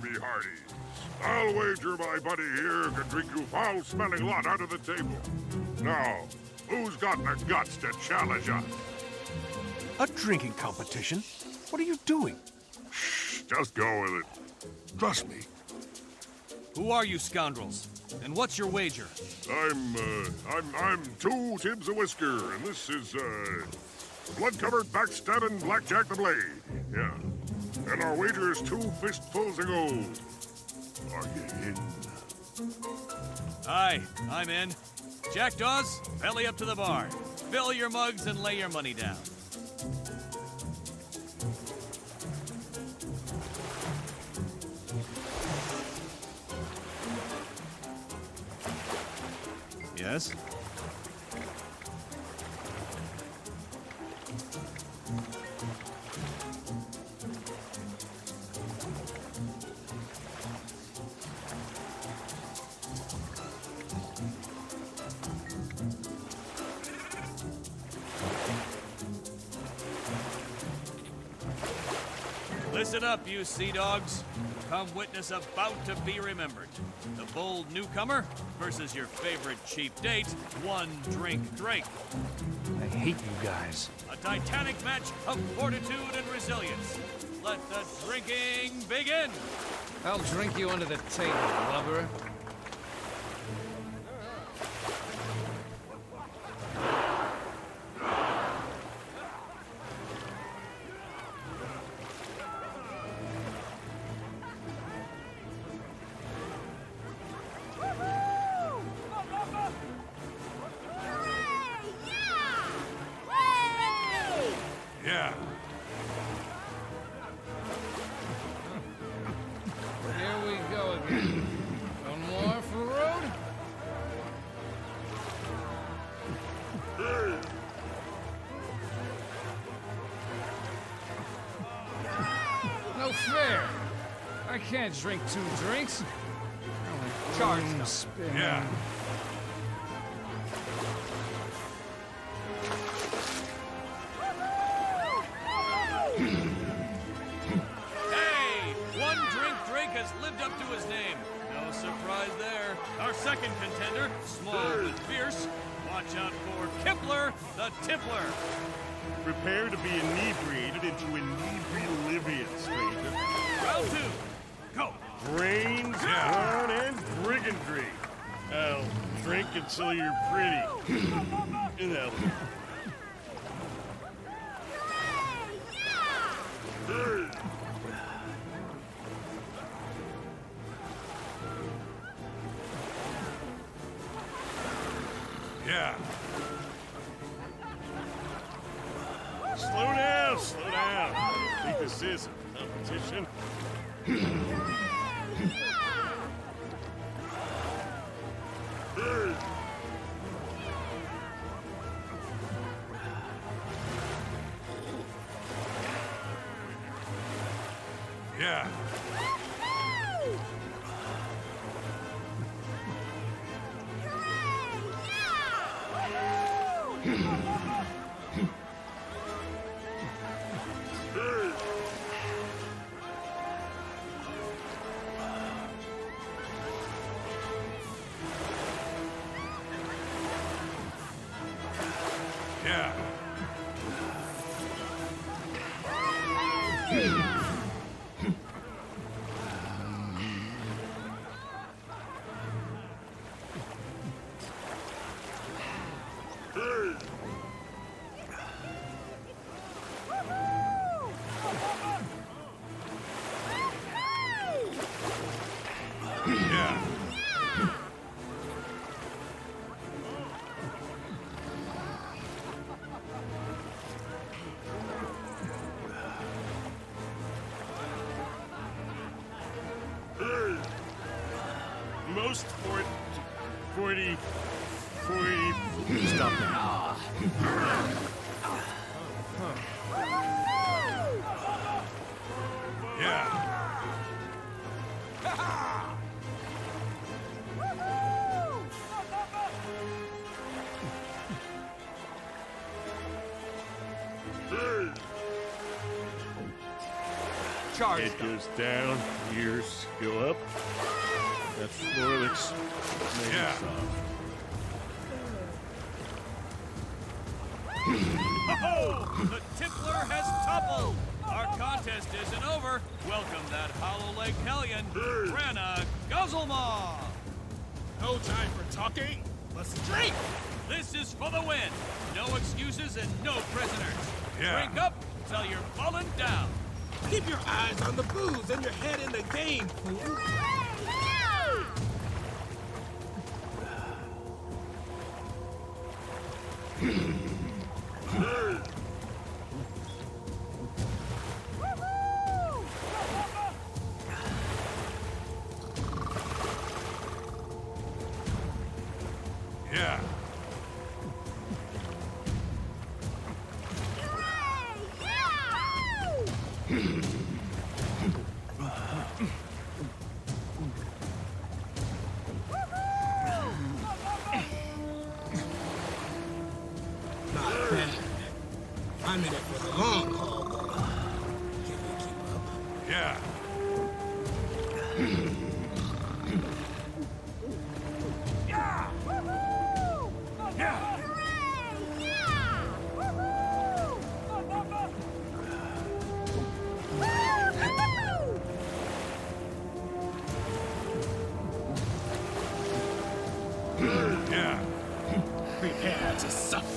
Me hearties. I'll wager my buddy here can drink you foul-smelling lot out of the table. Now, who's got the guts to challenge us? A drinking competition? What are you doing? Shh, just go with it. Trust me. Who are you scoundrels? And what's your wager? I'm Two Tibs a Whisker, and this is, blood-covered backstabbing Blackjack the Blade. Yeah. And our wager is 2 fistfuls of gold. Are you in? Aye, I'm in. Jackdaws, belly up to the bar. Fill your mugs and lay your money down. Yes? Listen up, you sea dogs. Come witness a bout to be remembered. The bold newcomer versus your favorite cheap date, one drink Drake. I hate you guys. A titanic match of fortitude and resilience. Let the drinking begin. I'll drink you under the table, lover. Yeah. Here we go again. One more for the road? No fair. I can't drink 2 drinks. Charge spin. Yeah. Hey, one drink Drake has lived up to his name. No surprise there. Our second contender, small but fierce. Watch out for Kipler the Tippler. Prepare to be inebriated into inebriation, stranger. Round 2. Go. Brains, brawn, and brigandry. I'll drink until you're pretty. And that'll Yeah. slow down, slow down. I think this is a competition. Yeah. Yeah! Yeah. Most 40. Stop now. Yeah. Charge. It goes down, ears go up. That floor looks nice Yeah. and soft. Oh, the Tippler has toppled. Our contest isn't over. Welcome that hollow leg hellion, Rana Guzzlemaw. No time for talking. Let's drink. This is for the win. No excuses and no prisoners. Yeah. Drink up till you're falling down. Keep your eyes on the booze and your head in the game, fool. Yeah. Not bad. I'm in it for the long haul, though. Can we keep up? Yeah. Yeah. Prepare to suffer.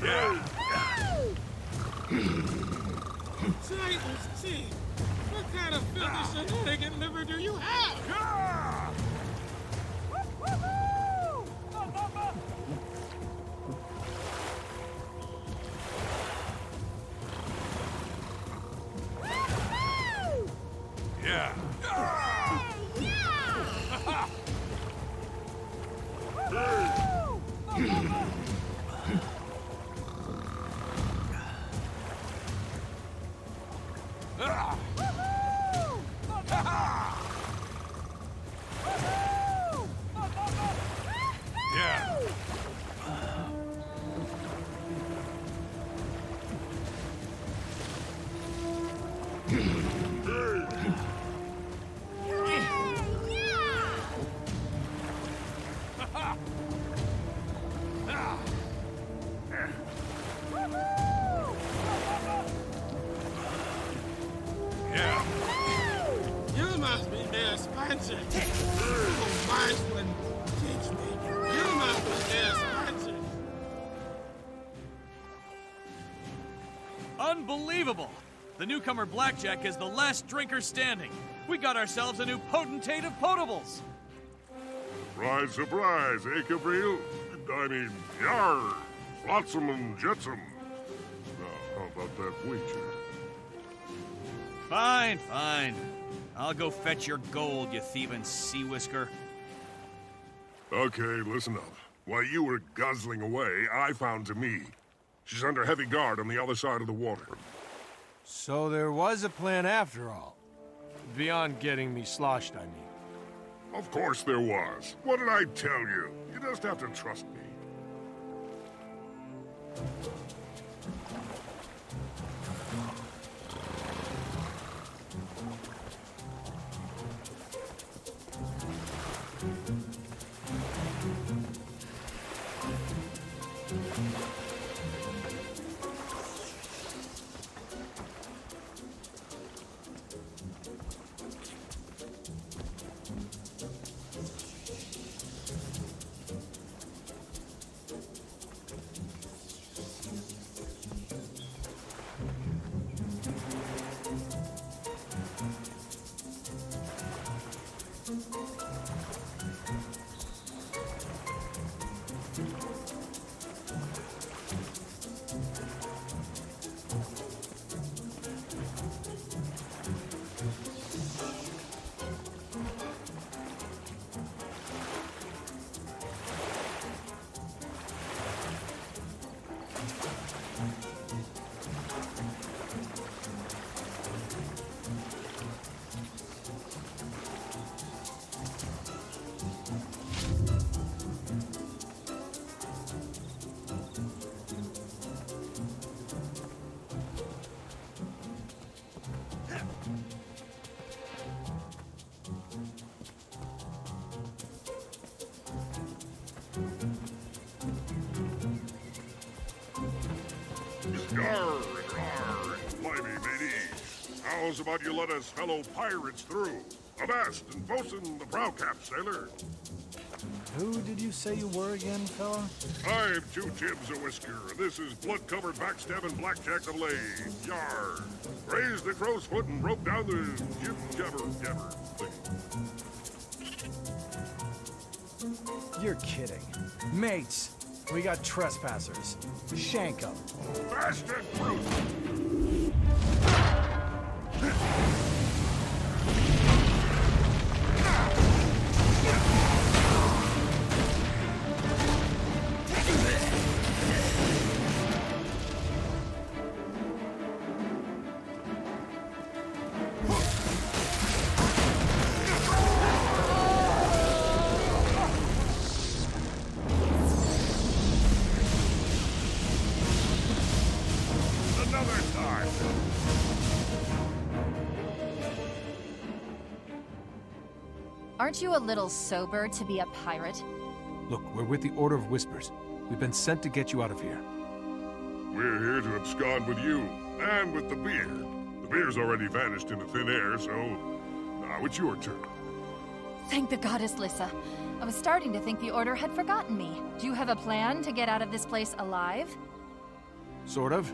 Yeah. Titans, gee, what kind of filthy shenanigan liver do you have? Yeah. Yeah. Yeah. You must be their sponsor. Wise one, teach me. You must be their sponsor. Unbelievable! The newcomer Blackjack is the last drinker standing. We got ourselves a new potentate of potables. Surprise, surprise, eh, Gabriel? I mean, yar! Flotsam and jetsam. Now, how about that wager? Fine, fine. I'll go fetch your gold, you thieving sea whisker. Okay, listen up. While you were guzzling away, I found Demi. She's under heavy guard on the other side of the water. So there was a plan after all. Beyond getting me sloshed, I mean. Of course there was. What did I tell you? You just have to trust me. Yarr and rar and fly me, matey. How's about you let us fellow pirates through? Avast and bosun the prow cap, sailor. Who did you say you were again, fella? I'm 2 Tibbs a Whisker, and this is blood-covered backstabbing Blackjack the Blade. Yarr. Raise the crow's foot and rope down the jib-jabber thing. You're kidding. Mates, we got trespassers. Shank 'em. Bastard brute! Another time! Aren't you a little sober to be a pirate? Look, we're with the Order of Whispers. We've been sent to get you out of here. We're here to abscond with you, and with the beer. The beer's already vanished into thin air, so now it's your turn. Thank the goddess, Lissa. I was starting to think the Order had forgotten me. Do you have a plan to get out of this place alive? Sort of.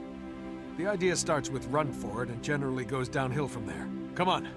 The idea starts with run for it and generally goes downhill from there. Come on.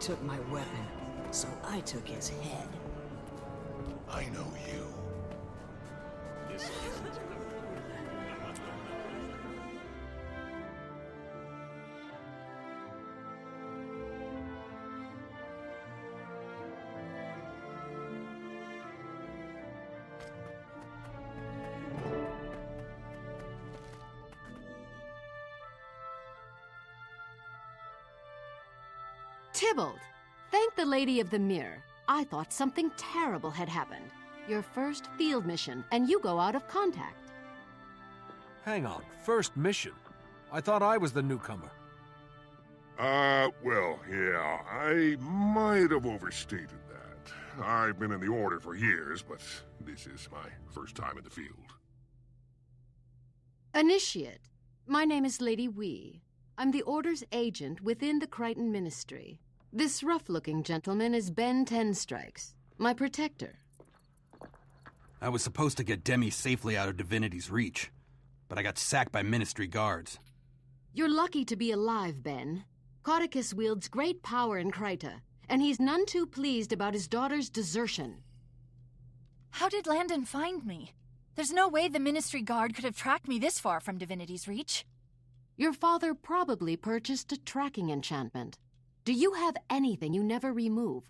took my weapon, so I took his head. I know you. This isn't Tybalt, thank the Lady of the Mirror. I thought something terrible had happened. Your first field mission, and you go out of contact. Hang on, first mission? I thought I was the newcomer. Well, yeah, I might have overstated that. I've been in the Order for years, but this is my first time in the field. Initiate, my name is Lady Wee. I'm the Order's agent within the Crichton Ministry. This rough-looking gentleman is Ben Tenstrikes, my protector. I was supposed to get Demi safely out of Divinity's reach, but I got sacked by Ministry guards. You're lucky to be alive, Ben. Cauticus wields great power in Kryta, and he's none too pleased about his daughter's desertion. How did Landon find me? There's no way the Ministry Guard could have tracked me this far from Divinity's reach. Your father probably purchased a tracking enchantment. Do you have anything you never remove?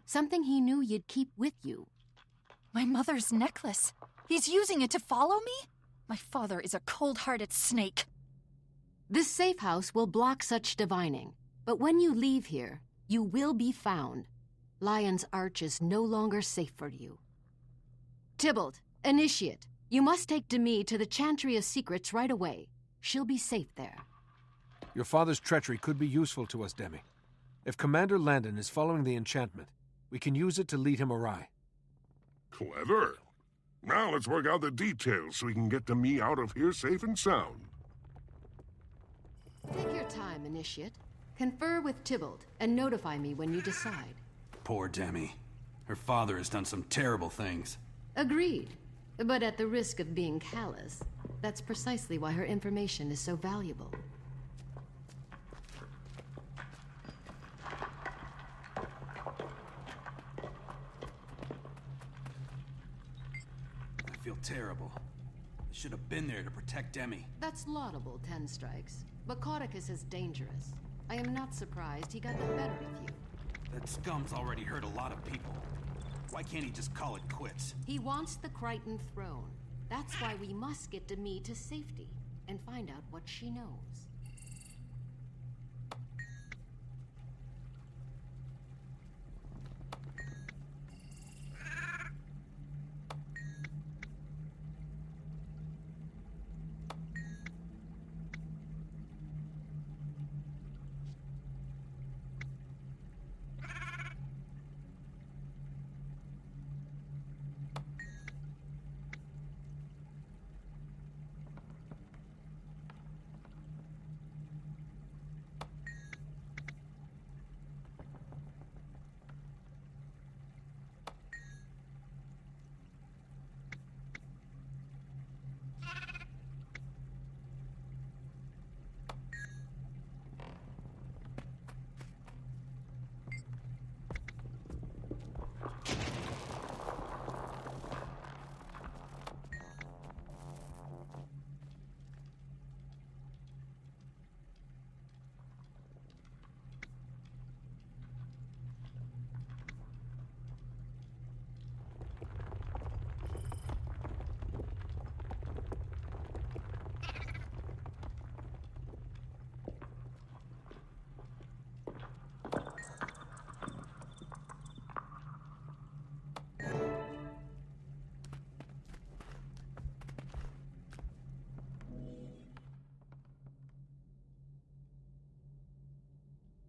Something he knew you'd keep with you? My mother's necklace. He's using it to follow me? My father is a cold-hearted snake. This safe house will block such divining, but when you leave here, you will be found. Lion's Arch is no longer safe for you. Tybalt, Initiate, you must take Demi to the Chantry of Secrets right away. She'll be safe there. Your father's treachery could be useful to us, Demi. If Commander Landon is following the enchantment, we can use it to lead him awry. Clever. Now let's work out the details so we can get Demi out of here safe and sound. Take your time, Initiate. Confer with Tybalt and notify me when you decide. Poor Demi. Her father has done some terrible things. Agreed. But at the risk of being callous, that's precisely why her information is so valuable. I feel terrible. I should have been there to protect Demi. That's laudable, Tenstrikes. But Cauticus is dangerous. I am not surprised he got the better of you. That scum's already hurt a lot of people. Why can't he just call it quits? He wants the Crichton throne. That's why we must get Demi to safety and find out what she knows.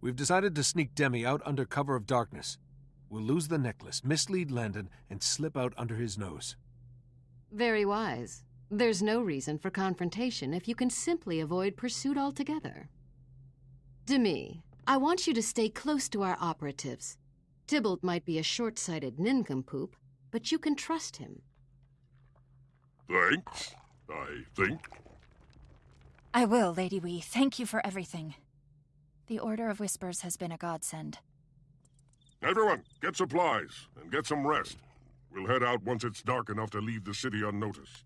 We've decided to sneak Demi out under cover of darkness. We'll lose the necklace, mislead Landon, and slip out under his nose. Very wise. There's no reason for confrontation if you can simply avoid pursuit altogether. Demi, I want you to stay close to our operatives. Tybalt might be a short-sighted nincompoop, but you can trust him. Thanks, I think. I will, Lady Wee. Thank you for everything. The Order of Whispers has been a godsend. Everyone, get supplies and get some rest. We'll head out once it's dark enough to leave the city unnoticed.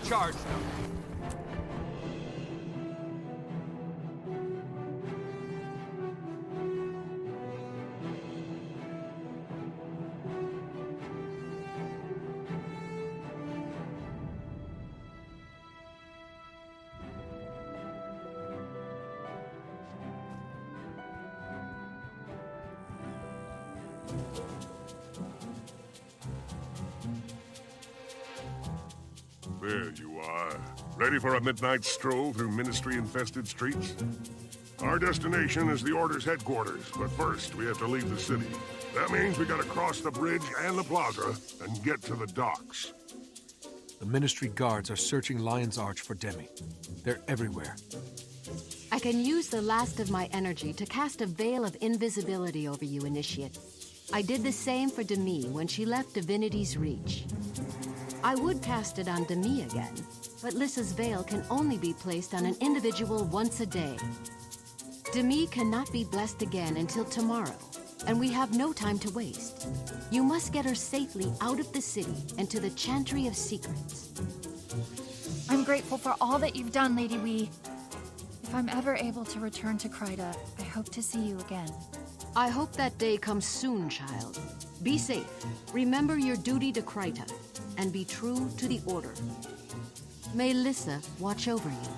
Charge them. There you are. Ready for a midnight stroll through ministry-infested streets? Our destination is the Order's headquarters, but first we have to leave the city. That means we gotta cross the bridge and the plaza and get to the docks. The Ministry guards are searching Lion's Arch for Demi. They're everywhere. I can use the last of my energy to cast a veil of invisibility over you, Initiate. I did the same for Demi when she left Divinity's reach. I would cast it on Demi again, but Lissa's veil can only be placed on an individual once a day. Demi cannot be blessed again until tomorrow, and we have no time to waste. You must get her safely out of the city and to the Chantry of Secrets. I'm grateful for all that you've done, Lady Wee. If I'm ever able to return to Kryta, I hope to see you again. I hope that day comes soon, child. Be safe. Remember your duty to Kryta, and be true to the Order. May Lissa watch over you.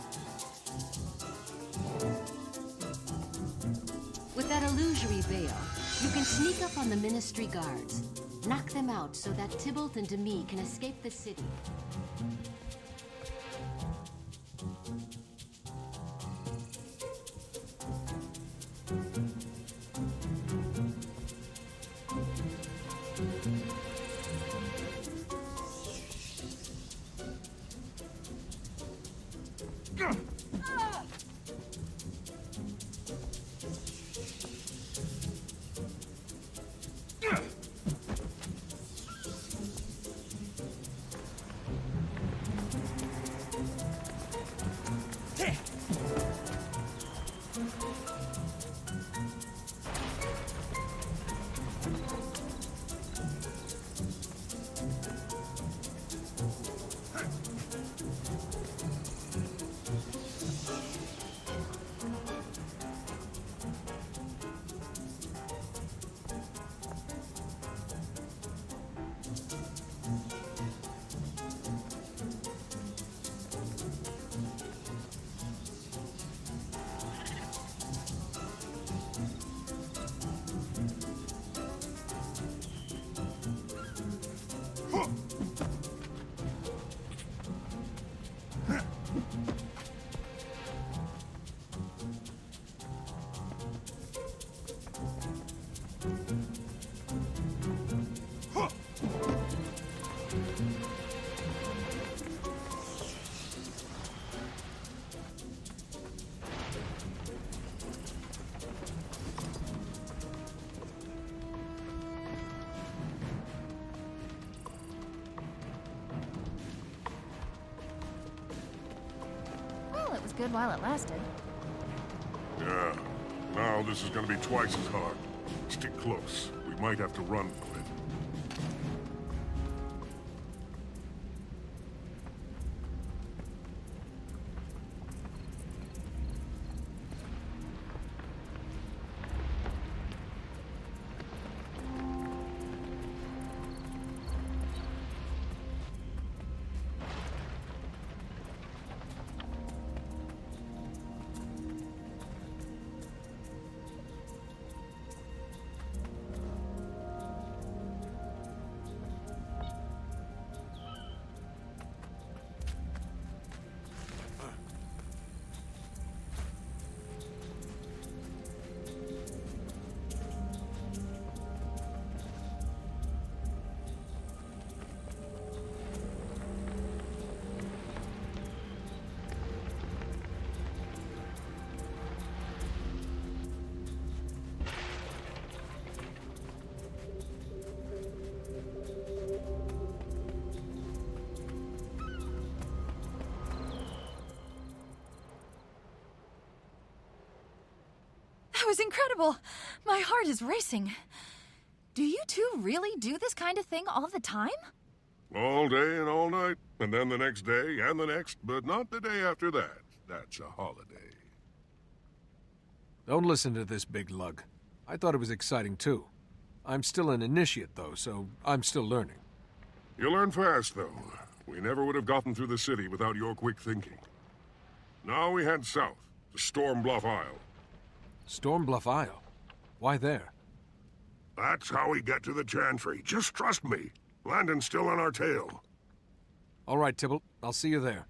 With that illusory veil, you can sneak up on the Ministry guards. Knock them out so that Tybalt and Demi can escape the city. Well, it was good while it lasted. Yeah. Now this is gonna be twice as hard. Stick close. We might have to run from it. was incredible. My heart is racing. Do you two really do this kind of thing all the time? All day and all night, and then the next day and the next, but not the day after that. That's a holiday. Don't listen to this big lug. I thought it was exciting too. I'm still an initiate though, so I'm still learning. You learn fast, though. We never would have gotten through the city without your quick thinking. Now we head south, to Storm Bluff Isle. Storm Bluff Isle? Why there? That's how we get to the Chantry. Just trust me. Landon's still on our tail. All right, Tybalt. I'll see you there.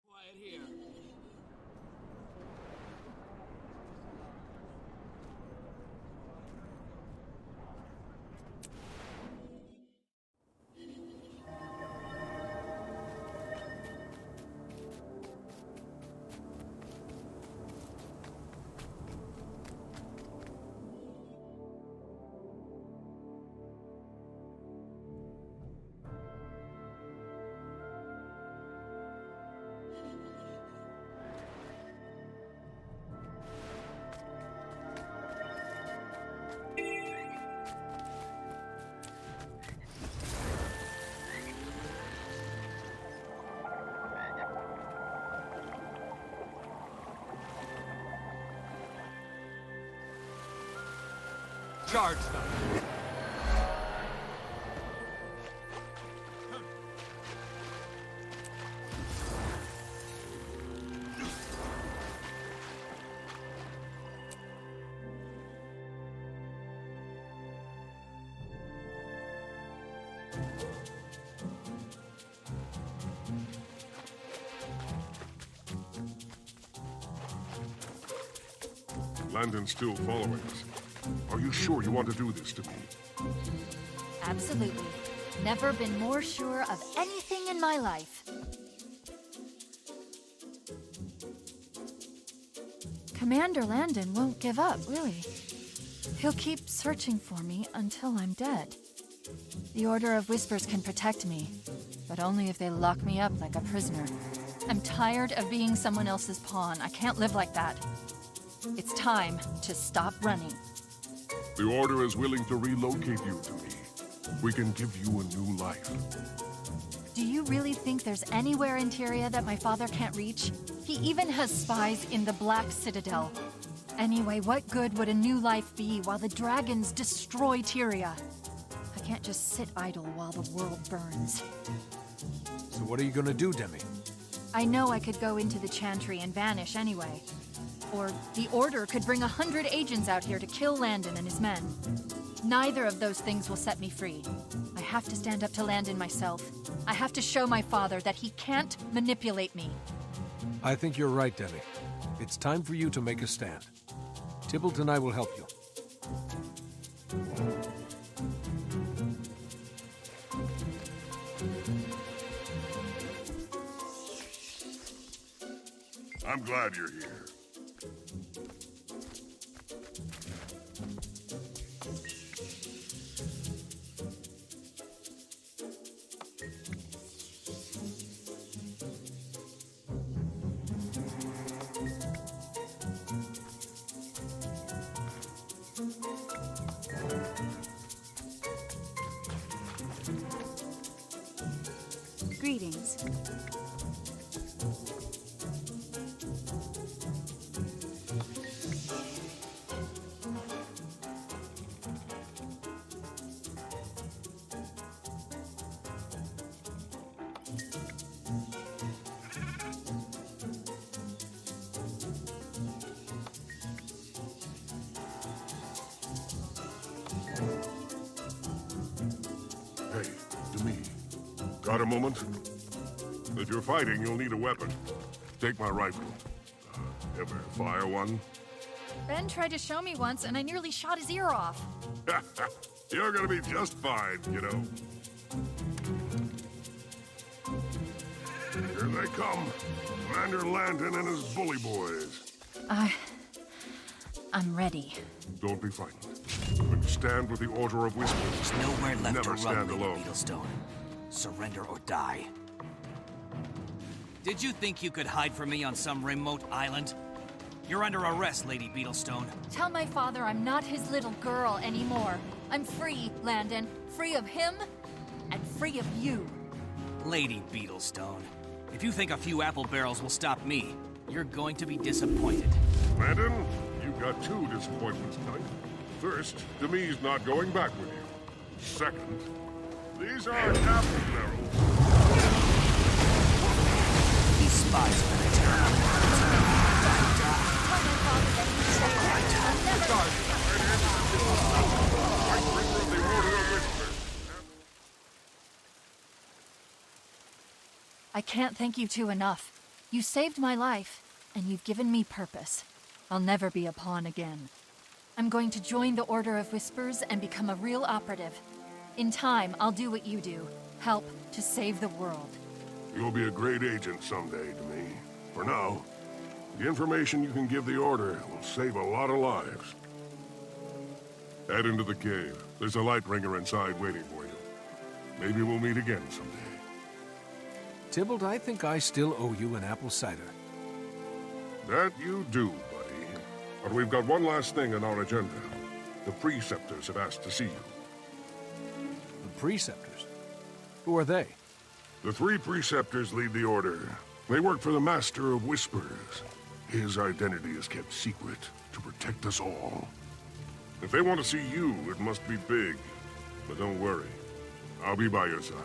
Quiet here. Charge them! Landon's still following us. Are you sure you want to do this to me? Absolutely. Never been more sure of anything in my life. Commander Landon won't give up, will he? He'll keep searching for me until I'm dead. The Order of Whispers can protect me, but only if they lock me up like a prisoner. I'm tired of being someone else's pawn. I can't live like that. It's time to stop running. The Order is willing to relocate you to me. We can give you a new life. Do you really think there's anywhere in Tyria that my father can't reach? He even has spies in the Black Citadel. Anyway, what good would a new life be while the dragons destroy Tyria? I can't just sit idle while the world burns. So what are you gonna do, Demi? I know I could go into the Chantry and vanish anyway. Or the Order could bring 100 agents out here to kill Landon and his men. Neither of those things will set me free. I have to stand up to Landon myself. I have to show my father that he can't manipulate me. I think you're right, Demi. It's time for you to make a stand. Tybalt and I will help you. I'm glad you're here. Greetings. Hey, to me. Got a moment? If you're fighting, you'll need a weapon. Take my rifle. Ever fire one? Ben tried to show me once, and I nearly shot his ear off. You're gonna be just fine, kiddo. Here they come. Commander Landon and his bully boys. I'm ready. Don't be frightened. When you stand with the Order of Whispers, There's nowhere left never to run, stand Lady alone. Beetlestone. Surrender or die. Did you think you could hide from me on some remote island? You're under arrest, Lady Beetlestone. Tell my father I'm not his little girl anymore. I'm free, Landon. Free of him, and free of you. Lady Beetlestone, if you think a few apple barrels will stop me, you're going to be disappointed. Landon, you've got two disappointments tonight. First, Demi's not going back with you. Second, these are apple barrels. These spies are the terrible ones. Tell my father that he's safe. I'll never... Lightbringer of the Order of Whispers. I can't thank you two enough. You saved my life, and you've given me purpose. I'll never be a pawn again. I'm going to join the Order of Whispers and become a real operative. In time, I'll do what you do. Help to save the world. You'll be a great agent someday, Demi. For now, the information you can give the Order will save a lot of lives. Head into the cave. There's a Lightbringer inside waiting for you. Maybe we'll meet again someday. Tybalt, I think I still owe you an apple cider. That you do, buddy. But we've got one last thing on our agenda. The Preceptors have asked to see you. The Preceptors? Who are they? The three Preceptors lead the Order. They work for the Master of Whispers. His identity is kept secret to protect us all. If they want to see you, it must be big. But don't worry. I'll be by your side.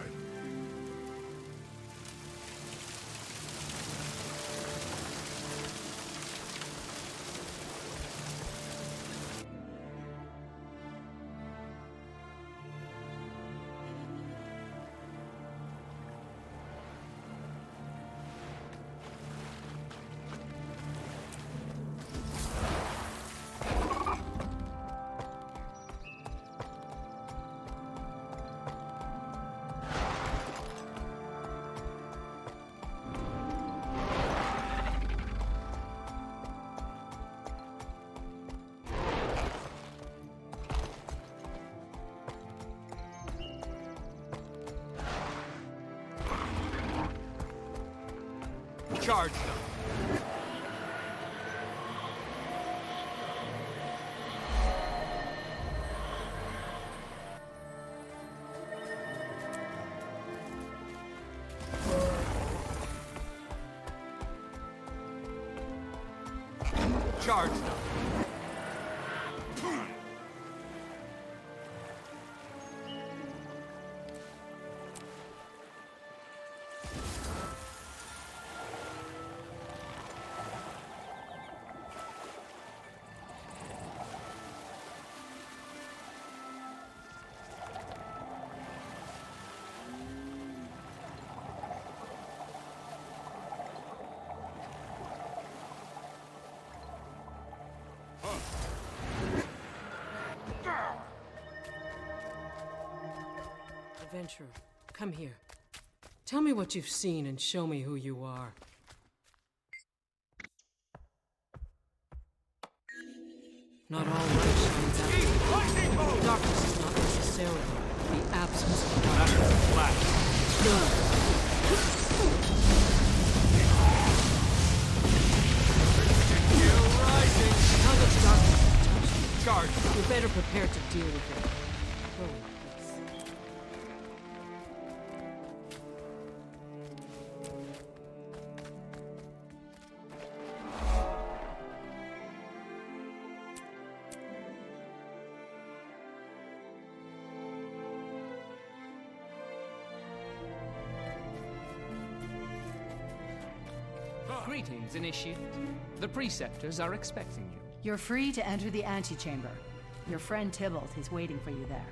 Charge them. Charge them. Adventurer, come here. Tell me what you've seen and show me who you are. Not all light shines out. Darkness is not necessarily the absence of light. Good. Now that darkness has touched you, Charge. you're better prepared to deal with it. Go in peace. Greetings, Initiate. The Preceptors are expecting you. You're free to enter the antechamber. Your friend Tybalt is waiting for you there.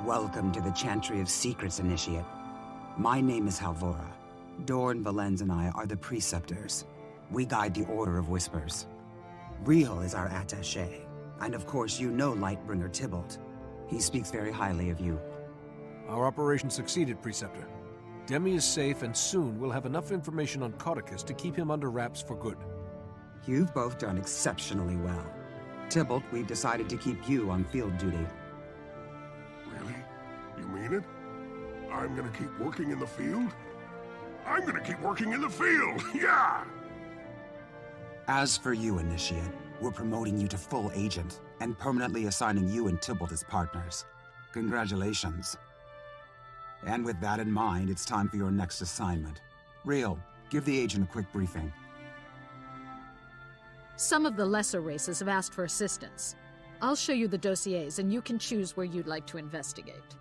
Welcome to the Chantry of Secrets, Initiate. My name is Halvora. Dorn, Valenz, and I are the Preceptors. We guide the Order of Whispers. Rihel is our attaché. And of course you know Lightbringer Tybalt. He speaks very highly of you. Our operation succeeded, Preceptor. Demi is safe, and soon we'll have enough information on Codicus to keep him under wraps for good. You've both done exceptionally well. Tybalt, we've decided to keep you on field duty. Really? You mean it? I'm gonna keep working in the field? I'm gonna keep working in the field! Yeah! As for you, Initiate, we're promoting you to full agent and permanently assigning you and Tybalt as partners. Congratulations. And with that in mind, it's time for your next assignment. Rihel, give the agent a quick briefing. Some of the lesser races have asked for assistance. I'll show you the dossiers, and you can choose where you'd like to investigate.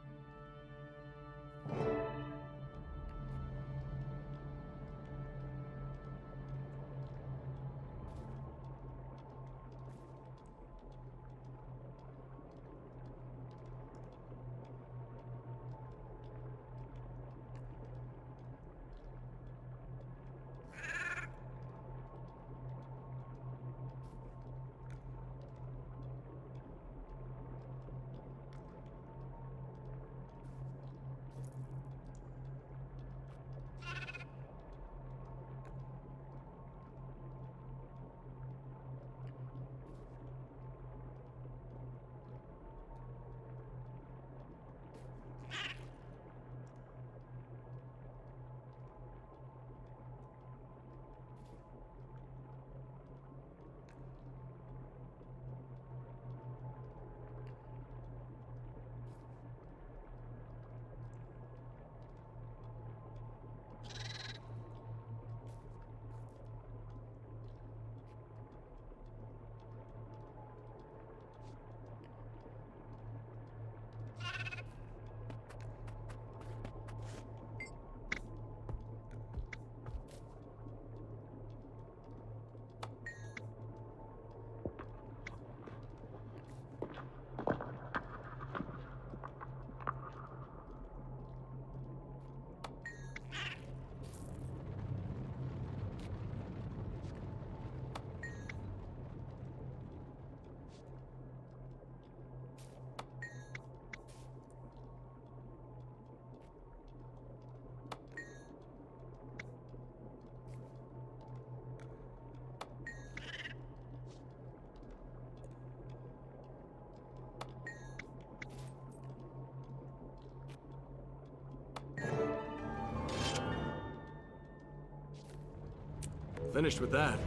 Finished with that.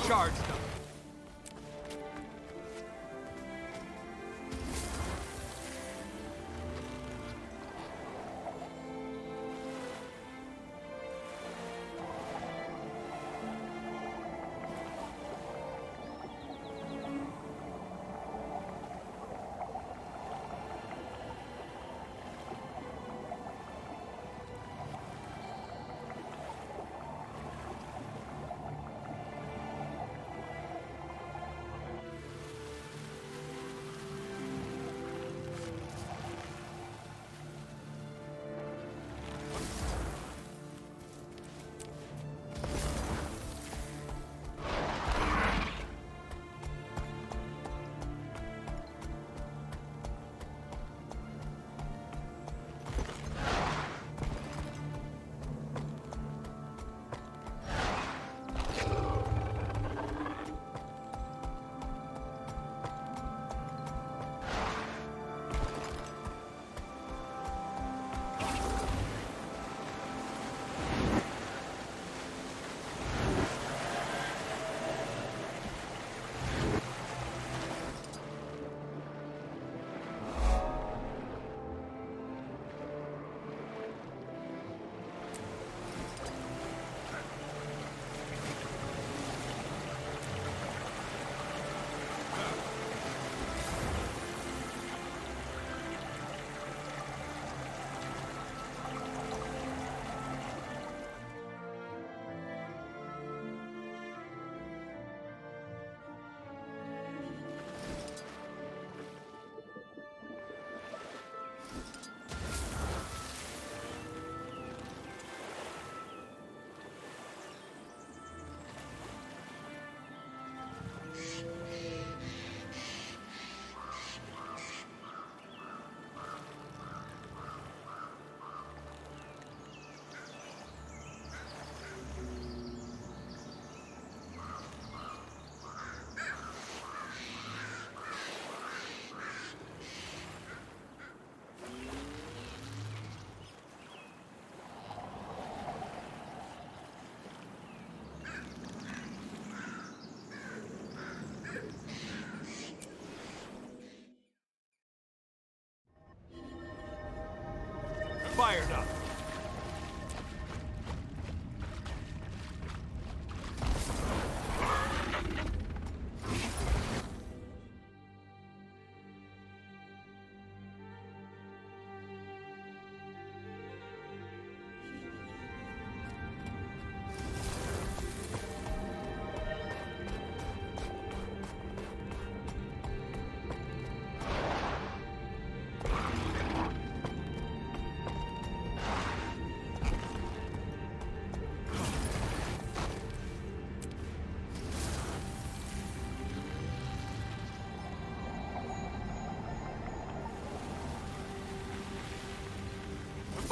Charge them.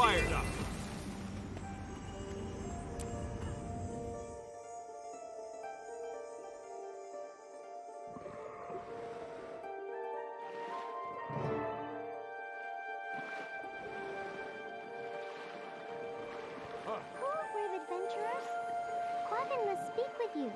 fired up. Cool, brave adventurers. Quaggin must speak with you.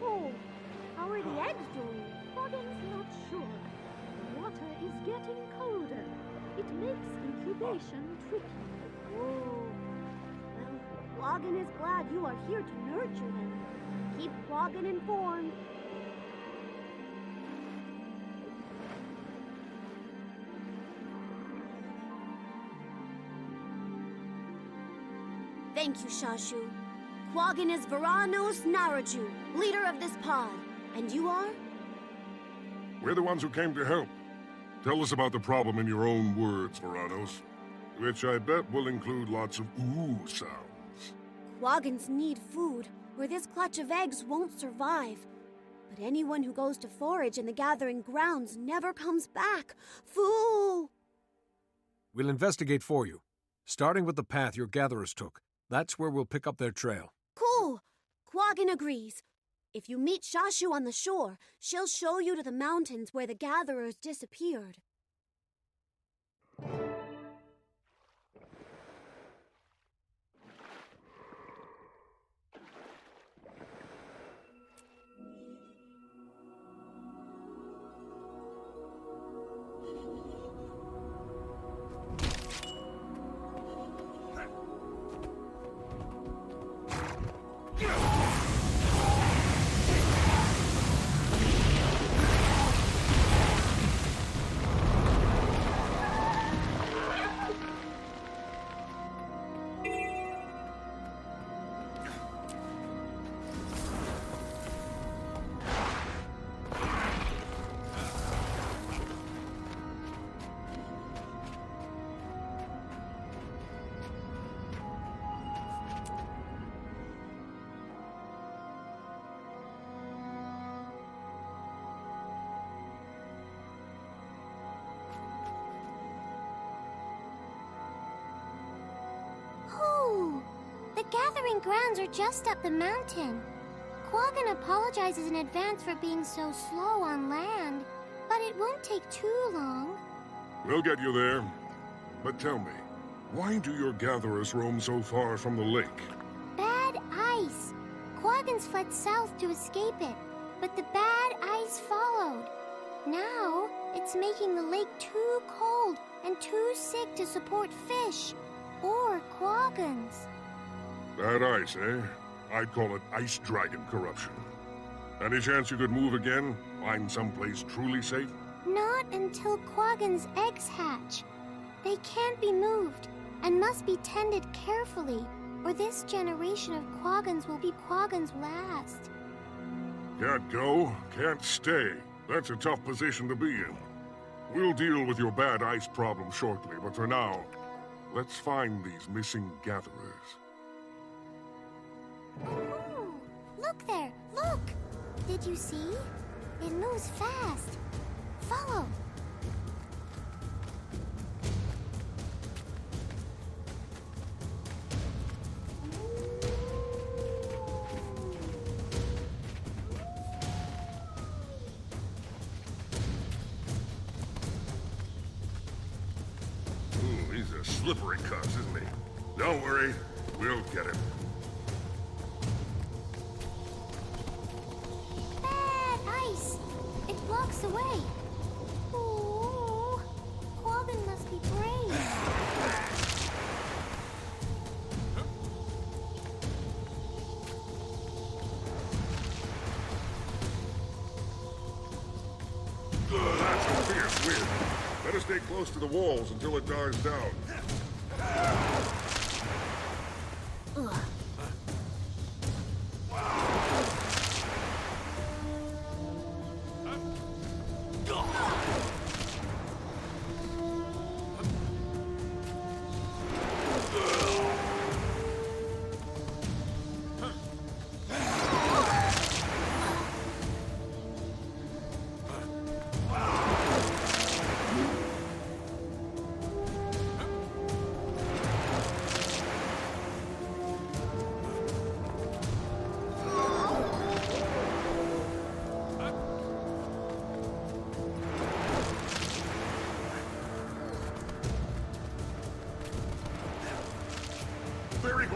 Oh, how are the eggs doing? Quaggin's not sure. The water is getting colder. It makes incubation tricky. Oh. Well, Quaggin is glad you are here to nurture them. Keep Quaggin informed. Thank you, Shashu. Quaggin is Varanos Naraju, leader of this pod. And you are? We're the ones who came to help. Tell us about the problem in your own words, Varanos. Which I bet will include lots of ooh sounds. Quaggins need food, or this clutch of eggs won't survive. But anyone who goes to forage in the gathering grounds never comes back. Foo! We'll investigate for you, starting with the path your gatherers took. That's where we'll pick up their trail. Cool! Quaggin agrees. If you meet Shashu on the shore, she'll show you to the mountains where the gatherers disappeared. The gathering grounds are just up the mountain. Quaggin apologizes in advance for being so slow on land, but it won't take too long. We'll get you there. But tell me, why do your gatherers roam so far from the lake? Bad ice. Quaggin's fled south to escape it, but the bad ice followed. Now, it's making the lake too cold and too sick to support fish or Quaggins. Bad ice, eh? I'd call it ice dragon corruption. Any chance you could move again? Find someplace truly safe? Not until Quaggin's eggs hatch. They can't be moved and must be tended carefully, or this generation of Quaggins will be Quaggin's last. Can't go, can't stay. That's a tough position to be in. We'll deal with your bad ice problem shortly, but for now, let's find these missing gatherers. Oh, look there, look! Did you see? It moves fast. Follow. Ooh, he's a slippery cuss, isn't he? Don't worry, we'll get him. It blocks the way. Ooh, Quaggin must be brave. That's a fierce wind. Better stay close to the walls until it dies down.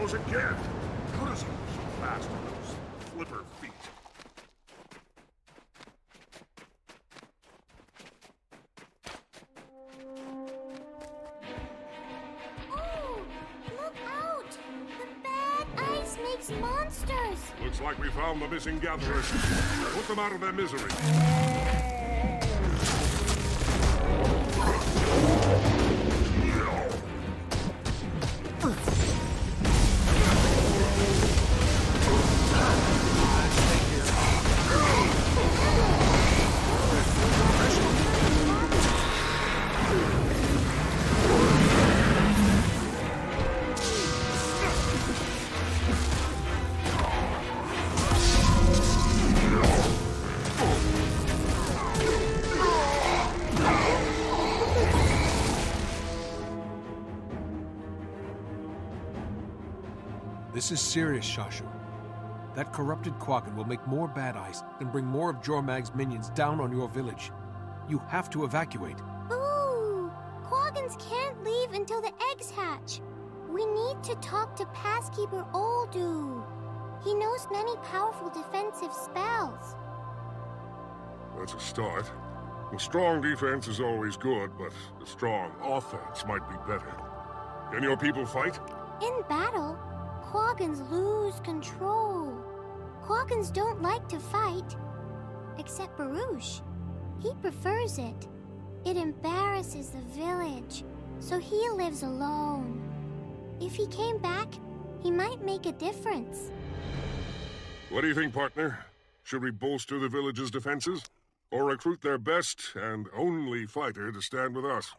goes again. How does he move so fast on those flipper feet? Oh, look out! The bad ice makes monsters! Looks like we found the missing gatherers. Put them out of their misery. This is serious, Shashu. That corrupted Quaggan will make more bad ice and bring more of Jormag's minions down on your village. You have to evacuate. Ooh! Quaggans can't leave until the eggs hatch. We need to talk to Passkeeper Oldu. He knows many powerful defensive spells. That's a start. A strong defense is always good, but a strong offense might be better. Can your people fight? In battle, Quaggans lose control. Quaggans don't like to fight. Except Baruch. He prefers it. It embarrasses the village, so he lives alone. If he came back, he might make a difference. What do you think, partner? Should we bolster the village's defenses? Or recruit their best and only fighter to stand with us?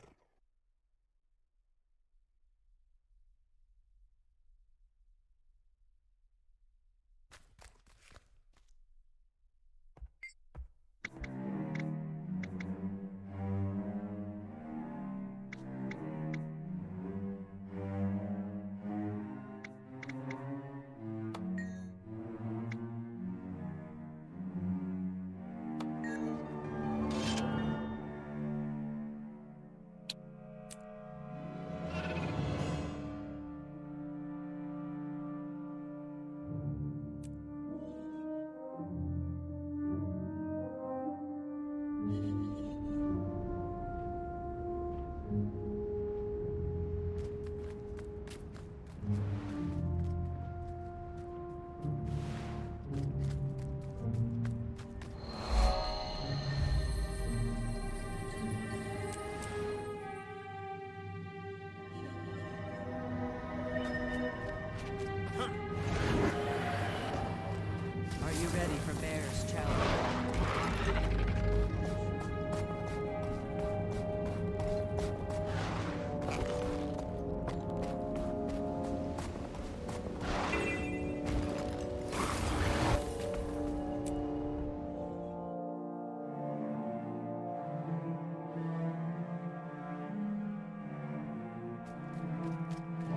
Are you ready for Bear's challenge?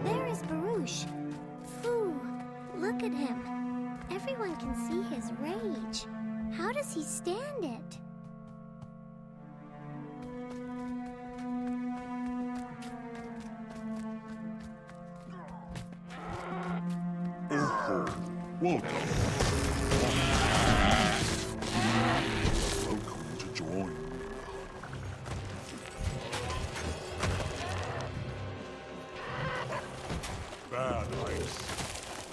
There is Baruch. Phew, look at him. Everyone can see his rage. How does he stand it? Oh, welcome. Welcome to join. Bad ice.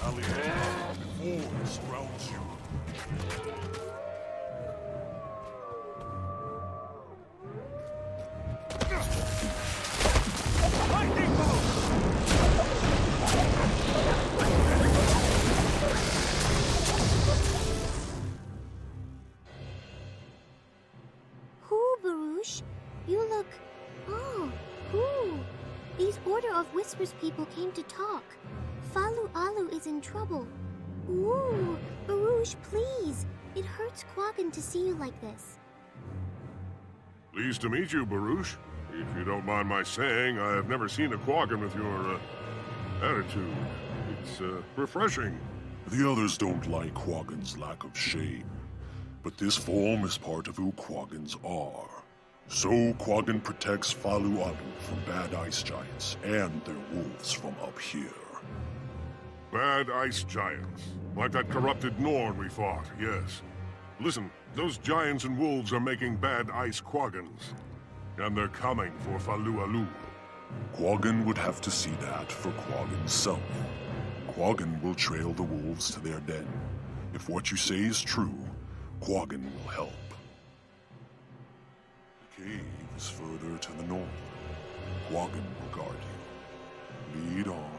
Rally before it surrounds you. Lightning bolt! Who, Baruch? You look... Oh, who? These Order of Whispers people came to talk. Falu Alu is in trouble. Ooh, Baruch, please. It hurts Quaggan to see you like this. Pleased to meet you, Baruch. If you don't mind my saying, I have never seen a Quaggan with your, attitude. It's, refreshing. The others don't like Quaggan's lack of shame. But this form is part of who Quaggans are. So Quaggan protects Falu Alu from bad ice giants and their wolves from up here. Bad ice giants. Like that corrupted Norn we fought, yes. Listen, those giants and wolves are making bad ice quaggins. And they're coming for Falualu. Quaggan would have to see that for Quaggan's self. Quaggan will trail the wolves to their den. If what you say is true, Quaggan will help. The cave is further to the north. Quaggan will guard you. Lead on.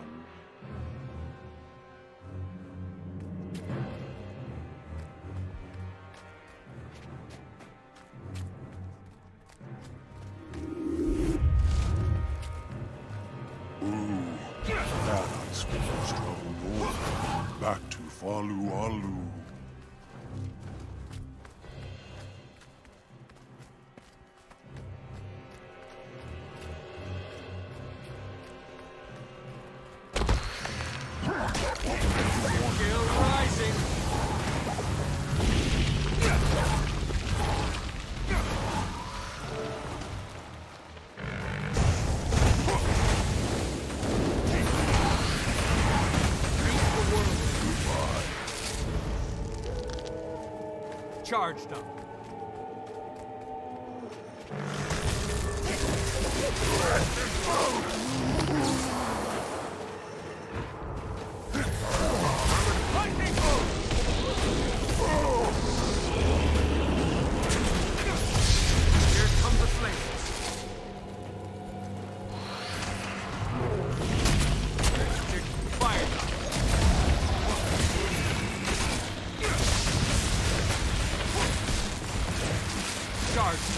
That ice wolves travel north, back to Falualu. Gale rising. Charged up. Lightning bolt. Here come the flames. Fire up. Charged up.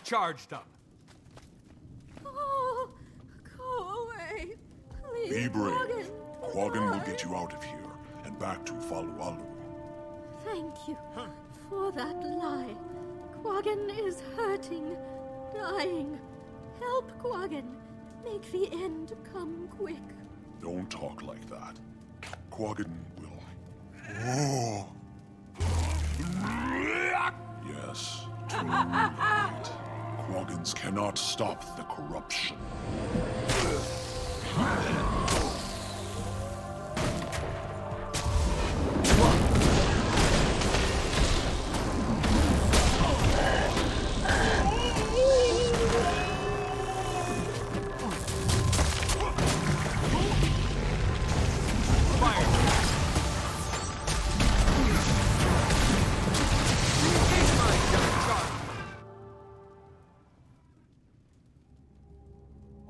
Charged up. Oh, go away. Please, Be brave. Quaggan. Quaggan will get you out of here and back to Falualu. Thank you for that lie. Quaggan is hurting, dying. Help Quaggan. Make the end come quick. Don't talk like that. Quaggan will... Oh. Yes, too late. Quaggans cannot stop the corruption.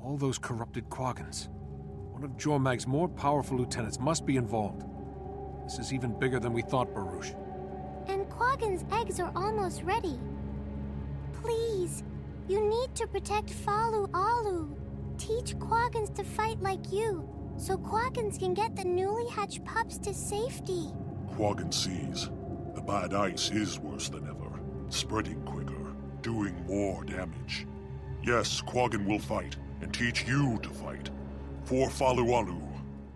All those corrupted Quaggans. One of Jormag's more powerful lieutenants must be involved. This is even bigger than we thought, Baruch. And Quaggan's eggs are almost ready. Please, you need to protect Falualu. Teach Quaggans to fight like you, so Quaggans can get the newly hatched pups to safety. Quaggan sees. The bad ice is worse than ever. Spreading quicker, doing more damage. Yes, Quaggan will fight, and teach you to fight. For Falualu.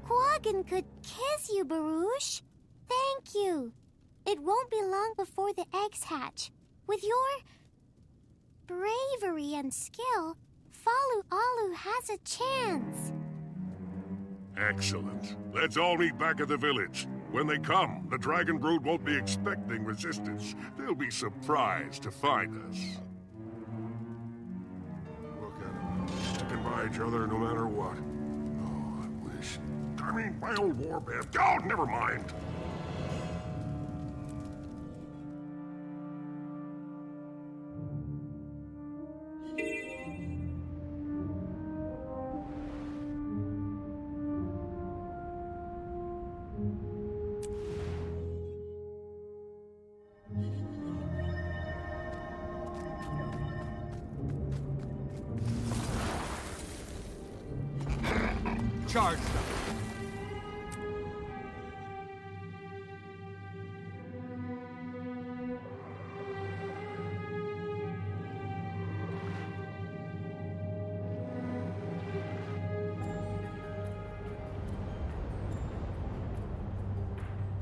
Quaggan could kiss you, Baruch. Thank you. It won't be long before the eggs hatch. With your bravery and skill, Falualu has a chance. Excellent. Let's all meet back at the village. When they come, the dragon brood won't be expecting resistance. They'll be surprised to find us. Look at them, sticking by each other no matter what. Oh, I wish. I mean, my old warband. Oh, never mind. Charge them.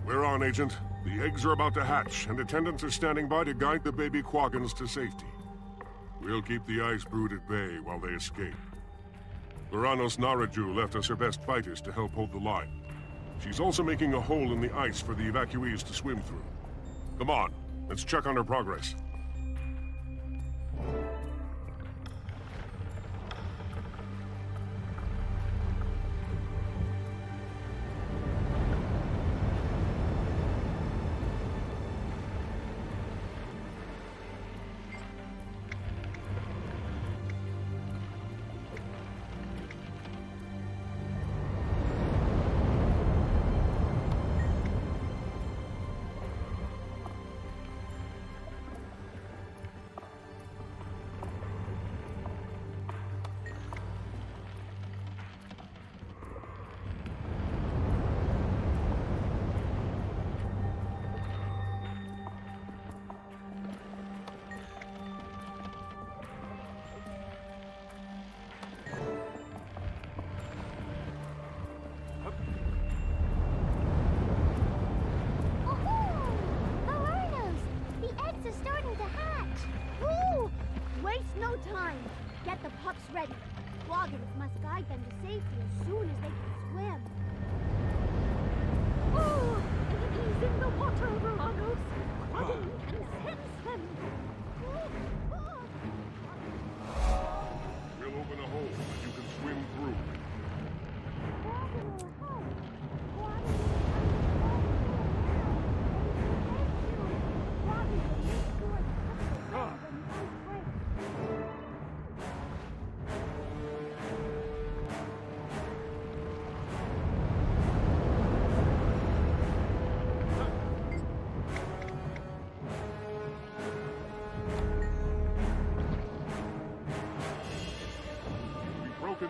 We're on, Agent. The eggs are about to hatch, and attendants are standing by to guide the baby Quaggins to safety. We'll keep the ice brood at bay while they escape. Loranos Naraju left us her best fighters to help hold the line. She's also making a hole in the ice for the evacuees to swim through. Come on, let's check on her progress. No time. Get the pups ready. Quaggins must guide them to safety as soon as they can swim. Oh, he's in the water, Veranos. Quaggin can sense him. We'll open a hole that you can swim through.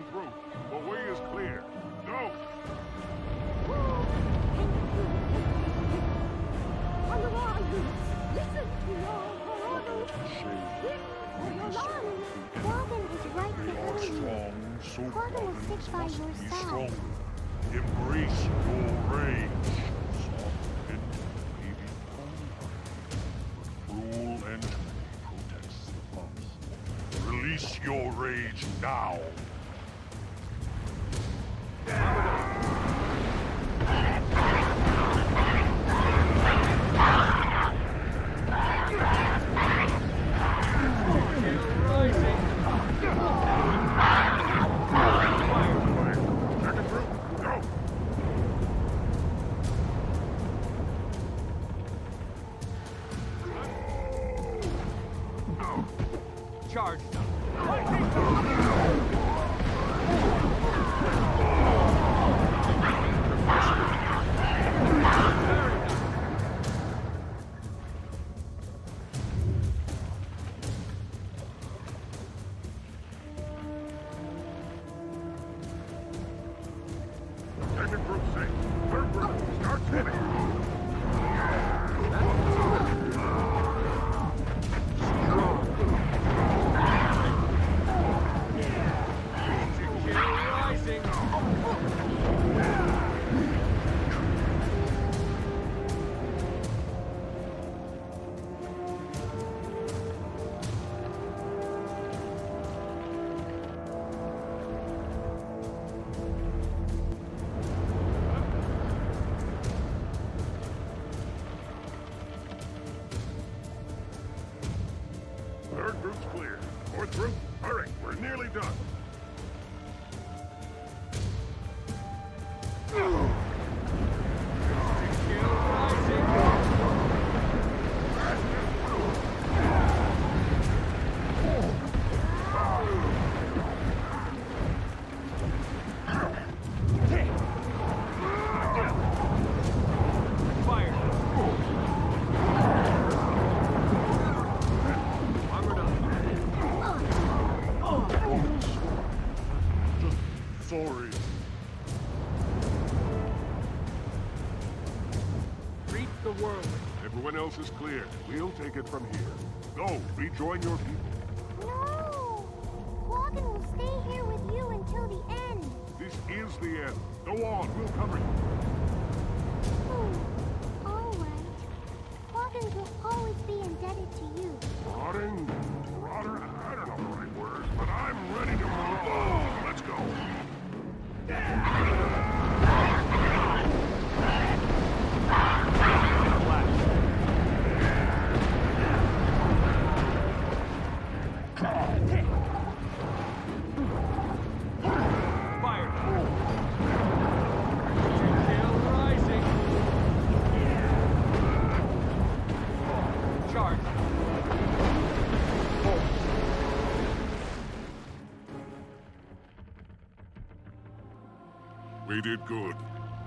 Through. The way is clear. Go! Listen to your Veranos. Quaggin is right behind you. Strong, so Quaggin will stick by your be side. strong. Embrace your rage. Soft and baby cruel entry protects the pups. Release your rage now. Charge them. Second group safe. Third group, start swimming. through. Hurry, we're nearly done. Sorry. Greet the world. Everyone else is clear. We'll take it from here. Go, rejoin your people. No! Quaggan will stay here with you until the end. This is the end. Go on, we'll cover you. All right. Quaggans will always be indebted to you. Rotting? Rotter? I don't know the right words, but I'm ready to move on. Let's go. We did good.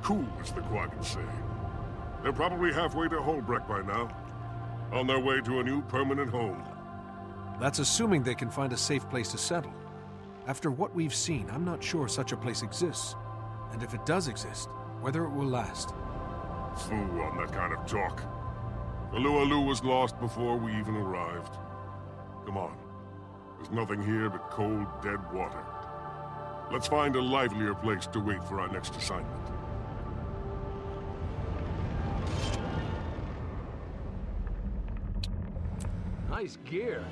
Cool, as the Quaggans say. They're probably halfway to Holbrecht by now. On their way to a new permanent home. That's assuming they can find a safe place to settle. After what we've seen, I'm not sure such a place exists. And if it does exist, whether it will last. Fool on that kind of talk. Alu was lost before we even arrived. Come on. There's nothing here but cold, dead water. Let's find a livelier place to wait for our next assignment. Nice gear.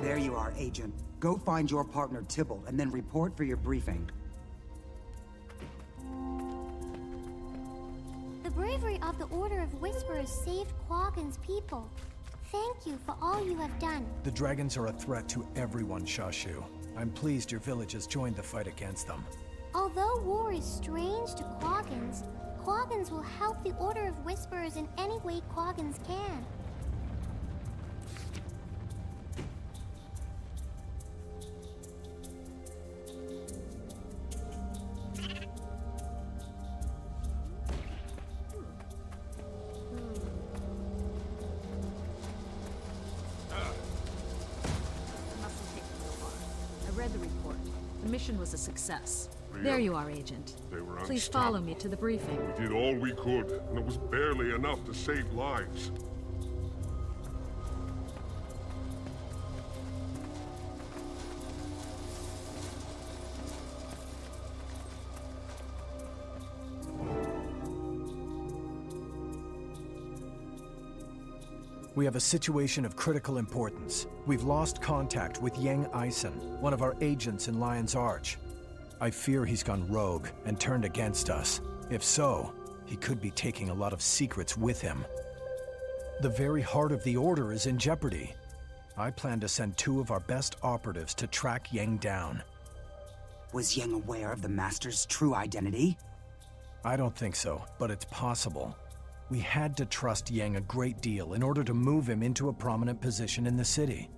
There you are, Agent. Go find your partner, Tybalt, and then report for your briefing. The bravery of the Order of Whisperers saved Quaggan's people. Thank you for all you have done. The dragons are a threat to everyone, Shashu. I'm pleased your village has joined the fight against them. Although war is strange to Quaggans, Quaggans will help the Order of Whisperers in any way Quaggans can. The mission was a success. There you are, Agent. They were Please follow me to the briefing. We did all we could, and it was barely enough to save lives. We have a situation of critical importance. We've lost contact with Yang Eisen, one of our agents in Lion's Arch. I fear he's gone rogue and turned against us. If so, he could be taking a lot of secrets with him. The very heart of the Order is in jeopardy. I plan to send 2 of our best operatives to track Yang down. Was Yang aware of the Master's true identity? I don't think so, but it's possible. We had to trust Yang a great deal in order to move him into a prominent position in the city.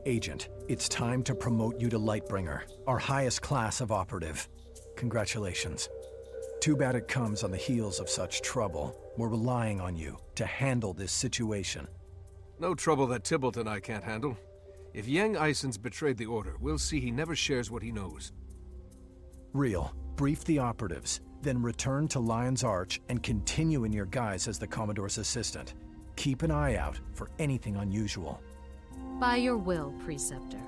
Agent, it's time to promote you to Lightbringer, our highest class of operative. Congratulations. Too bad it comes on the heels of such trouble. We're relying on you to handle this situation. No trouble that Tybalt and I can't handle. If Yang Eisen's betrayed the Order, we'll see he never shares what he knows. Real, brief the operatives, then return to Lion's Arch and continue in your guise as the Commodore's assistant. Keep an eye out for anything unusual. By your will, Preceptor.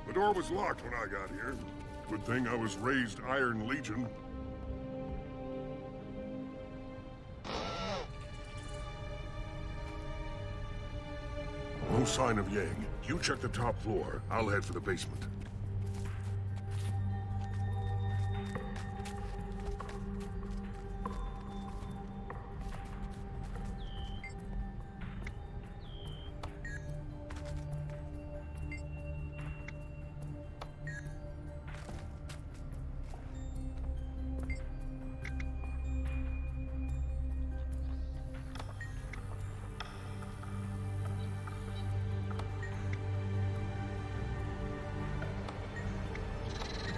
The door was locked when I got here. Good thing I was raised Iron Legion. No sign of Yang. You check the top floor. I'll head for the basement.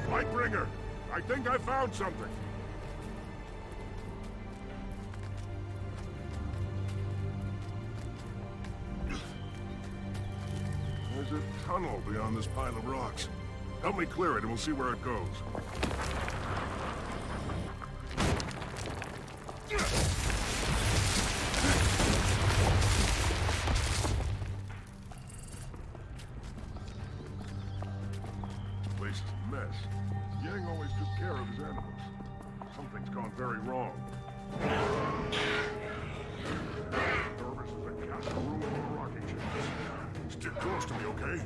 Lightbringer! I think I found something. There's a tunnel beyond this pile of rocks. Help me clear it and we'll see where it goes. place is a mess. Yang always took care of his animals. Something's gone very wrong. Nervous as a cat in a room of rocking chairs. Stick close to me, okay?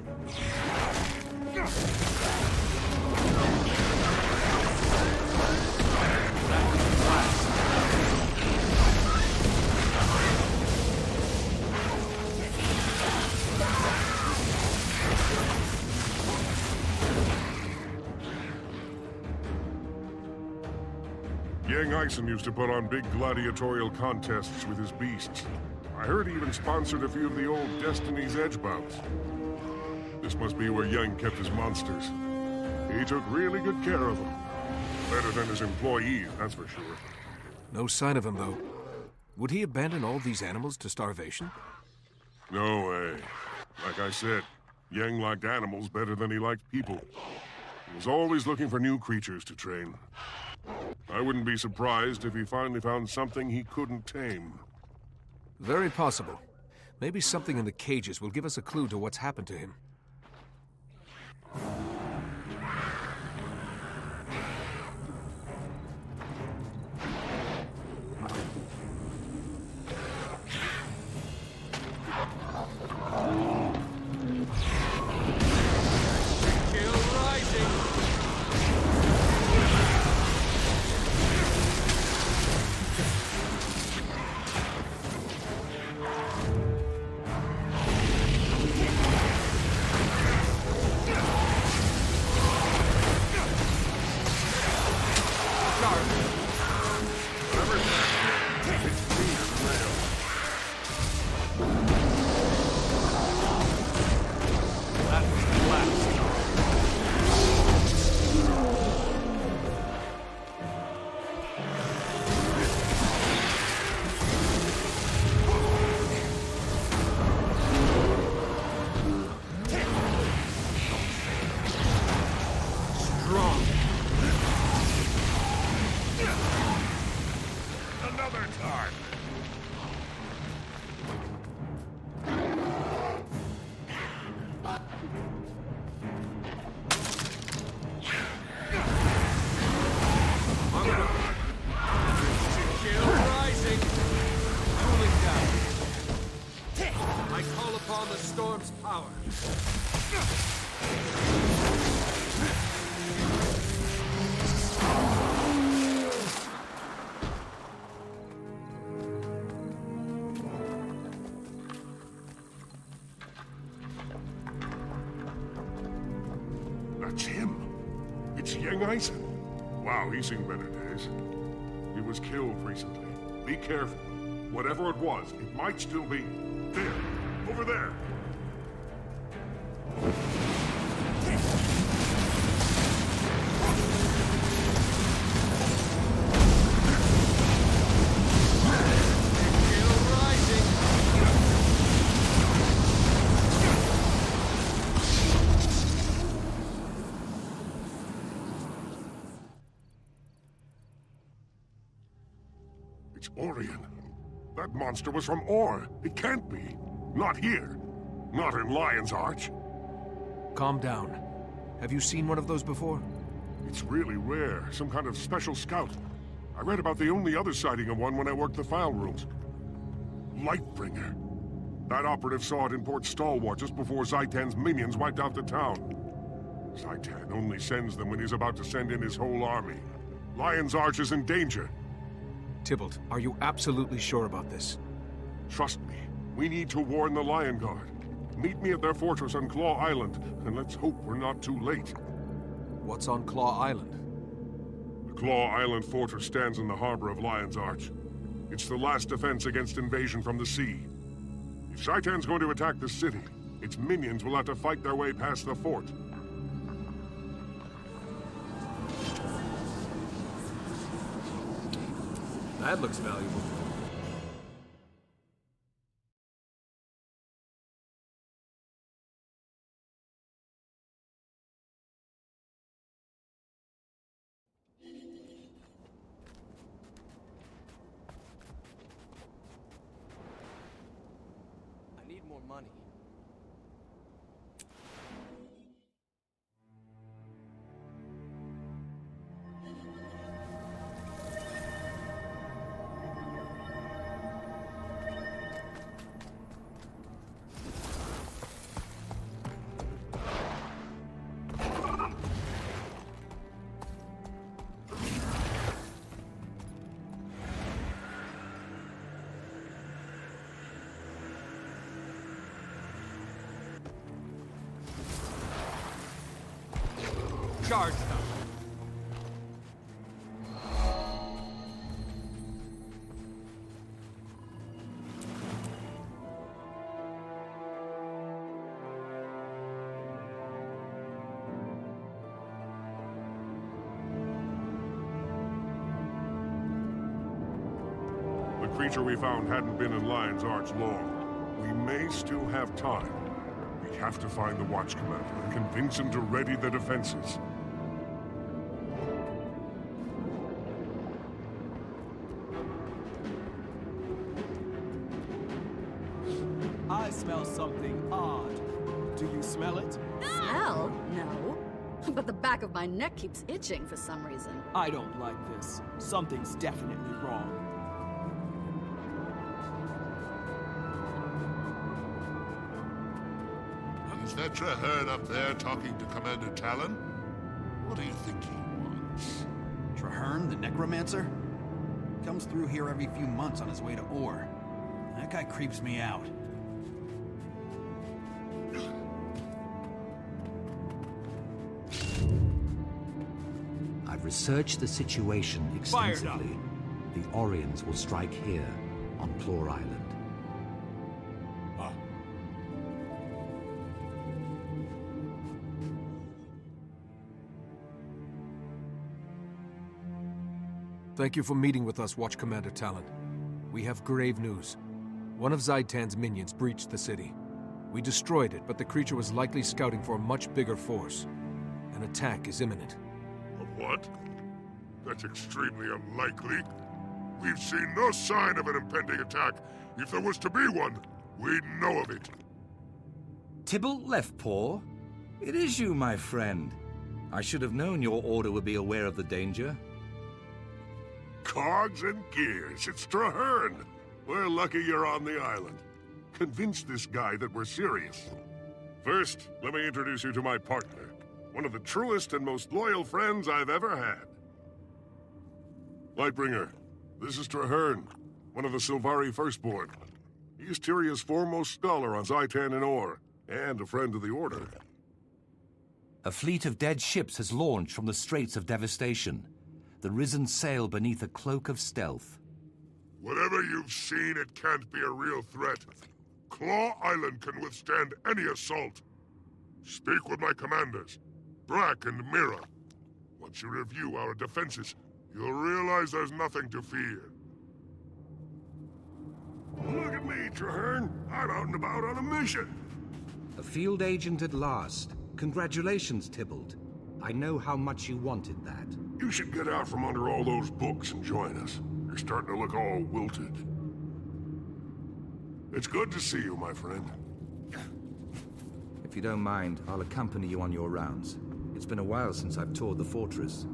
Yang Eisen used to put on big gladiatorial contests with his beasts. I heard he even sponsored a few of the old Destiny's Edge bouts. This must be where Yang kept his monsters. He took really good care of them. Better than his employees, that's for sure. No sign of him, though. Would he abandon all these animals to starvation? No way. Like I said, Yang liked animals better than he liked people. He was always looking for new creatures to train. I wouldn't be surprised if he finally found something he couldn't tame. Very possible. Maybe something in the cages will give us a clue to what's happened to him. That's him. It's Yang Eisen. Wow, he's seen better days. He was killed recently. Be careful. Whatever it was, it might still be there. Over there. It's Orion. That monster was from Or. It can't be. Not here. Not in Lion's Arch. Calm down. Have you seen one of those before? It's really rare. Some kind of special scout. I read about the only other sighting of one when I worked the file rooms. Lightbringer. That operative saw it in Port Stalwart just before Zaitan's minions wiped out the town. Zaitan only sends them when he's about to send in his whole army. Lion's Arch is in danger. Tybalt, are you absolutely sure about this? Trust me. We need to warn the Lion Guard. Meet me at their fortress on Claw Island, and let's hope we're not too late. What's on Claw Island? The Claw Island fortress stands in the harbor of Lion's Arch. It's the last defense against invasion from the sea. If Zaitan's going to attack the city, its minions will have to fight their way past the fort. That looks valuable. I need more money. Charge them. The creature we found hadn't been in Lion's Arch long. We may still have time. We have to find the Watch Commander and convince him to ready the defenses. I smell something odd. Do you smell it? Smell? No. But the back of my neck keeps itching for some reason. I don't like this. Something's definitely wrong. Is that Traherne up there talking to Commander Talon? What do you think he wants? Traherne, the necromancer? Comes through here every few months on his way to Ore. That guy creeps me out. I've researched the situation extensively. The Orions will strike here, on Claw Island. Thank you for meeting with us, Watch Commander Talon. We have grave news. One of Zaitan's minions breached the city. We destroyed it, but the creature was likely scouting for a much bigger force. An attack is imminent. A what? That's extremely unlikely. We've seen no sign of an impending attack. If there was to be one, we'd know of it. Tybalt Leftpaw? It is you, my friend. I should have known your order would be aware of the danger. Cogs and gears, it's Traherne. We're lucky you're on the island. Convince this guy that we're serious. First, let me introduce you to my partner. One of the truest and most loyal friends I've ever had. Lightbringer, this is Traherne, one of the Sylvari Firstborn. He is Tyria's foremost scholar on Zaitan and Ore, and a friend of the Order. A fleet of dead ships has launched from the Straits of Devastation. The Risen sail beneath a cloak of stealth. Whatever you've seen, it can't be a real threat. Claw Island can withstand any assault. Speak with my commanders, Brack and Mira. Once you review our defenses, you'll realize there's nothing to fear. Look at me, Traherne. I'm out and about on a mission. A field agent at last. Congratulations, Tybalt. I know how much you wanted that. You should get out from under all those books and join us. You're starting to look all wilted. It's good to see you, my friend. If you don't mind, I'll accompany you on your rounds. It's been a while since I've toured the fortress.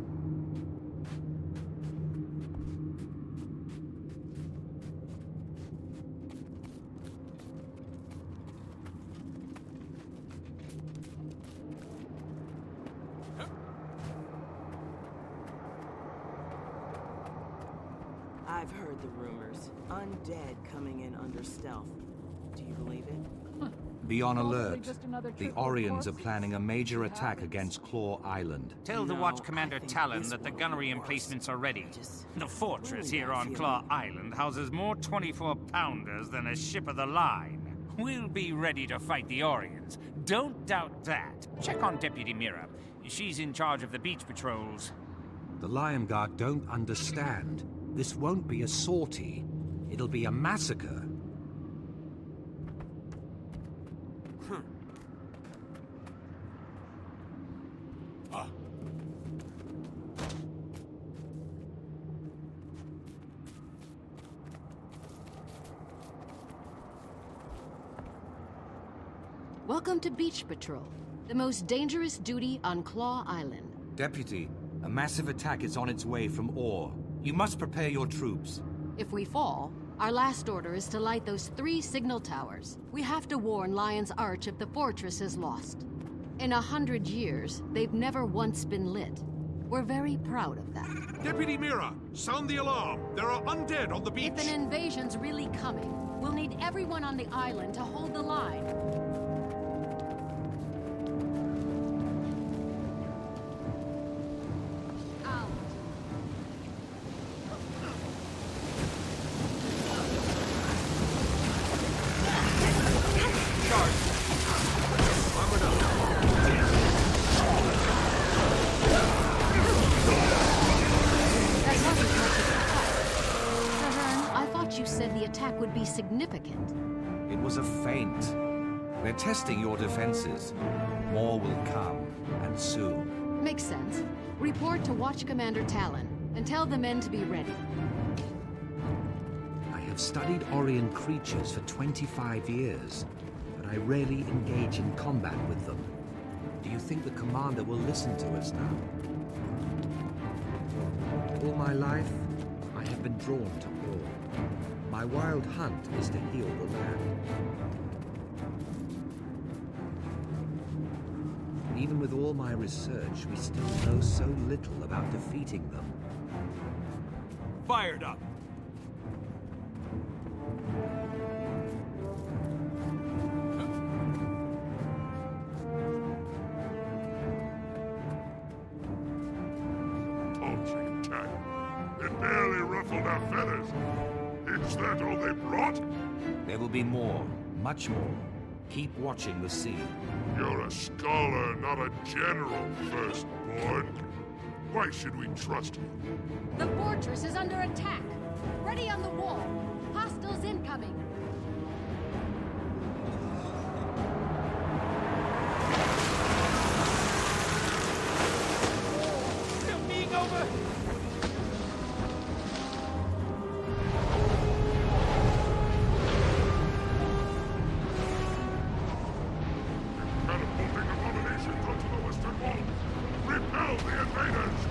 I've heard the rumors. Undead coming in under stealth. Do you believe it? Be on alert. The Orions are planning a major attack against Claw Island. Tell the Watch Commander Talon that the gunnery emplacements are ready. The fortress here on Claw Island houses more 24-pounders than a ship of the line. We'll be ready to fight the Orions. Don't doubt that. Check on Deputy Mira. She's in charge of the beach patrols. The Lion Guard don't understand. This won't be a sortie. It'll be a massacre. Welcome to Beach Patrol, the most dangerous duty on Claw Island. Deputy, a massive attack is on its way from Ore. You must prepare your troops. If we fall, our last order is to light those 3 signal towers. We have to warn Lion's Arch if the fortress is lost. In 100 years, they've never once been lit. We're very proud of that. Deputy Mira, sound the alarm. There are undead on the beach. If an invasion's really coming, we'll need everyone on the island to hold the line. would be significant. It was a feint. They're testing your defenses. More will come, and soon. Makes sense. Report to Watch Commander Talon, and tell the men to be ready. I have studied Orion creatures for 25 years, but I rarely engage in combat with them. Do you think the commander will listen to us now? All my life, I have been drawn to war. My wild hunt is to heal the land. Even with all my research, we still know so little about defeating them. Fired up! Paltry attack. It barely ruffled our feathers. Is that all they brought? There will be more, much more. Keep watching the sea. You're a scholar, not a general, firstborn. Why should we trust you? The fortress is under attack. Ready on the wall. Hostiles incoming. Still being over! Catapulting abominations onto the western wall. Repel the invaders!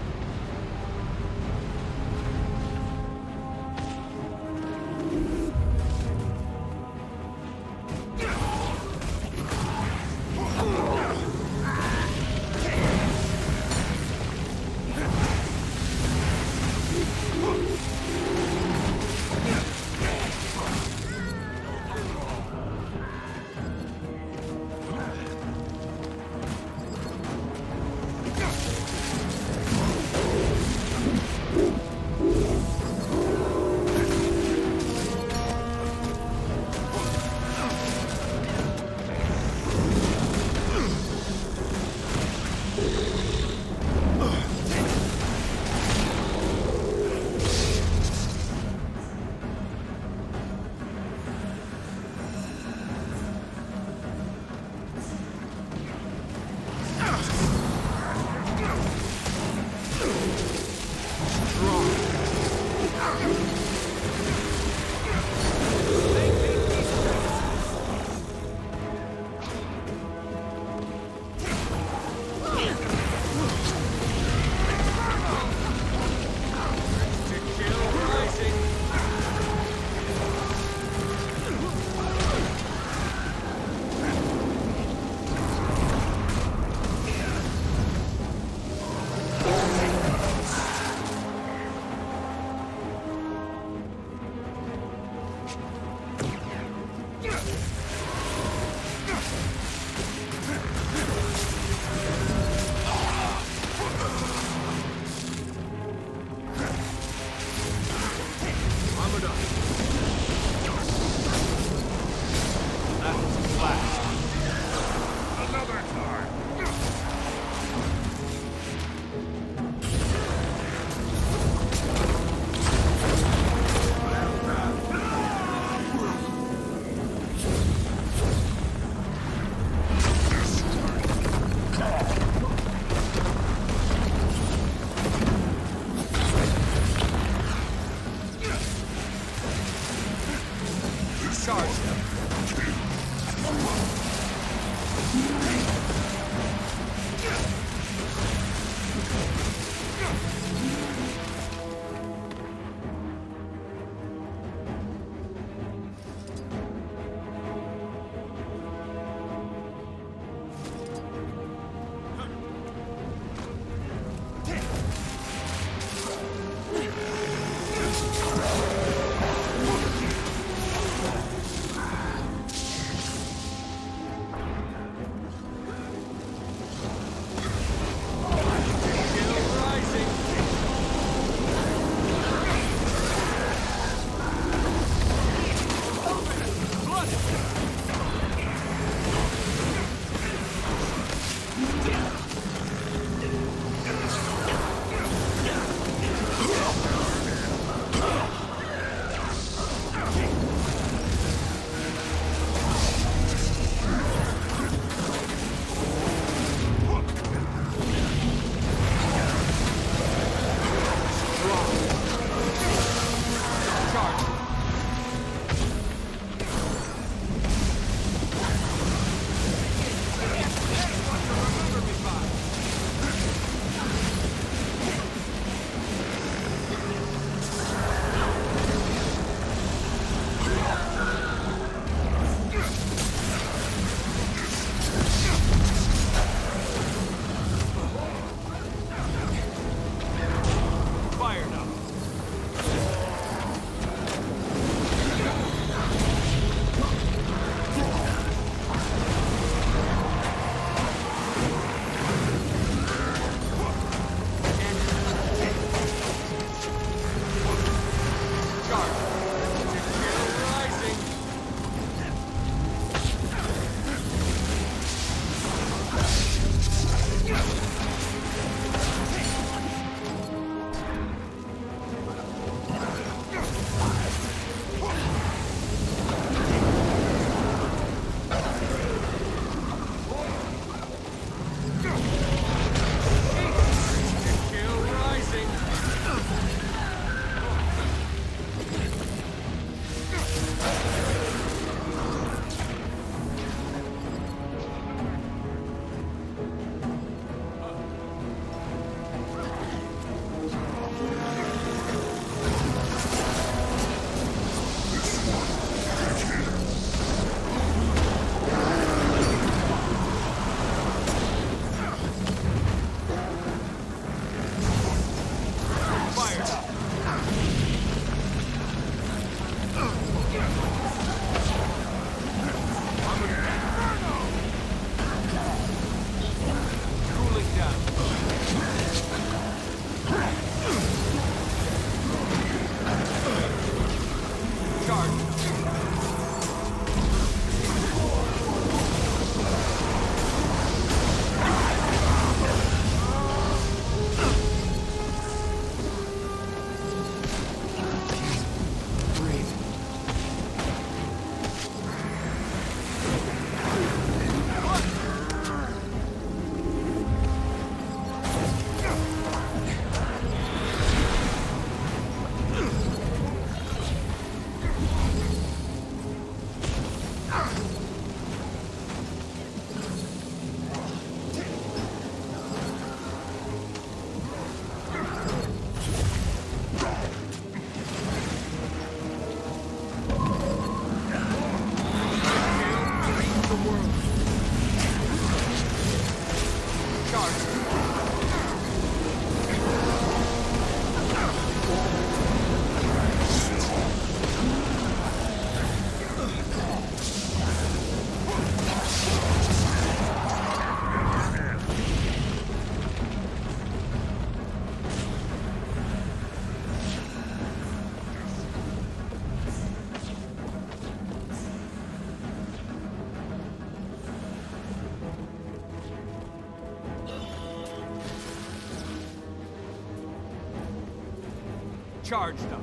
charged up.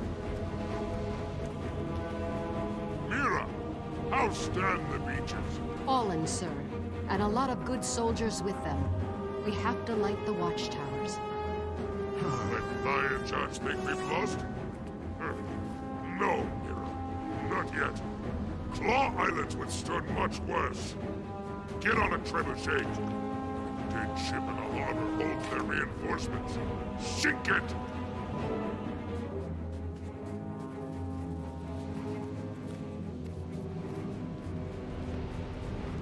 Mira, how stand the beaches? Fallen, sir, and a lot of good soldiers with them. We have to light the watchtowers. Let Lion Judge think we've lost? No, Mira, not yet. Claw Island's withstood much worse. Get on a trebuchet. Dead ship in the harbor holds their reinforcements. Sink it!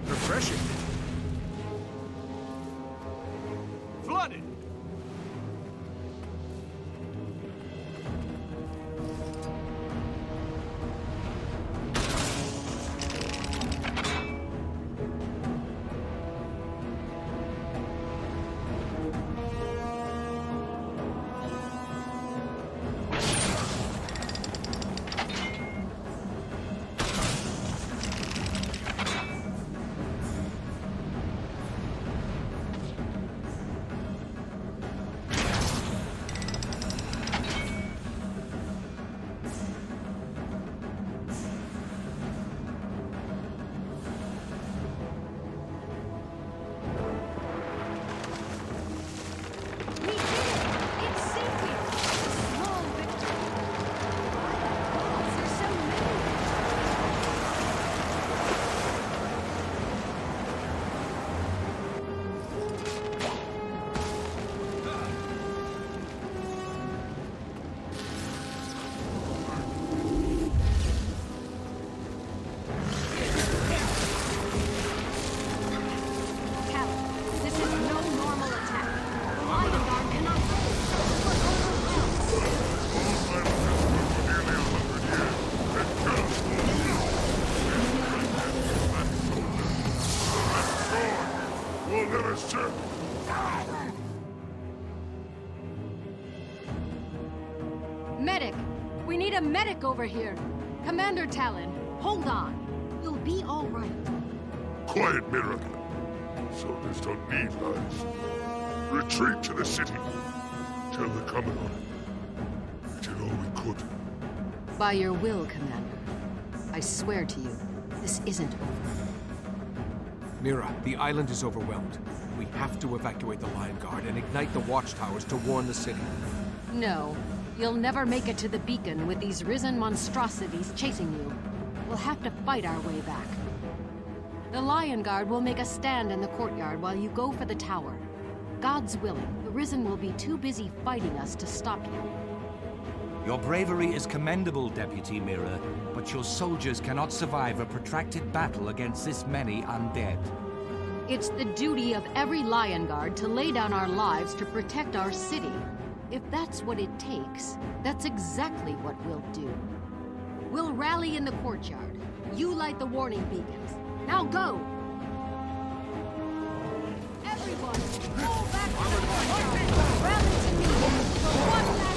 Refreshing. Flooded! Medic! We need a medic over here. Commander Talon, hold on. You'll be all right. Quiet, Mira. Soldiers don't need lies. Retreat to the city. Tell the Commodore. We did all we could. By your will, Commander. I swear to you, this isn't over. Mira, the island is overwhelmed. We have to evacuate the Lion Guard and ignite the watchtowers to warn the city. No. You'll never make it to the beacon with these risen monstrosities chasing you. We'll have to fight our way back. The Lion Guard will make a stand in the courtyard while you go for the tower. God's willing, the Risen will be too busy fighting us to stop you. Your bravery is commendable, Deputy Mira, but your soldiers cannot survive a protracted battle against this many undead. It's the duty of every Lion Guard to lay down our lives to protect our city. If that's what it takes, that's exactly what we'll do. We'll rally in the courtyard. You light the warning beacons. Now go! Everyone, roll back to the courtyard! Rally to me for one last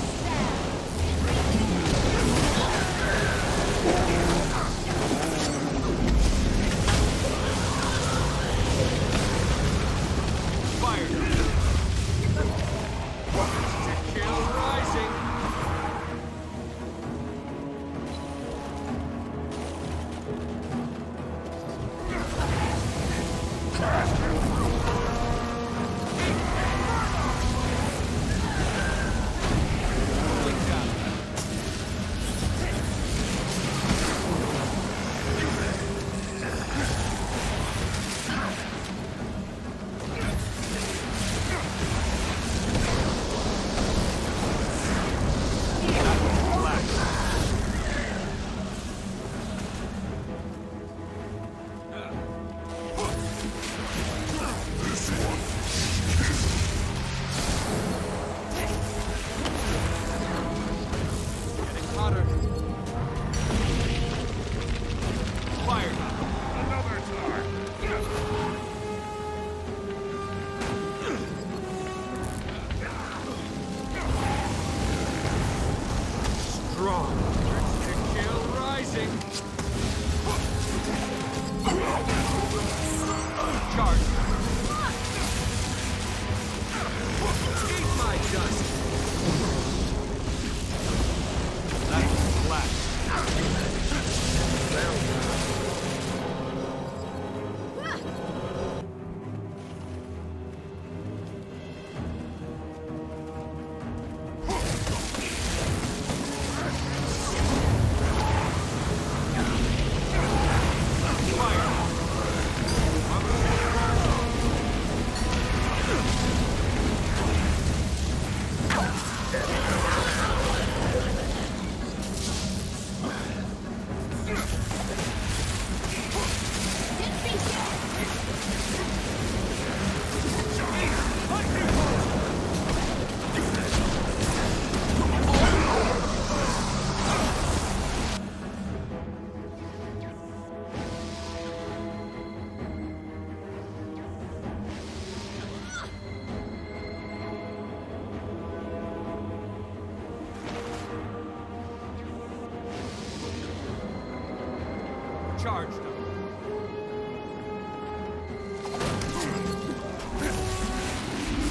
charged up.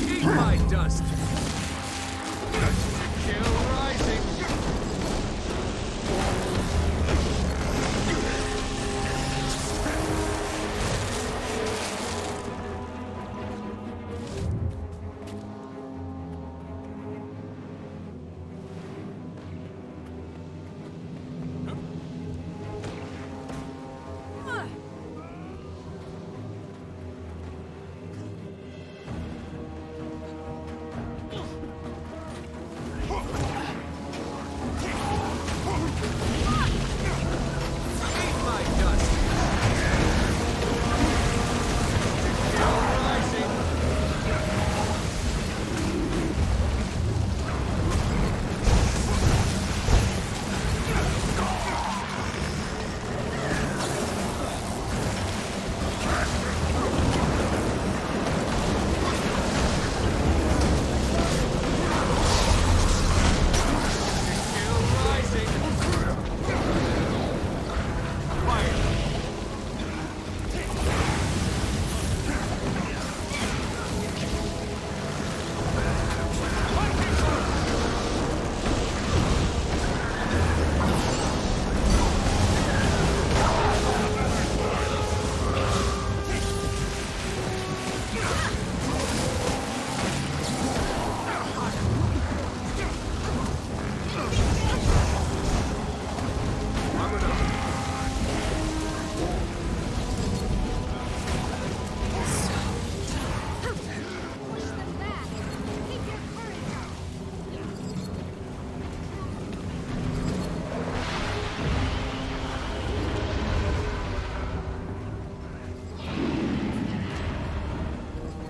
Eat my dust! Kill rising!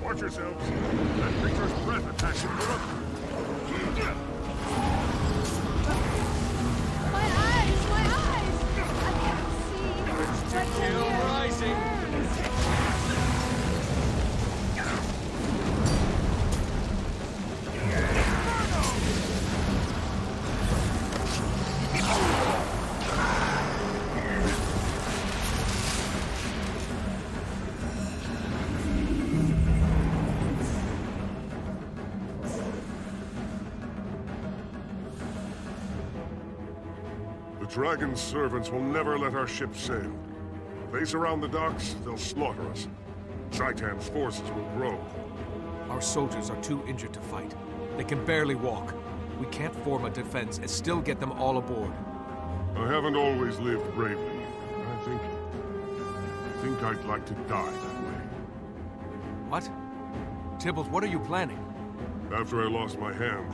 Watch yourselves. That creature's breath attacks you. My eyes! My eyes! I can't see. What's in Kill here? rising! The Dragon's servants will never let our ship sail. If they surround the docks, they'll slaughter us. Zaitan's forces will grow. Our soldiers are too injured to fight. They can barely walk. We can't form a defense and still get them all aboard. I haven't always lived bravely. I think I'd like to die that way. What? Tybalt, what are you planning? After I lost my hand,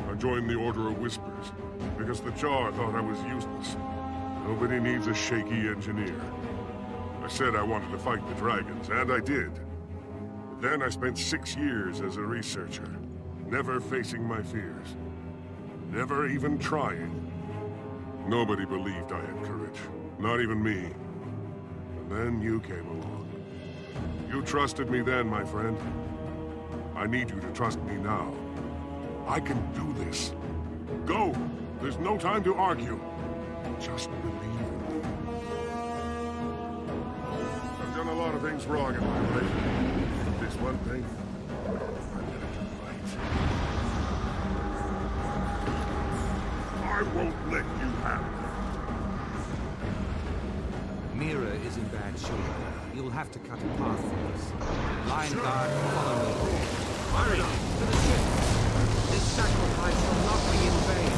I joined the Order of Whispers, because the Jar thought I was useless. Nobody needs a shaky engineer. I said I wanted to fight the dragons, and I did. But then I spent 6 years as a researcher, never facing my fears. Never even trying. Nobody believed I had courage. Not even me. And then you came along. You trusted me then, my friend. I need you to trust me now. I can do this. Go! There's no time to argue. Just believe in me. I've done a lot of things wrong in my life. But this one thing, I'm gonna do right. I won't let you have it. Mira is in bad shape. You'll have to cut a path for us. Lion Guard, follow me. Hurry! To the ship! This sacrifice will not be in vain.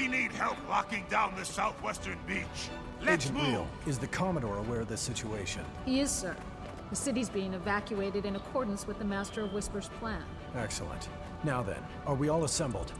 We need help locking down the southwestern beach. Let's Agent move! Real, is the Commodore aware of this situation? He is, sir. The city's being evacuated in accordance with the Master of Whisper's plan. Excellent. Now then, are we all assembled?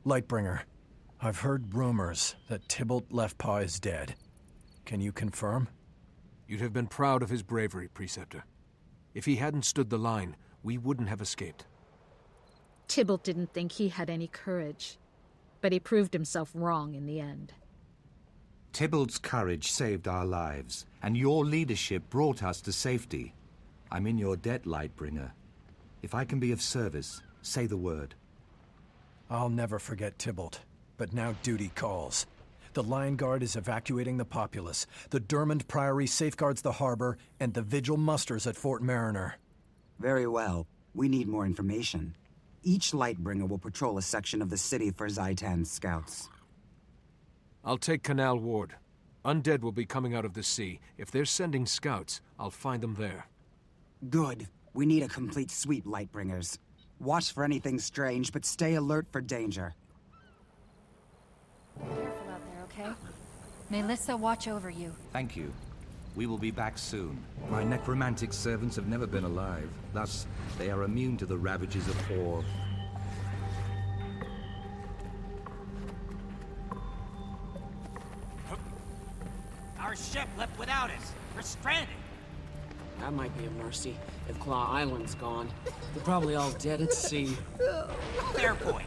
Lightbringer, I've heard rumors that Tybalt Leftpaw is dead. Can you confirm? You'd have been proud of his bravery, Preceptor. If he hadn't stood the line, we wouldn't have escaped. Tybalt didn't think he had any courage, but he proved himself wrong in the end. Tybalt's courage saved our lives, and your leadership brought us to safety. I'm in your debt, Lightbringer. If I can be of service, say the word. I'll never forget Tybalt, but now duty calls. The Lion Guard is evacuating the populace, the Dermond Priory safeguards the harbor, and the Vigil musters at Fort Mariner. Very well. We need more information. Each Lightbringer will patrol a section of the city for Zaitan's scouts. I'll take Canal Ward. Undead will be coming out of the sea. If they're sending scouts, I'll find them there. Good. We need a complete sweep, Lightbringers. Watch for anything strange, but stay alert for danger. Careful out there, okay? May Lissa watch over you. Thank you. We will be back soon. My necromantic servants have never been alive. Thus, they are immune to the ravages of war. Our ship left without us. We're stranded. That might be a mercy. If Claw Island's gone, they're probably all dead at sea. Fair point.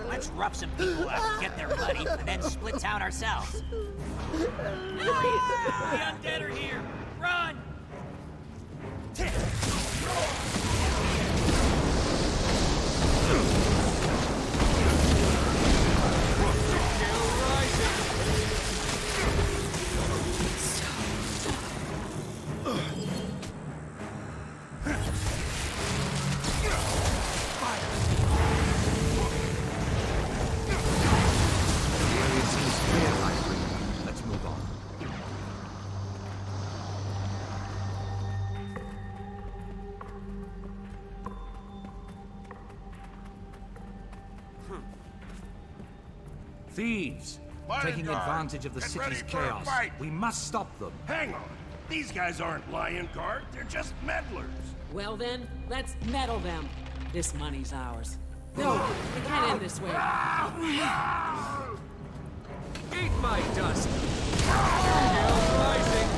Let's rough some people up, get their money, and then split town ourselves. The undead are here! Run! Let's move on. Thieves! Taking advantage of the city's chaos. We must stop them. Hang on. These guys aren't Lion Guard. They're just meddlers. Well then, let's meddle them. This money's ours. No, we can't end this way. Eat my dust! Hell rising!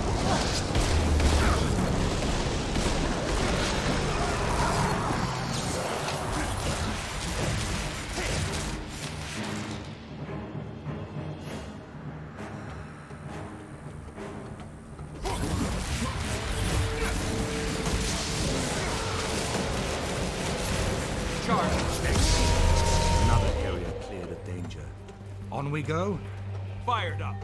Another area cleared of danger. On we go. Fired up.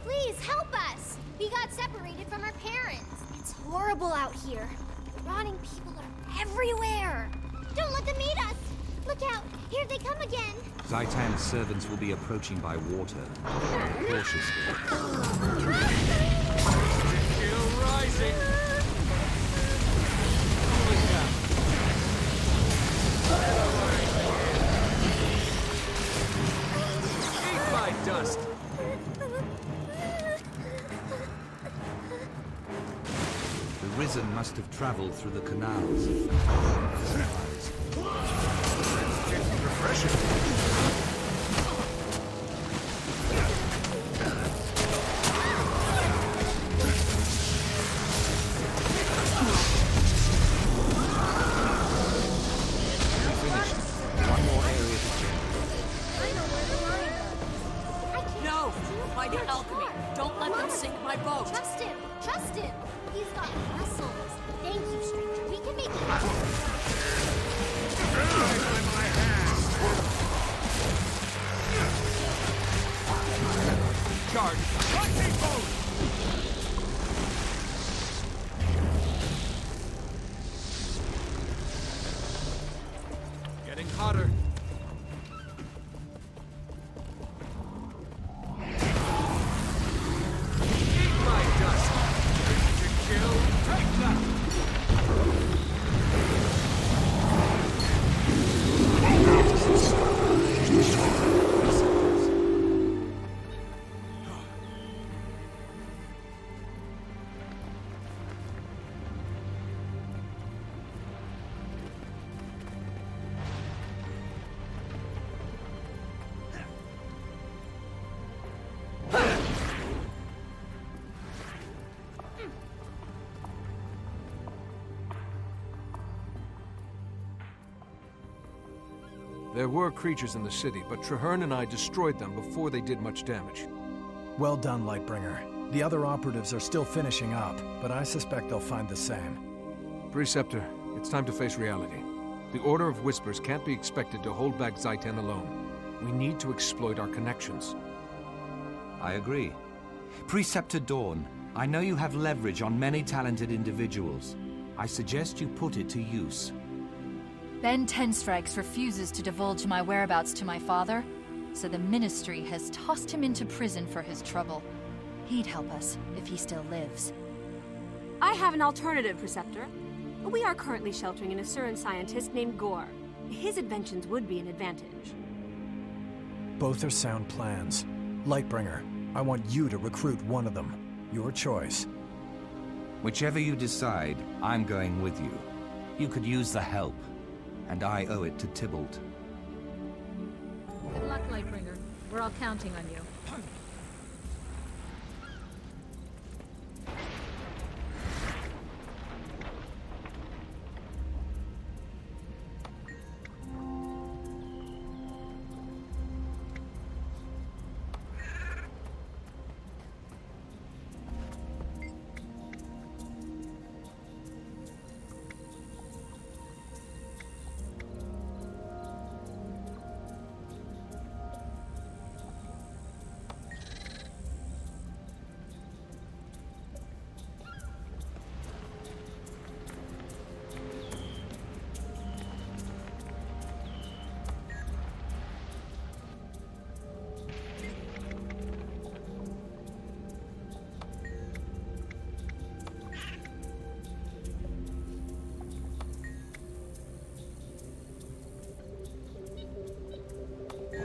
Please help us! We got separated from our parents. It's horrible out here. Rotting people are everywhere. Don't let them eat us. Look out. Here they come again. Zaitan's servants will be approaching by water. Cautiously. Still rising. Holy cow. Eat my dust. The Risen must have traveled through the canals. Refreshing. No! By the alchemy! Don't let them sink my boat! Trust him. Trust him. He's got muscles. Thank you, stranger. We can make it happen. Charge! Lightning bolt! Getting hotter. Eat my dust! Ready to kill? Take that! There were creatures in the city, but Traherne and I destroyed them before they did much damage. Well done, Lightbringer. The other operatives are still finishing up, but I suspect they'll find the same. Preceptor, it's time to face reality. The Order of Whispers can't be expected to hold back Zaitan alone. We need to exploit our connections. I agree. Preceptor Dawn, I know you have leverage on many talented individuals. I suggest you put it to use. Ben Tenstrikes refuses to divulge my whereabouts to my father, so the Ministry has tossed him into prison for his trouble. He'd help us if he still lives. I have an alternative, Preceptor. We are currently sheltering an Asuran scientist named Gore. His inventions would be an advantage. Both are sound plans. Lightbringer, I want you to recruit one of them. Your choice. Whichever you decide, I'm going with you. You could use the help, and I owe it to Tybalt. Good luck, Lightbringer. We're all counting on you.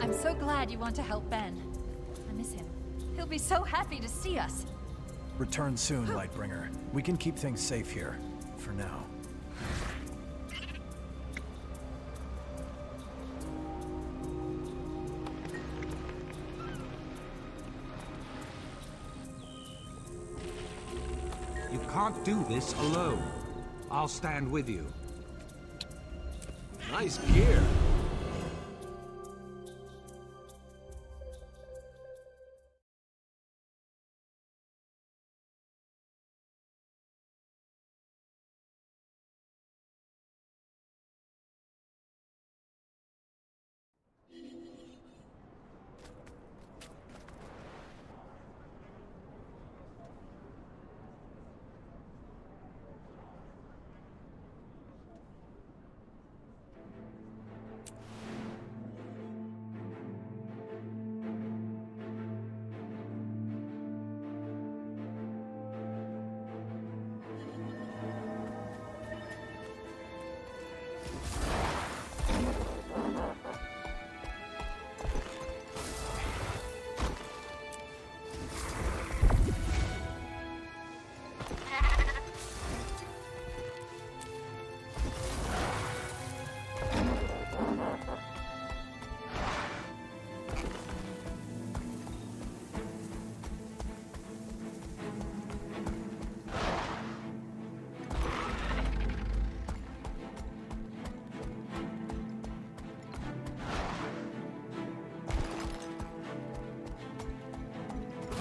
I'm so glad you want to help Ben. I miss him. He'll be so happy to see us. Return soon, Lightbringer. We can keep things safe here. For now. You can't do this alone. I'll stand with you. Nice gear.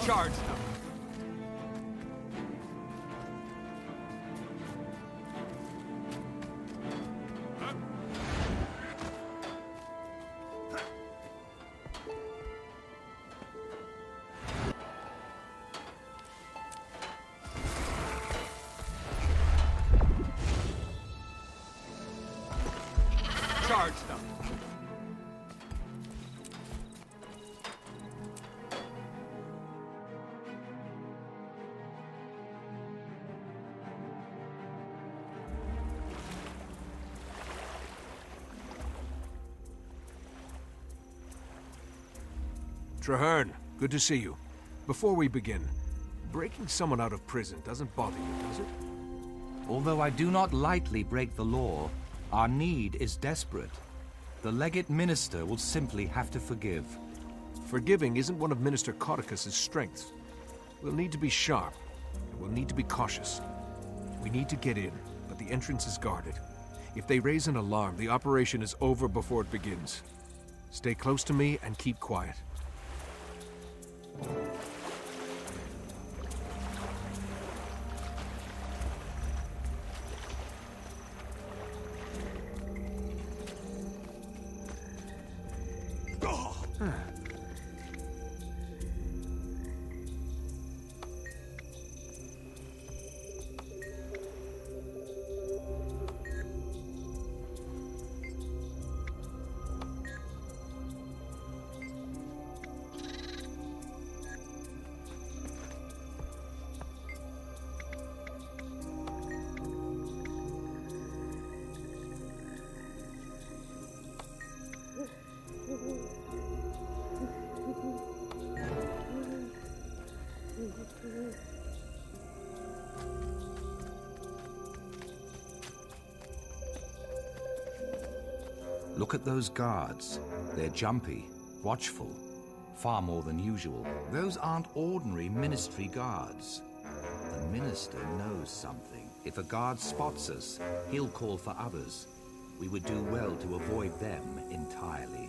Charge them. Charge them. Traherne, good to see you. Before we begin, breaking someone out of prison doesn't bother you, does it? Although I do not lightly break the law, our need is desperate. The legate minister will simply have to forgive. Forgiving isn't one of Minister Codicus's strengths. We'll need to be sharp, and we'll need to be cautious. We need to get in, but the entrance is guarded. If they raise an alarm, the operation is over before it begins. Stay close to me and keep quiet. Look at those guards. They're jumpy, watchful, far more than usual. Those aren't ordinary ministry guards. The minister knows something. If a guard spots us, he'll call for others. We would do well to avoid them entirely.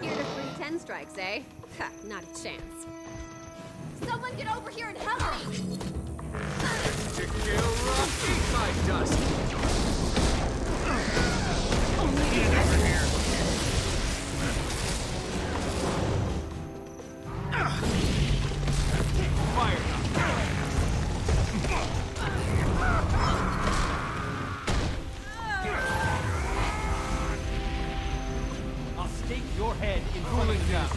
Here to free 10 strikes, eh? Ha, not a chance. Someone get over here and help me! To kill rock, eat my dust! Get over here! Fire! I'll stake your head in cooling down.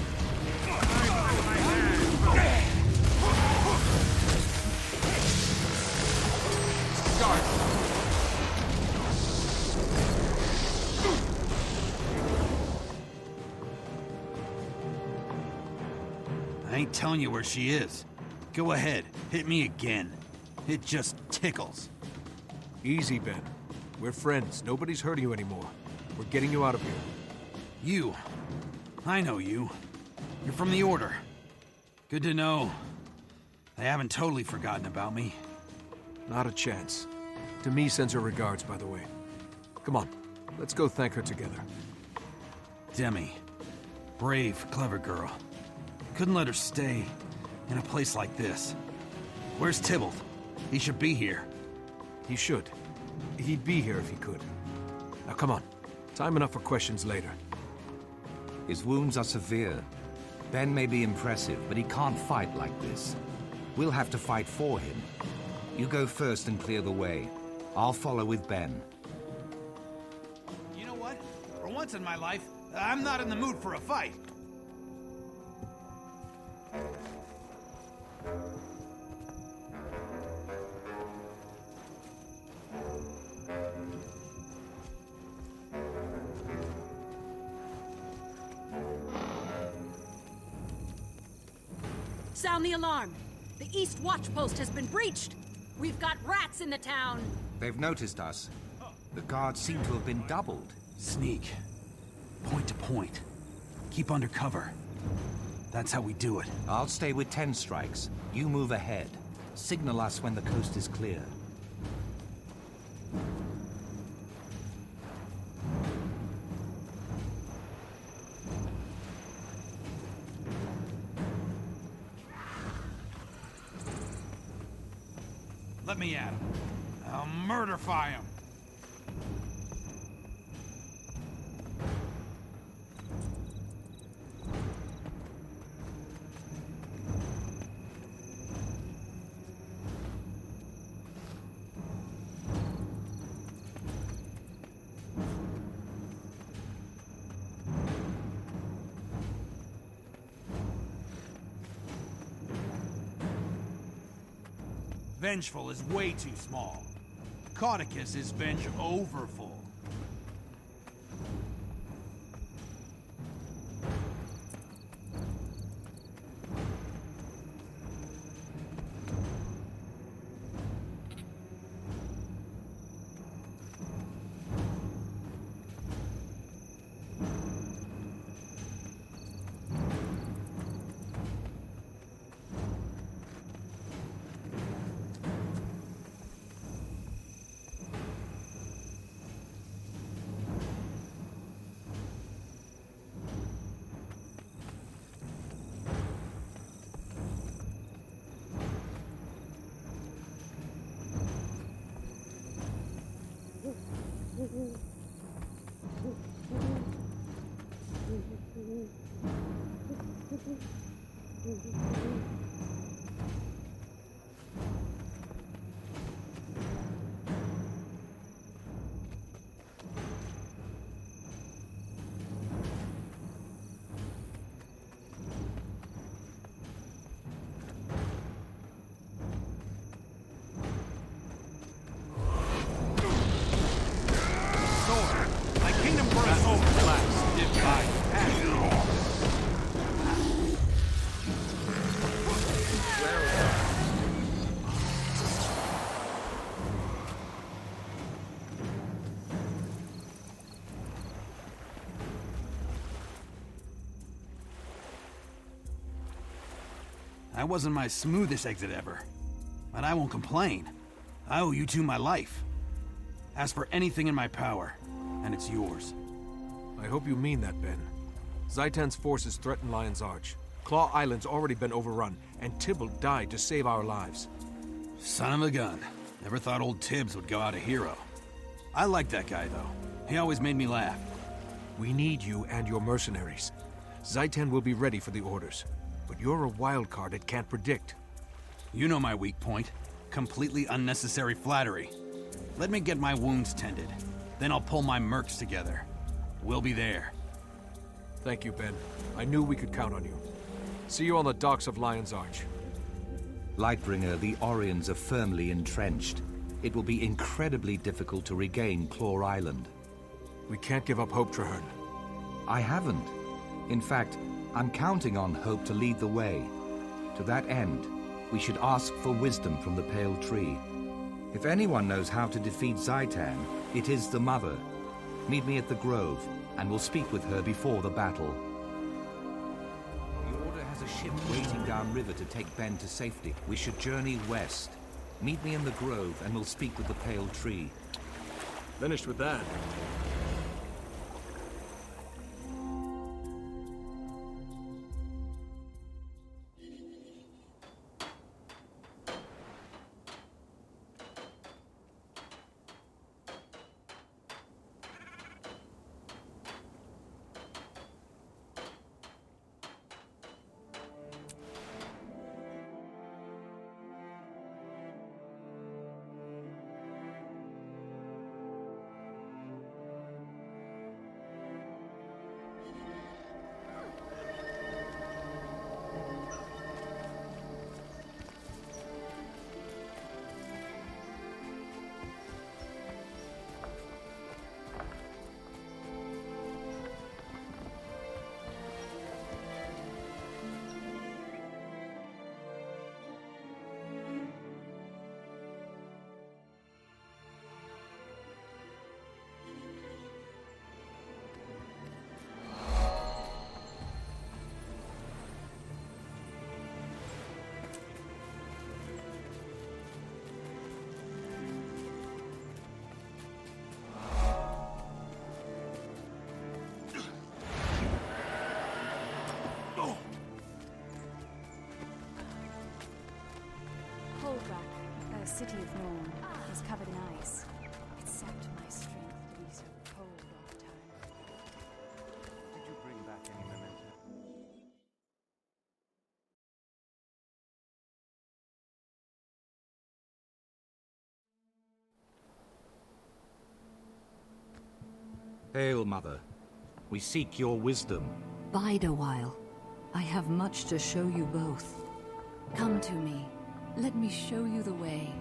Start. I ain't telling you where she is. Go ahead, hit me again. It just tickles. Easy, Ben. We're friends. Nobody's hurting you anymore. We're getting you out of here. You. I know you. You're from the Order. Good to know. They haven't totally forgotten about me. Not a chance. Demi sends her regards, by the way. Come on, let's go thank her together. Demi. Brave, clever girl. Couldn't let her stay in a place like this. Where's Tybalt? He should be here. He should. He'd be here if he could. Now come on. Time enough for questions later. His wounds are severe. Ben may be impressive, but he can't fight like this. We'll have to fight for him. You go first and clear the way. I'll follow with Ben. You know what? For once in my life, I'm not in the mood for a fight. Sound the alarm! The East Watch Post has been breached! We've got rats in the town! They've noticed us. The guards seem to have been doubled. Sneak. Point to point. Keep under cover. That's how we do it. I'll stay with 10 strikes. You move ahead. Signal us when the coast is clear. Let me at him. I'll murderfy him. Vengeful is way too small. Caudicus is venge overfull. That wasn't my smoothest exit ever. But I won't complain. I owe you two my life. Ask for anything in my power, and it's yours. I hope you mean that, Ben. Zaitan's forces threaten Lion's Arch. Claw Island's already been overrun, and Tybalt died to save our lives. Son of a gun. Never thought old Tibbs would go out a hero. I like that guy, though. He always made me laugh. We need you and your mercenaries. Zaitan will be ready for the orders. But you're a wild card it can't predict. You know my weak point. Completely unnecessary flattery. Let me get my wounds tended. Then I'll pull my mercs together. We'll be there. Thank you, Ben. I knew we could count on you. See you on the docks of Lion's Arch. Lightbringer, the Orions are firmly entrenched. It will be incredibly difficult to regain Claw Island. We can't give up hope, Traherne. I haven't. In fact, I'm counting on Hope to lead the way. To that end, we should ask for wisdom from the Pale Tree. If anyone knows how to defeat Zaitan, it is the Mother. Meet me at the Grove, and we'll speak with her before the battle. The Order has a ship waiting downriver to take Ben to safety. We should journey west. Meet me in the Grove, and we'll speak with the Pale Tree. Finished with that. City of Norn is covered in ice. It sapped my strength to be so cold all the time. Did you bring back any memento? Hail, Mother. We seek your wisdom. Bide a while. I have much to show you both. Come to me. Let me show you the way.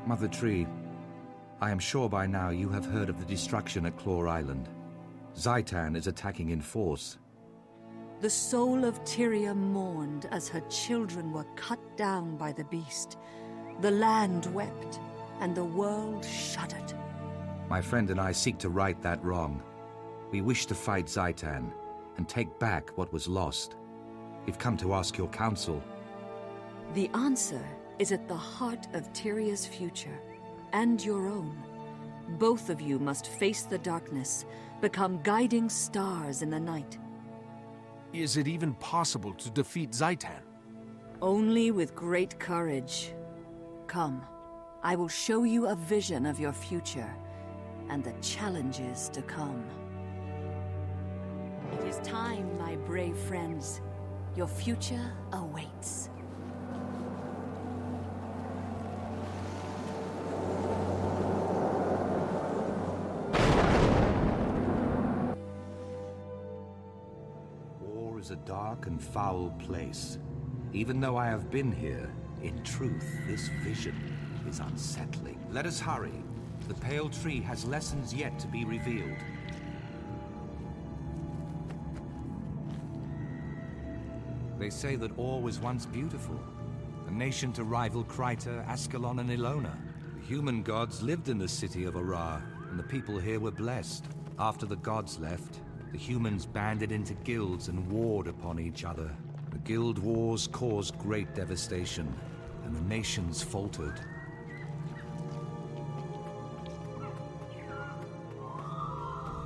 Mother Tree, I am sure by now you have heard of the destruction at Claw Island. Zaitan is attacking in force. The soul of Tyria mourned as her children were cut down by the beast. The land wept, and the world shuddered. My friend and I seek to right that wrong. We wish to fight Zaitan and take back what was lost. We've come to ask your counsel. The answer is at the heart of Tyria's future, and your own. Both of you must face the darkness, become guiding stars in the night. Is it even possible to defeat Zaitan? Only with great courage. Come, I will show you a vision of your future, and the challenges to come. It is time, my brave friends. Your future awaits. War is a dark and foul place. Even though I have been here, in truth, this vision is unsettling. Let us hurry. The Pale Tree has lessons yet to be revealed. They say that Or was once beautiful, a nation to rival Kryta, Ascalon, and Ilona. The human gods lived in the city of Arar, and the people here were blessed. After the gods left, the humans banded into guilds and warred upon each other. The guild wars caused great devastation, and the nations faltered.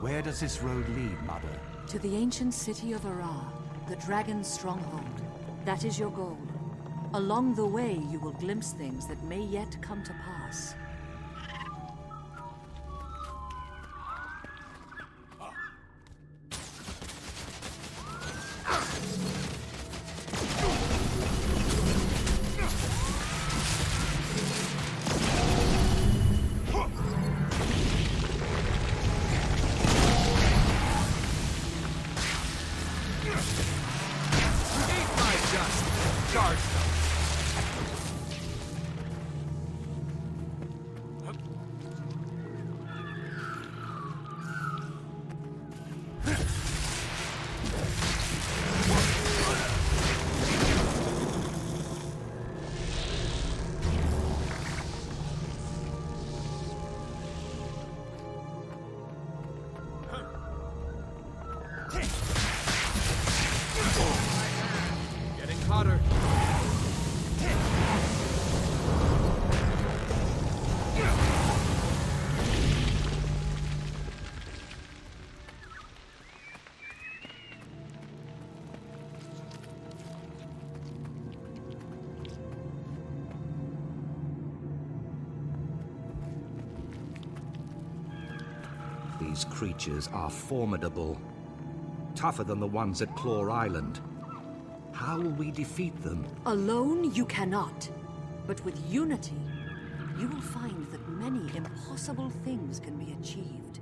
Where does this road lead, Mother? To the ancient city of Arar, the dragon's stronghold. That is your goal. Along the way, you will glimpse things that may yet come to pass. These creatures are formidable. Tougher than the ones at Claw Island. How will we defeat them? Alone you cannot. But with unity, you will find that many impossible things can be achieved.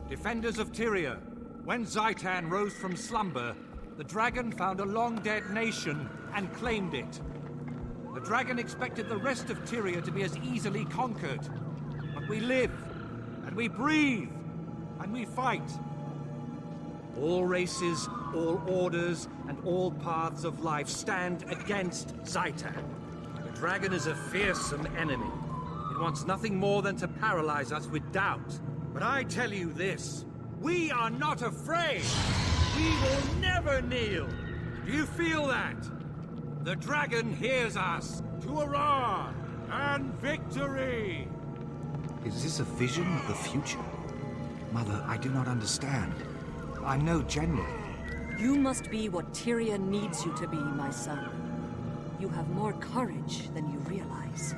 Defenders of Tyria, when Zaitan rose from slumber, the dragon found a long-dead nation and claimed it. The dragon expected the rest of Tyria to be as easily conquered. But we live, and we breathe, and we fight. All races, all orders, and all paths of life stand against Zaitan. The dragon is a fearsome enemy. It wants nothing more than to paralyze us with doubt. But I tell you this, we are not afraid! We will never kneel! Do you feel that? The dragon hears us! To hurrah! And victory! Is this a vision of the future? Mother, I do not understand. I'm no general. You must be what Tyria needs you to be, my son. You have more courage than you realize.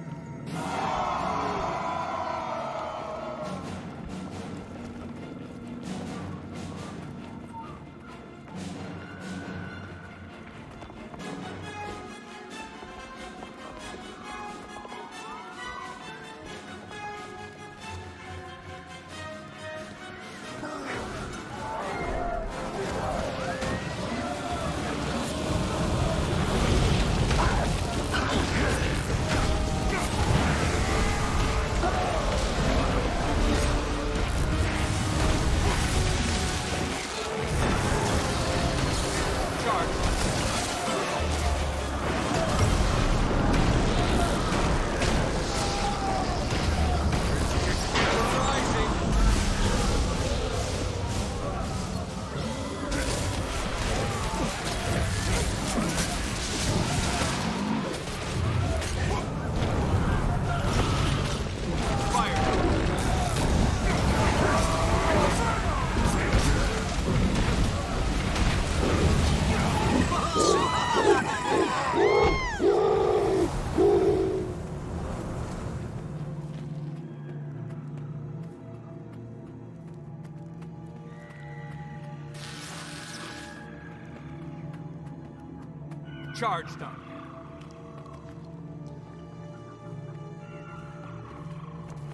Charged up.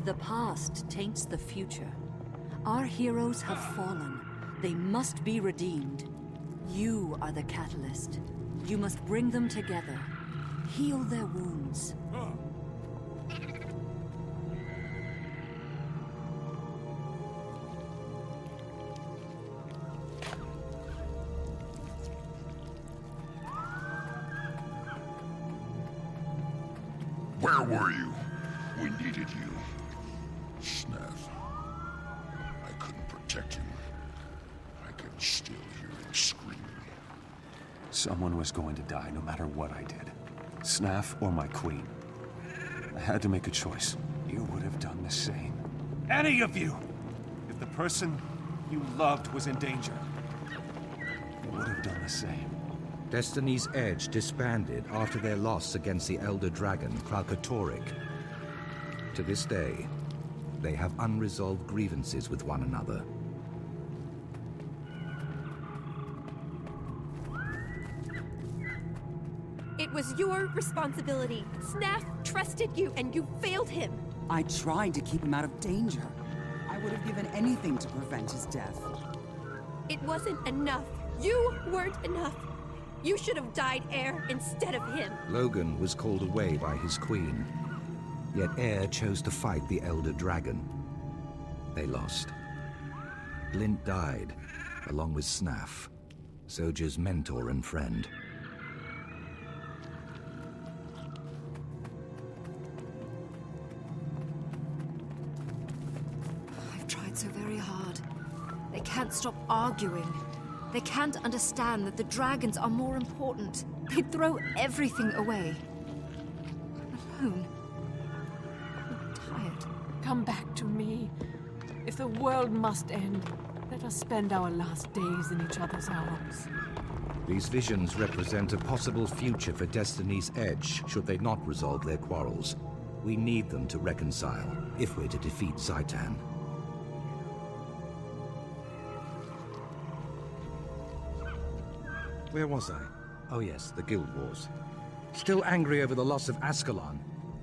The past taints the future. Our heroes have fallen. They must be redeemed. You are the catalyst. You must bring them together. Heal their wounds. Where were you? We needed you. Snaff. I couldn't protect him. I can still hear him screaming. Someone was going to die no matter what I did. Snaff or my queen. I had to make a choice. You would have done the same. Any of you! If the person you loved was in danger, you would have done the same. Destiny's Edge disbanded after their loss against the Elder Dragon, Kralkatorrik. To this day, they have unresolved grievances with one another. It was your responsibility. Snaff trusted you, and you failed him. I tried to keep him out of danger. I would have given anything to prevent his death. It wasn't enough. You weren't enough. You should have died, Heir, instead of him. Logan was called away by his queen. Yet Heir chose to fight the Elder Dragon. They lost. Glint died, along with Snaff, Soja's mentor and friend. I've tried so very hard. They can't stop arguing. They can't understand that the dragons are more important. They'd throw everything away. Alone. I'm tired. Come back to me. If the world must end, let us spend our last days in each other's arms. These visions represent a possible future for Destiny's Edge, should they not resolve their quarrels. We need them to reconcile, if we're to defeat Zaitan. Where was I? Oh yes, the Guild Wars. Still angry over the loss of Ascalon,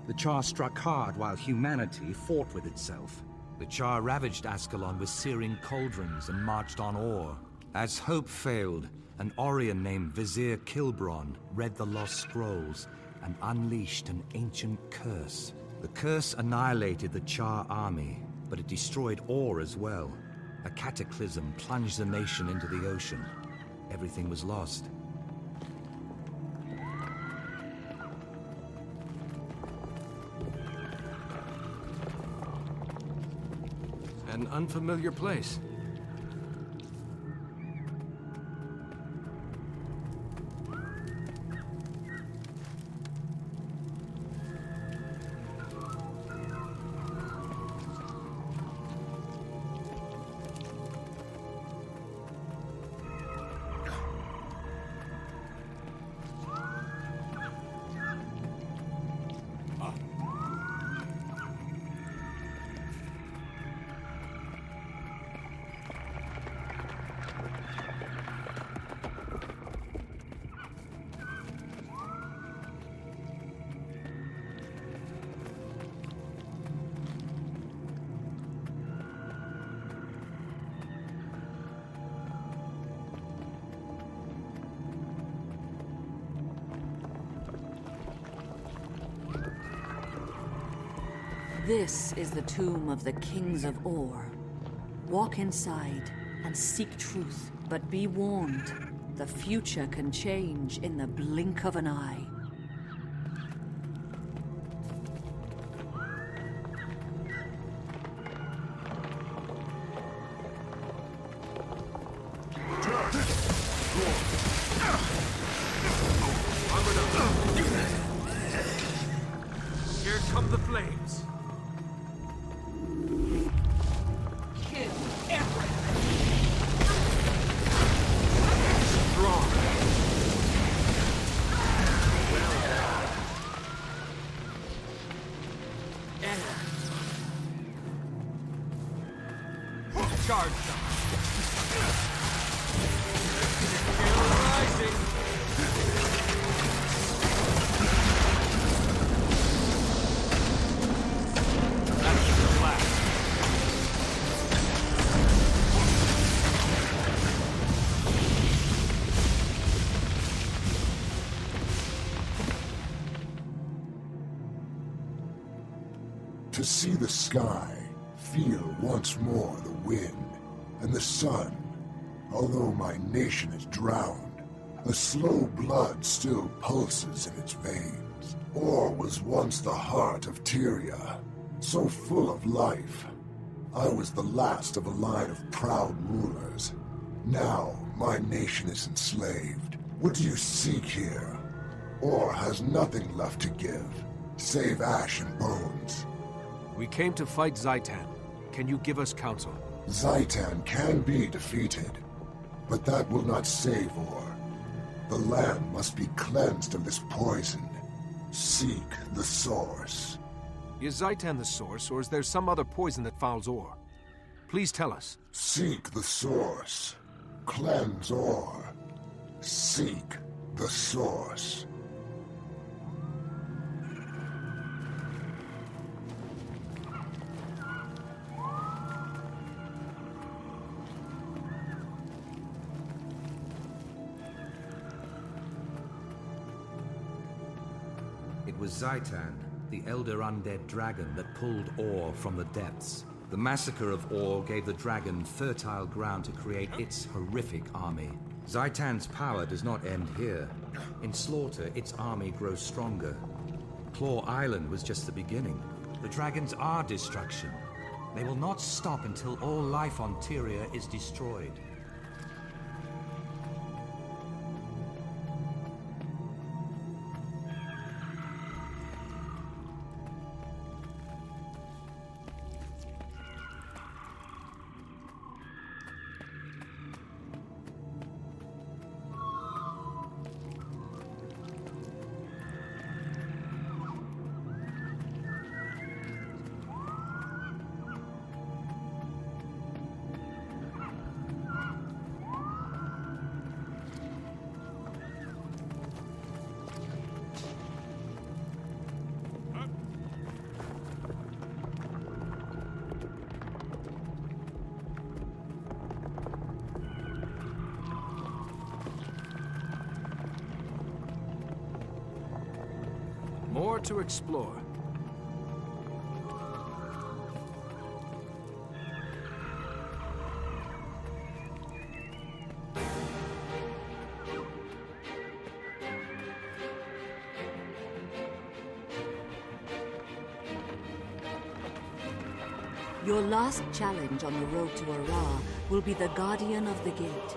the Char struck hard while humanity fought with itself. The Char ravaged Ascalon with searing cauldrons and marched on Or. As hope failed, an Orion named Vizier Kilbron read the lost scrolls and unleashed an ancient curse. The curse annihilated the Char army, but it destroyed Or as well. A cataclysm plunged the nation into the ocean. Everything was lost. An unfamiliar place. This is the tomb of the kings of Or. Walk inside and seek truth, but be warned, the future can change in the blink of an eye. Here come the flames. Charge them. Rising. That's the last. To see the sky, feel once more the wind and the sun. Although my nation is drowned, a slow blood still pulses in its veins. Or was once the heart of Tyria, so full of life. I was the last of a line of proud rulers. Now my nation is enslaved. What do you seek here? Or has nothing left to give, save ash and bones? We came to fight Zaitan. Can you give us counsel? Zaitan can be defeated, but that will not save Or. The land must be cleansed of this poison. Seek the source. Is Zaitan the source, or is there some other poison that fouls Or? Please tell us. Seek the source. Cleanse Or. Seek the source. It was Zaitan, the elder undead dragon that pulled Or from the depths. The massacre of Or gave the dragon fertile ground to create its horrific army. Zaitan's power does not end here. In slaughter, its army grows stronger. Claw Island was just the beginning. The dragons are destruction. They will not stop until all life on Tyria is destroyed. More to explore. Your last challenge on the road to Ara will be the Guardian of the Gate.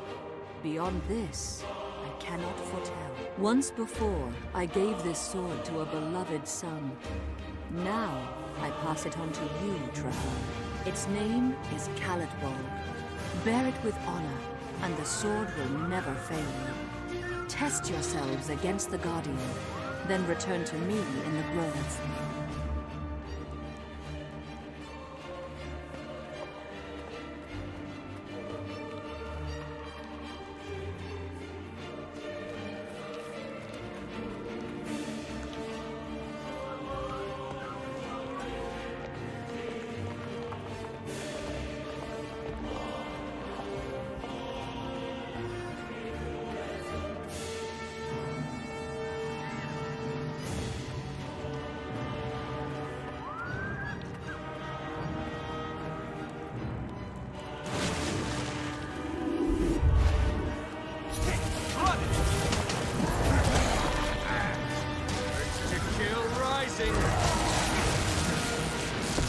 Beyond this, I cannot foretell. Once before, I gave this sword to a beloved son. Now, I pass it on to you, Trahan. Its name is Khalidbolg. Bear it with honor, and the sword will never fail you. Test yourselves against the Guardian, then return to me in the Grove.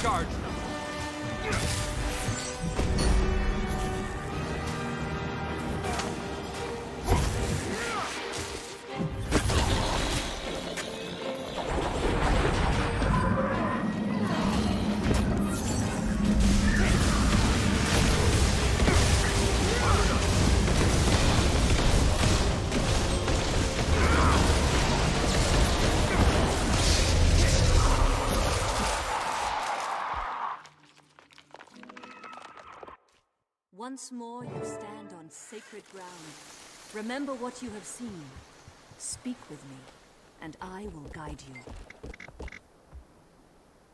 Charge. Once more you stand on sacred ground. Remember what you have seen. Speak with me, and I will guide you.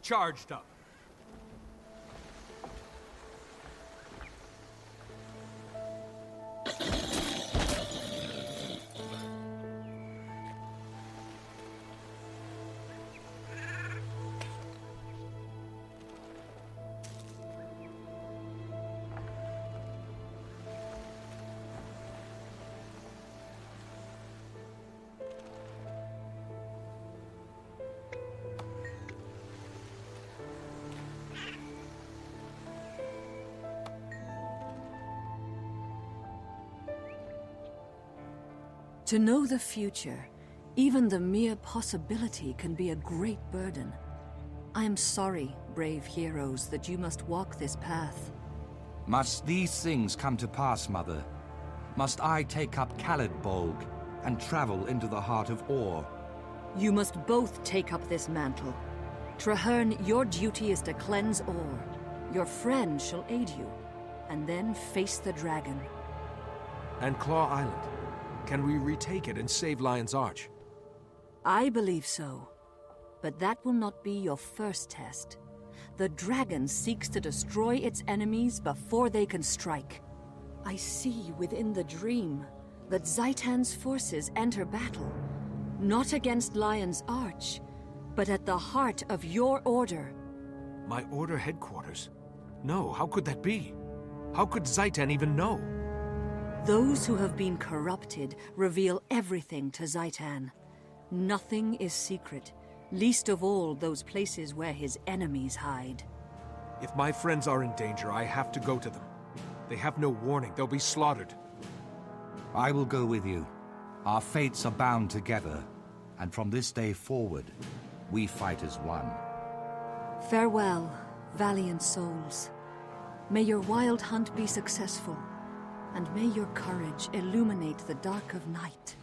Charged up. To know the future, even the mere possibility can be a great burden. I am sorry, brave heroes, that you must walk this path. Must these things come to pass, Mother? Must I take up Khalidbolg and travel into the heart of Or? You must both take up this mantle. Traherne, your duty is to cleanse Or. Your friend shall aid you, and then face the dragon. And Claw Island. Can we retake it and save Lion's Arch? I believe so. But that will not be your first test. The dragon seeks to destroy its enemies before they can strike. I see within the dream that Zaitan's forces enter battle, not against Lion's Arch, but at the heart of your order. My order headquarters? No, how could that be? How could Zaitan even know? Those who have been corrupted reveal everything to Zaitan. Nothing is secret, least of all those places where his enemies hide. If my friends are in danger, I have to go to them. They have no warning. They'll be slaughtered. I will go with you. Our fates are bound together, and from this day forward, we fight as one. Farewell, valiant souls. May your wild hunt be successful, and may your courage illuminate the dark of night.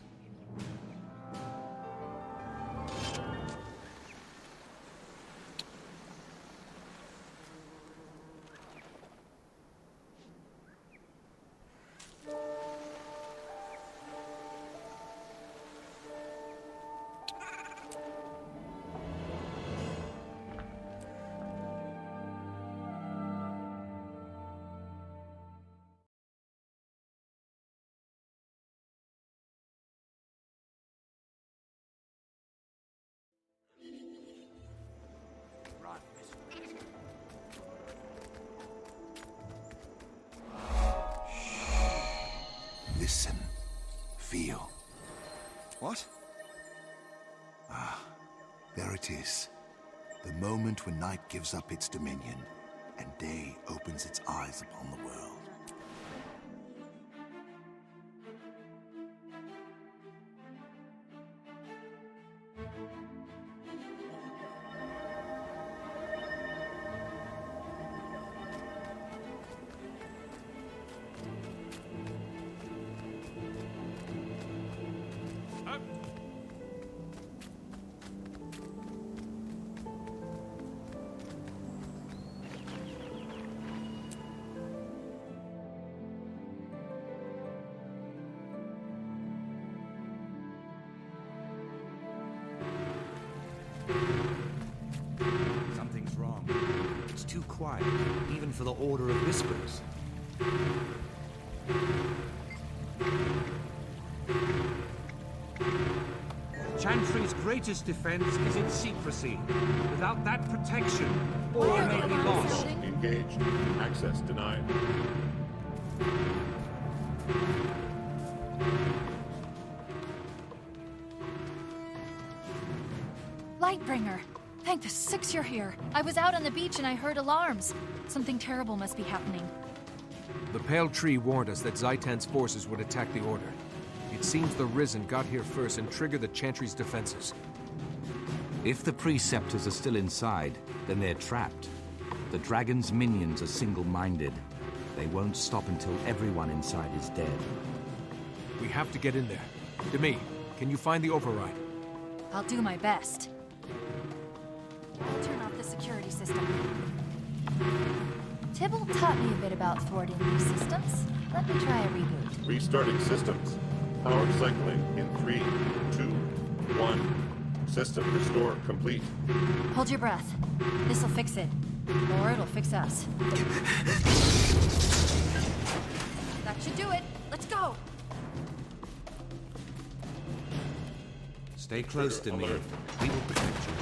Listen. Feel. What? Ah, there it is. The moment when night gives up its dominion, and day opens its eyes upon the world. Something's wrong. It's too quiet, even for the Order of Whispers. Chantry's greatest defense is its secrecy. Without that protection, all may be lost. Engaged. Access denied. Lightbringer! Thank the six you're here. I was out on the beach and I heard alarms. Something terrible must be happening. The Pale Tree warned us that Zaitan's forces would attack the Order. It seems the Risen got here first and triggered the Chantry's defenses. If the Preceptors are still inside, then they're trapped. The Dragon's minions are single-minded. They won't stop until everyone inside is dead. We have to get in there. Demi, can you find the override? I'll do my best. I'll turn off the security system. Tibble taught me a bit about thwarting these systems. Let me try a reboot. Restarting systems. Power cycling in 3, 2, 1. System restore complete. Hold your breath. This'll fix it. Or it'll fix us. That should do it. Let's go! Stay close to me. We will protect you.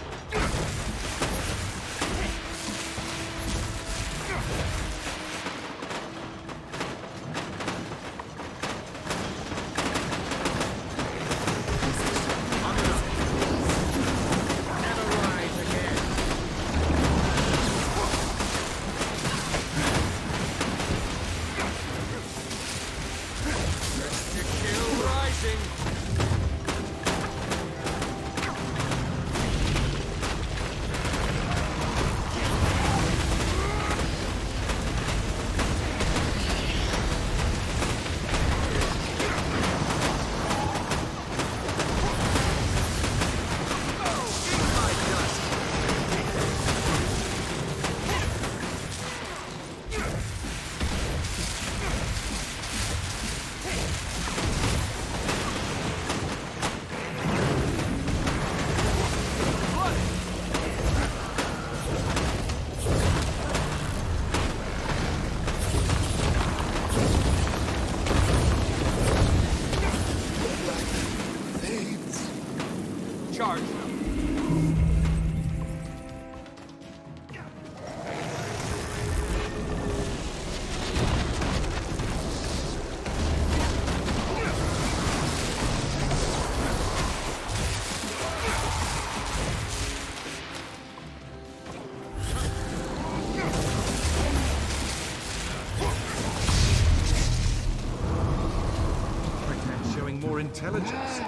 intelligence.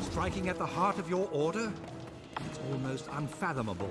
Striking at the heart of your order? It's almost unfathomable.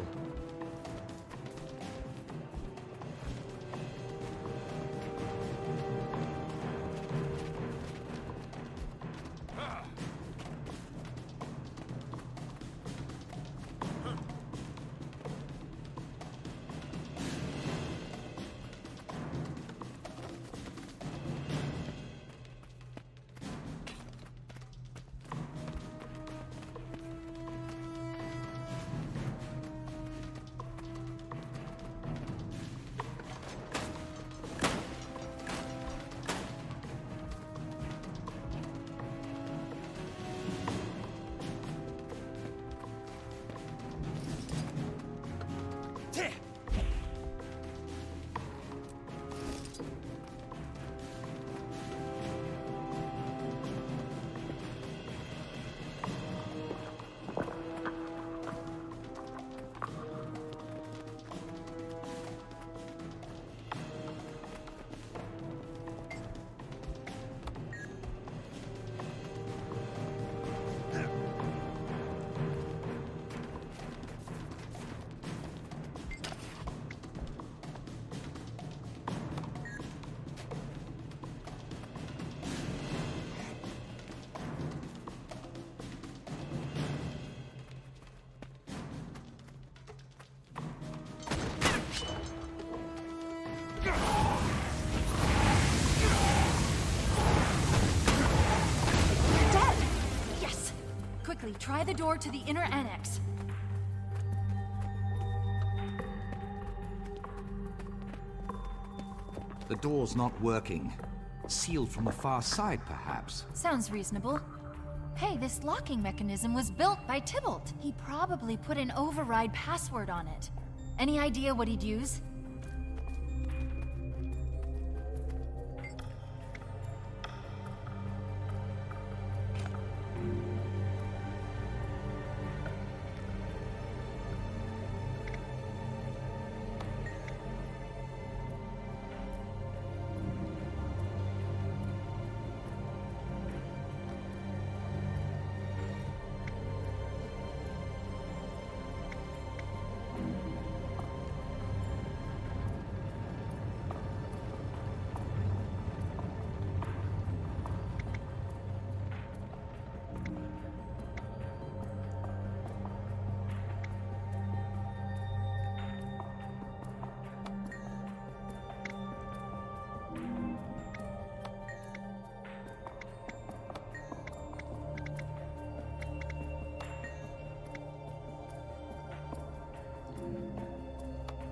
Try the door to the inner annex. The door's not working. Sealed from the far side, perhaps. Sounds reasonable. Hey, this locking mechanism was built by Tybalt. He probably put an override password on it. Any idea what he'd use?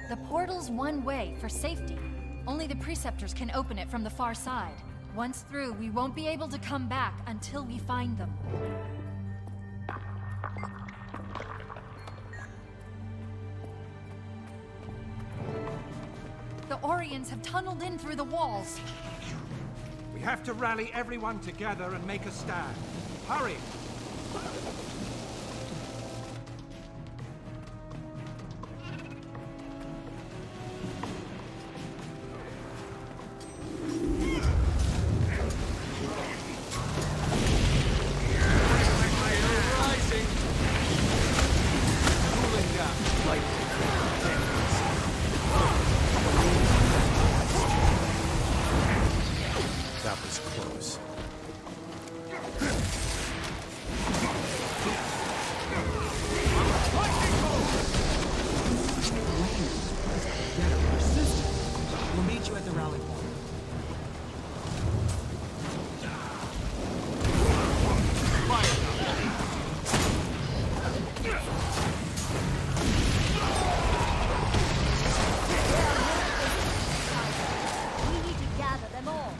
The portal's one way, for safety. Only the Preceptors can open it from the far side. Once through, we won't be able to come back until we find them. The Orions have tunneled in through the walls. We have to rally everyone together and make a stand. Hurry! That was close. We'll meet you at the rally point. We need to gather them all.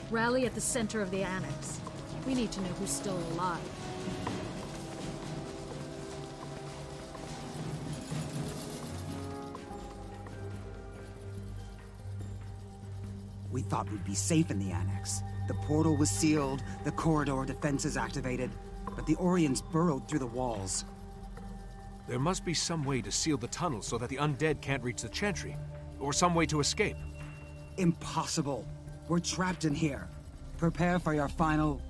Rally at the center of the annex. We need to know who's still alive. We thought we'd be safe in the annex. The portal was sealed, the corridor defenses activated, but the Orions burrowed through the walls. There must be some way to seal the tunnel so that the undead can't reach the Chantry. Or some way to escape. Impossible. We're trapped in here. Prepare for your final...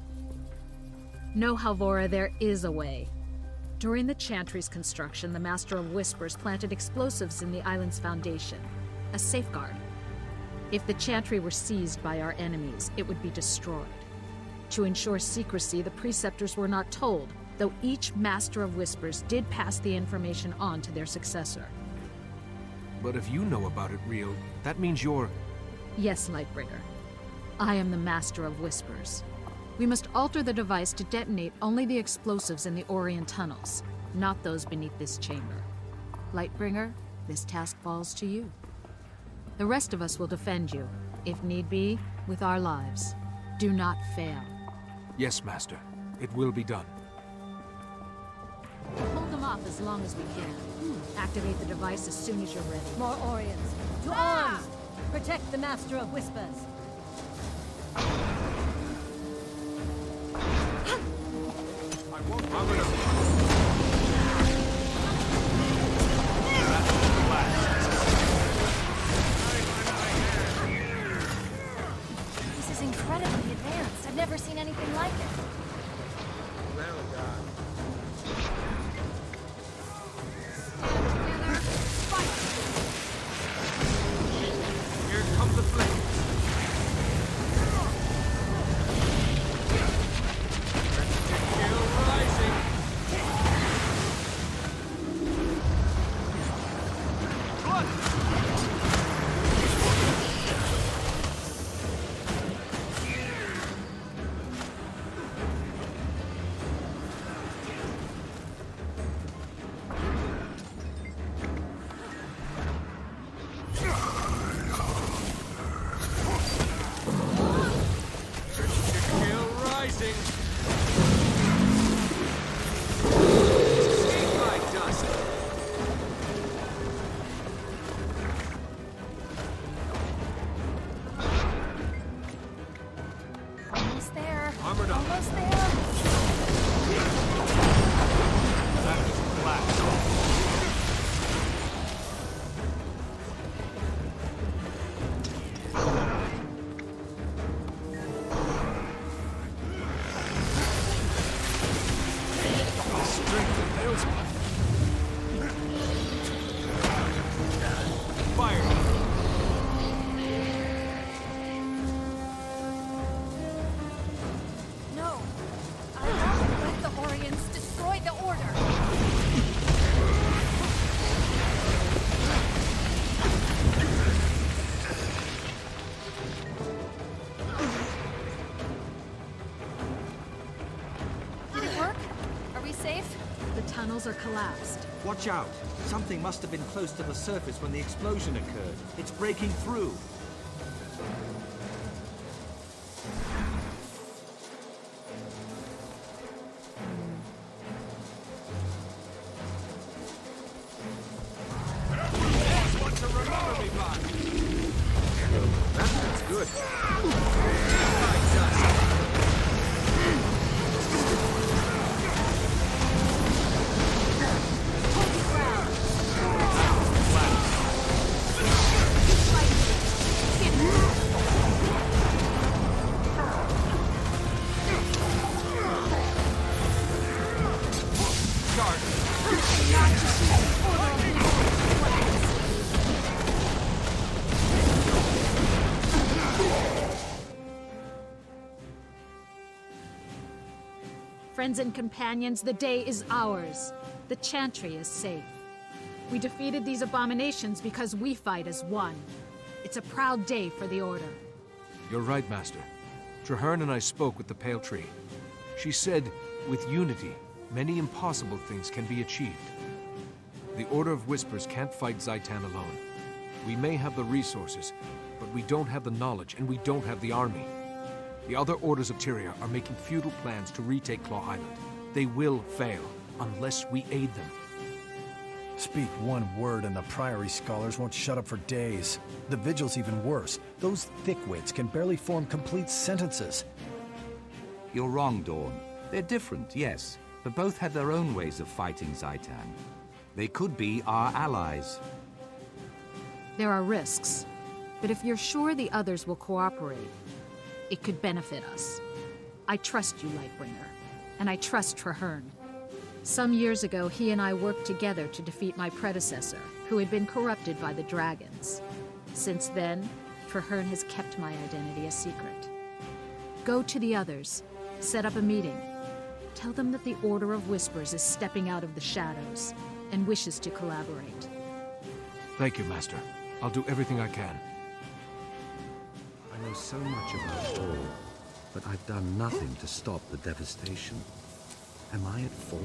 No, Halvora, there is a way. During the Chantry's construction, the Master of Whispers planted explosives in the island's foundation. A safeguard. If the Chantry were seized by our enemies, it would be destroyed. To ensure secrecy, the Preceptors were not told, though each Master of Whispers did pass the information on to their successor. But if you know about it, Real, that means you're... Yes, Lightbringer. I am the Master of Whispers. We must alter the device to detonate only the explosives in the Orion tunnels, not those beneath this chamber. Lightbringer, this task falls to you. The rest of us will defend you, if need be, with our lives. Do not fail. Yes, Master. It will be done. Hold them off as long as we can. Activate the device as soon as you're ready. More Orions. To arms! Protect the Master of Whispers. This is incredibly advanced. I've never seen anything like it. Well done. Here comes the flame. Still rising. Shields! Fire! No! I won't let the Orients destroy the Order! Did it work? Are we safe? The tunnels are collapsed. Watch out! Something must have been close to the surface when the explosion occurred. It's breaking through. There's one to remember me by! That's good. Friends and companions, the day is ours. The Chantry is safe. We defeated these abominations because we fight as one. It's a proud day for the Order. You're right, Master. Traherne and I spoke with the Pale Tree. She said, with unity, many impossible things can be achieved. The Order of Whispers can't fight Zaitan alone. We may have the resources, but we don't have the knowledge, and we don't have the army. The other orders of Tyria are making futile plans to retake Claw Island. They will fail, unless we aid them. Speak one word and the Priory scholars won't shut up for days. The Vigil's even worse. Those thickwits can barely form complete sentences. You're wrong, Dawn. They're different, yes, but both have their own ways of fighting Zaitan. They could be our allies. There are risks, but if you're sure the others will cooperate, it could benefit us. I trust you, Lightbringer, and I trust Traherne. Some years ago, he and I worked together to defeat my predecessor, who had been corrupted by the dragons. Since then, Traherne has kept my identity a secret. Go to the others, set up a meeting. Tell them that the Order of Whispers is stepping out of the shadows and wishes to collaborate. Thank you, Master. I'll do everything I can. I know so much about all, but I've done nothing to stop the devastation. Am I at fault?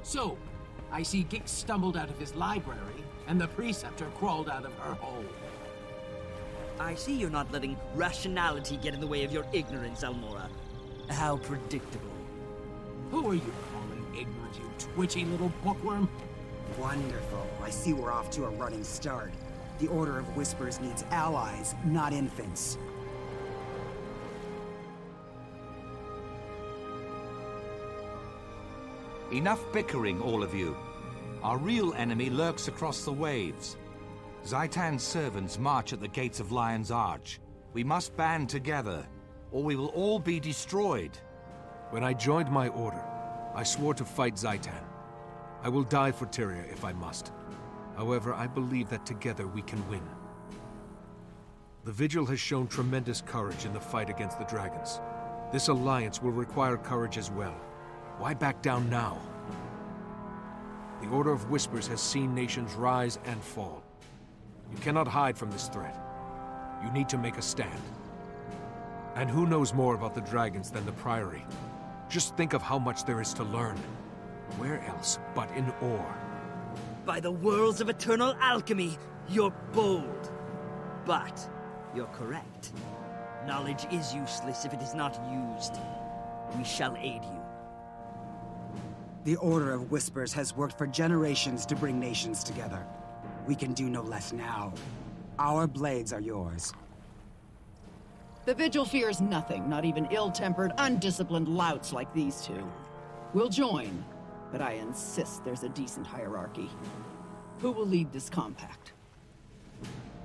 So, I see Gix stumbled out of his library, and the Preceptor crawled out of her hole. I see you're not letting rationality get in the way of your ignorance, Almora. How predictable. Who are you calling ignorant, you twitchy little bookworm? Wonderful. I see we're off to a running start. The Order of Whispers needs allies, not infants. Enough bickering, all of you. Our real enemy lurks across the waves. Zaitan's servants march at the gates of Lion's Arch. We must band together, or we will all be destroyed. When I joined my order, I swore to fight Zaitan. I will die for Tyria if I must. However, I believe that together we can win. The Vigil has shown tremendous courage in the fight against the dragons. This alliance will require courage as well. Why back down now? The Order of Whispers has seen nations rise and fall. You cannot hide from this threat. You need to make a stand. And who knows more about the dragons than the Priory? Just think of how much there is to learn. Where else but in Ore? By the worlds of eternal alchemy, you're bold. But you're correct. Knowledge is useless if it is not used. We shall aid you. The Order of Whispers has worked for generations to bring nations together. We can do no less now. Our blades are yours. The Vigil fears nothing, not even ill-tempered, undisciplined louts like these two. We'll join, but I insist there's a decent hierarchy. Who will lead this compact?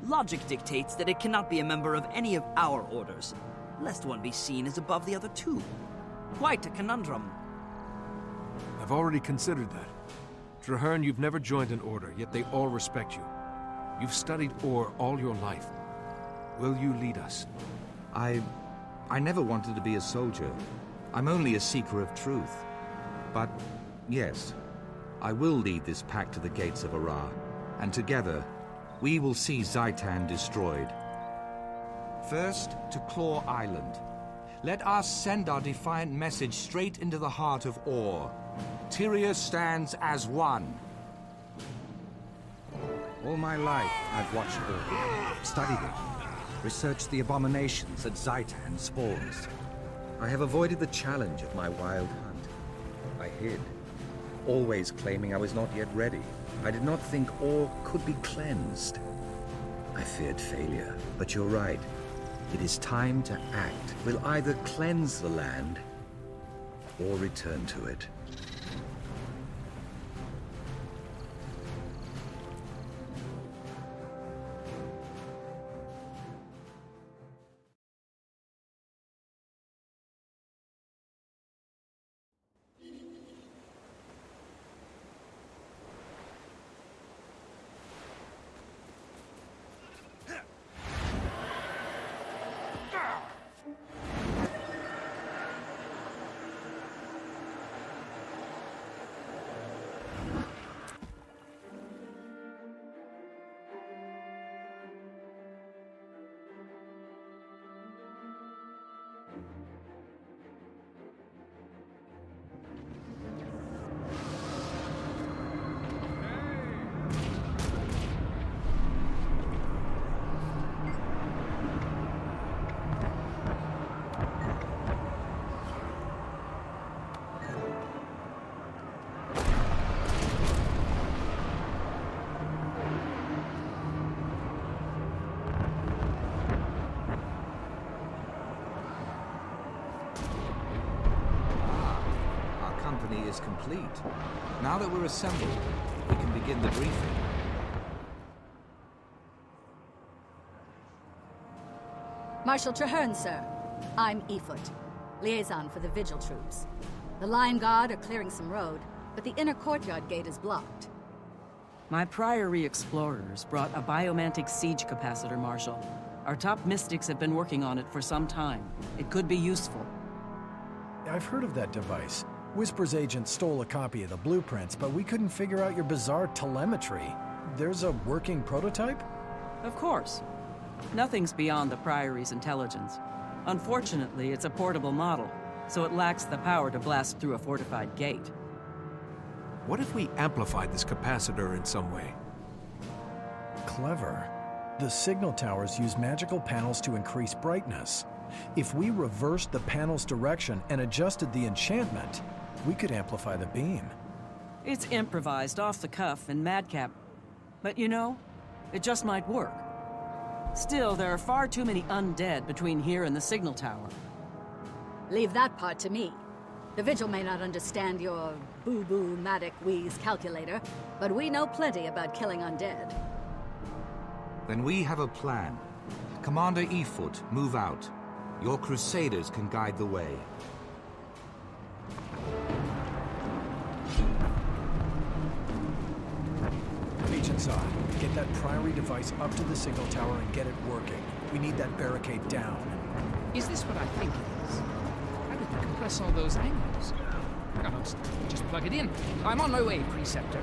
Logic dictates that it cannot be a member of any of our orders, lest one be seen as above the other two. Quite a conundrum. I've already considered that. Traherne, you've never joined an order, yet they all respect you. You've studied Ore all your life. Will you lead us? I never wanted to be a soldier. I'm only a seeker of truth. But, yes, I will lead this pack to the gates of Ara, and together, we will see Zhaitan destroyed. First, to Claw Island. Let us send our defiant message straight into the heart of Ore. Tyria stands as one. All my life, I've watched Ore, studied it, researched the abominations that Zhaitan spawns. I have avoided the challenge of my wild hunt. I hid, always claiming I was not yet ready. I did not think Ore could be cleansed. I feared failure, but you're right. It is time to act. We'll either cleanse the land, or return to it. Is complete. Now that we're assembled, we can begin the briefing. Marshal Traherne, sir. I'm Efoot, liaison for the Vigil troops. The Lion Guard are clearing some road, but the inner courtyard gate is blocked. My Priory explorers brought a biomantic siege capacitor, Marshal. Our top mystics have been working on it for some time. It could be useful. I've heard of that device. Whisper's agent stole a copy of the blueprints, but we couldn't figure out your bizarre telemetry. There's a working prototype? Of course. Nothing's beyond the Priory's intelligence. Unfortunately, it's a portable model, so it lacks the power to blast through a fortified gate. What if we amplified this capacitor in some way? Clever. The signal towers use magical panels to increase brightness. If we reversed the panel's direction and adjusted the enchantment, we could amplify the beam. It's improvised, off the cuff, and madcap. But you know, it just might work. Still, there are far too many undead between here and the signal tower. Leave that part to me. The Vigil may not understand your boo-boo matic wheeze calculator, but we know plenty about killing undead. Then we have a plan. Commander Efoot, move out. Your Crusaders can guide the way. Legion Liaison. Get that Priory device up to the signal tower and get it working. We need that barricade down. Is this what I think it is? How did they compress all those angles? Can't just plug it in. I'm on my way, Preceptor.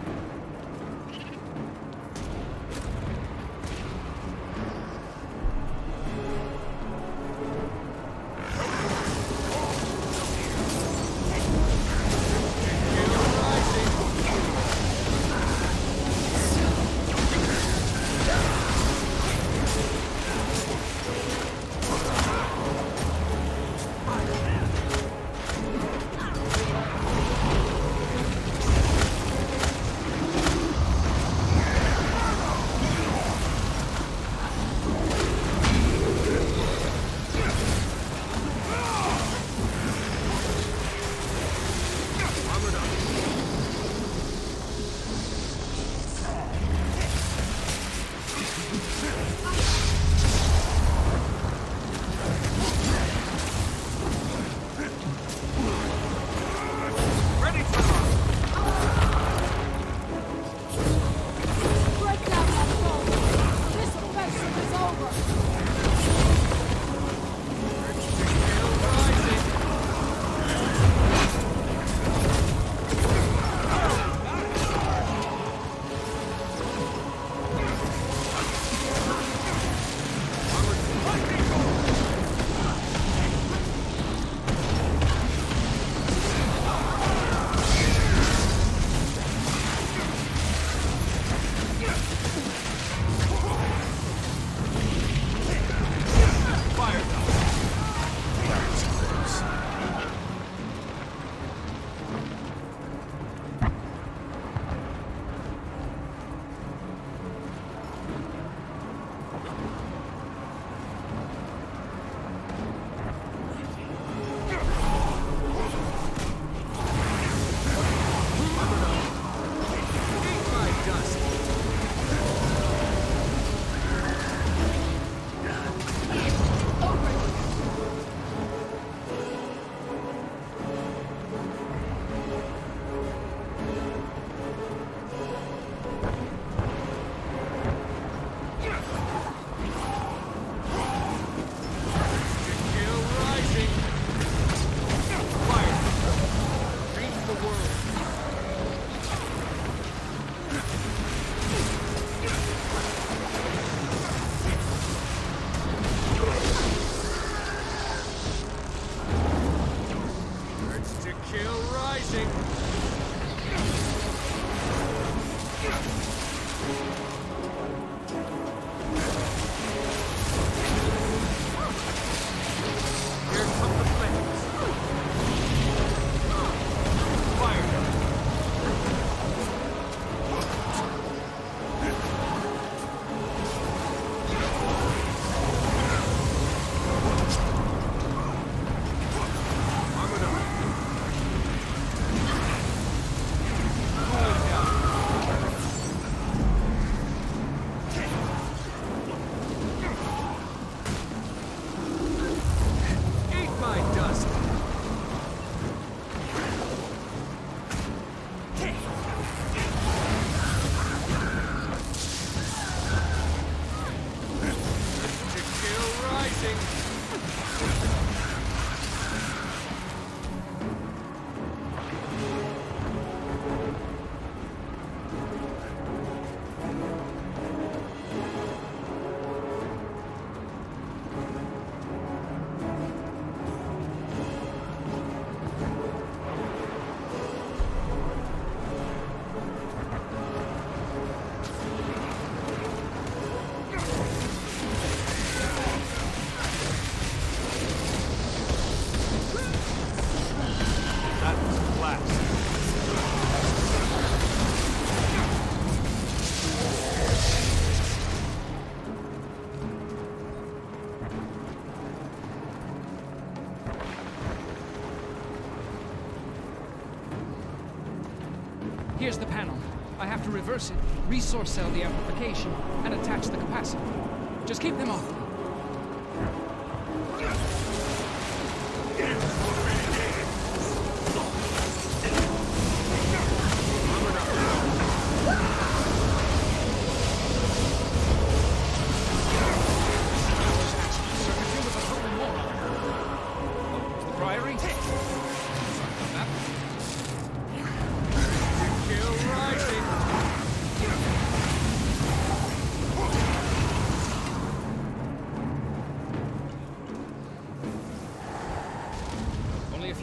Here's the panel. I have to reverse it, resource cell the amplification, and attach the capacitor. Just keep them off me.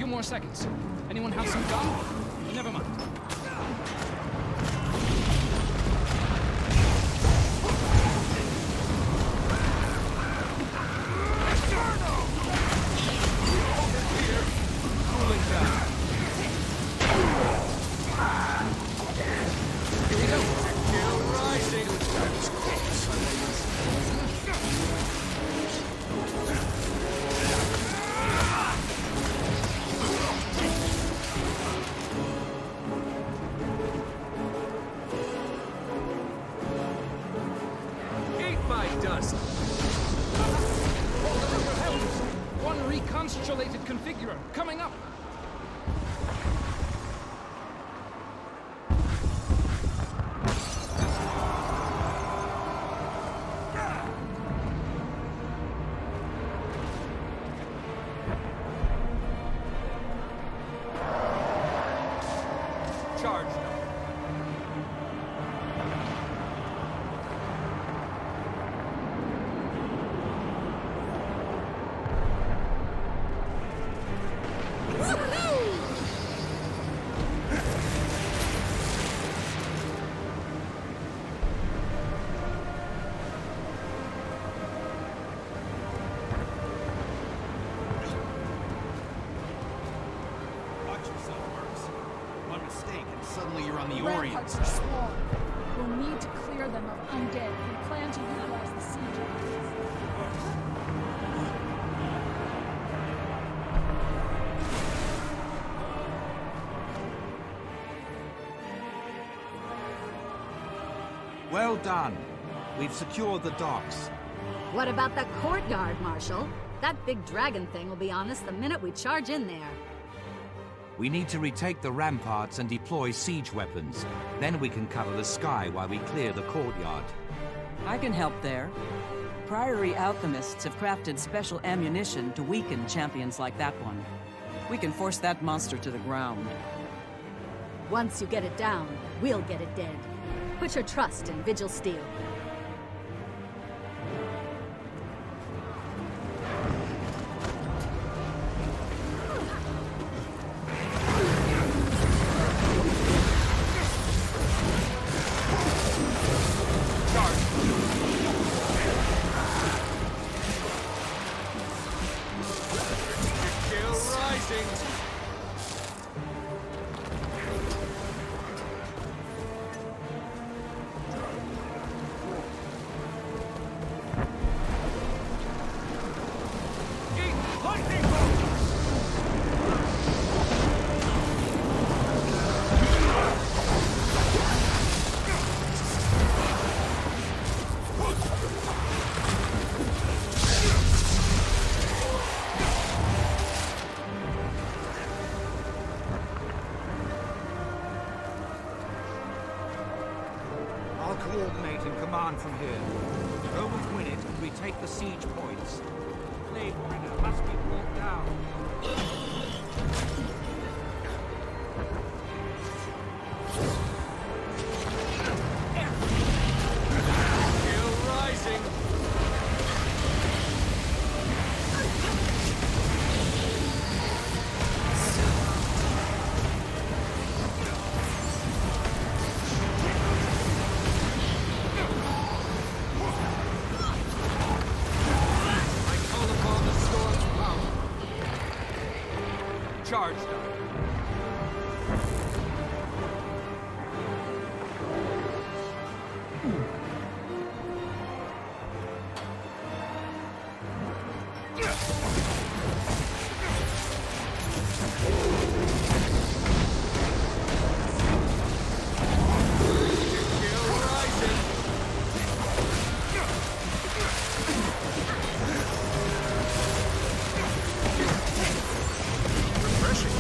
2 more seconds. Anyone have some gun? Never mind. Dust. Hold on your heavens! One reconstellated configurer coming up. Charge. Suddenly you're on the Orient. Ramparts are swarmed. We'll need to clear them of undead. We plan to utilize the siege lines. Well done. We've secured the docks. What about the courtyard, Marshal? That big dragon thing will be on us the minute we charge in there. We need to retake the ramparts and deploy siege weapons. Then we can cover the sky while we clear the courtyard. I can help there. Priory alchemists have crafted special ammunition to weaken champions like that one. We can force that monster to the ground. Once you get it down, we'll get it dead. Put your trust in Vigil Steel. Coordinate and command from here. Go with Win it and retake the siege points. Bladebringer must be brought down. Still rising. Charged. Refreshing.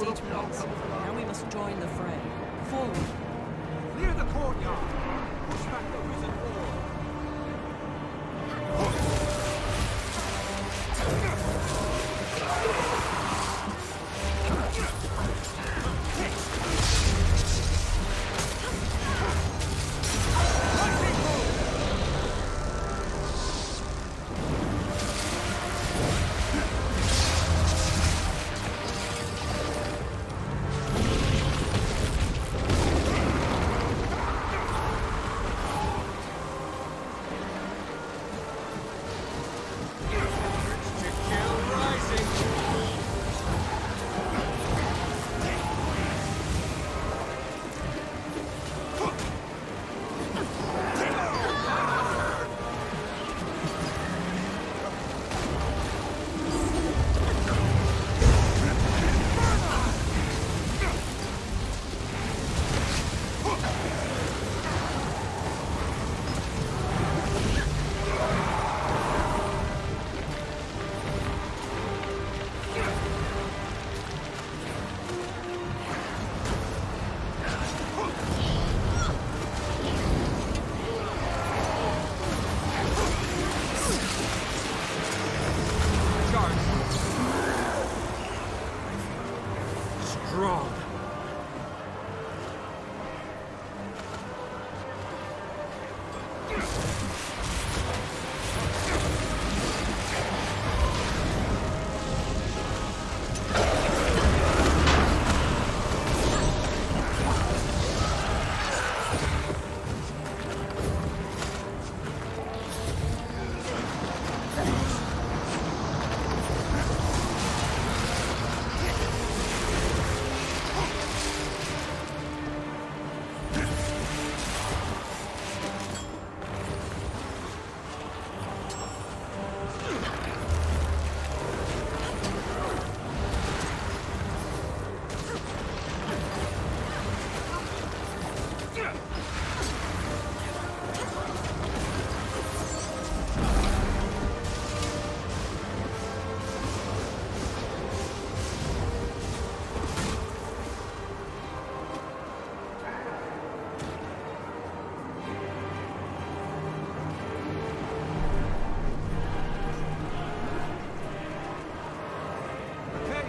siege place. Now we must join the fray. Forward. Clear the courtyard. Push back the risen wall.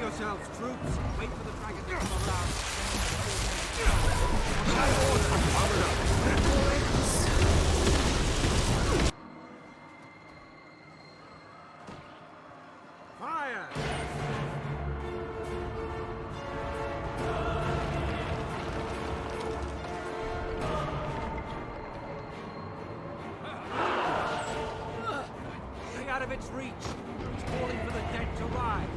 yourselves, troops. Wait for the dragon to come around. Fire! Stay out of its reach. It's calling for the dead to rise.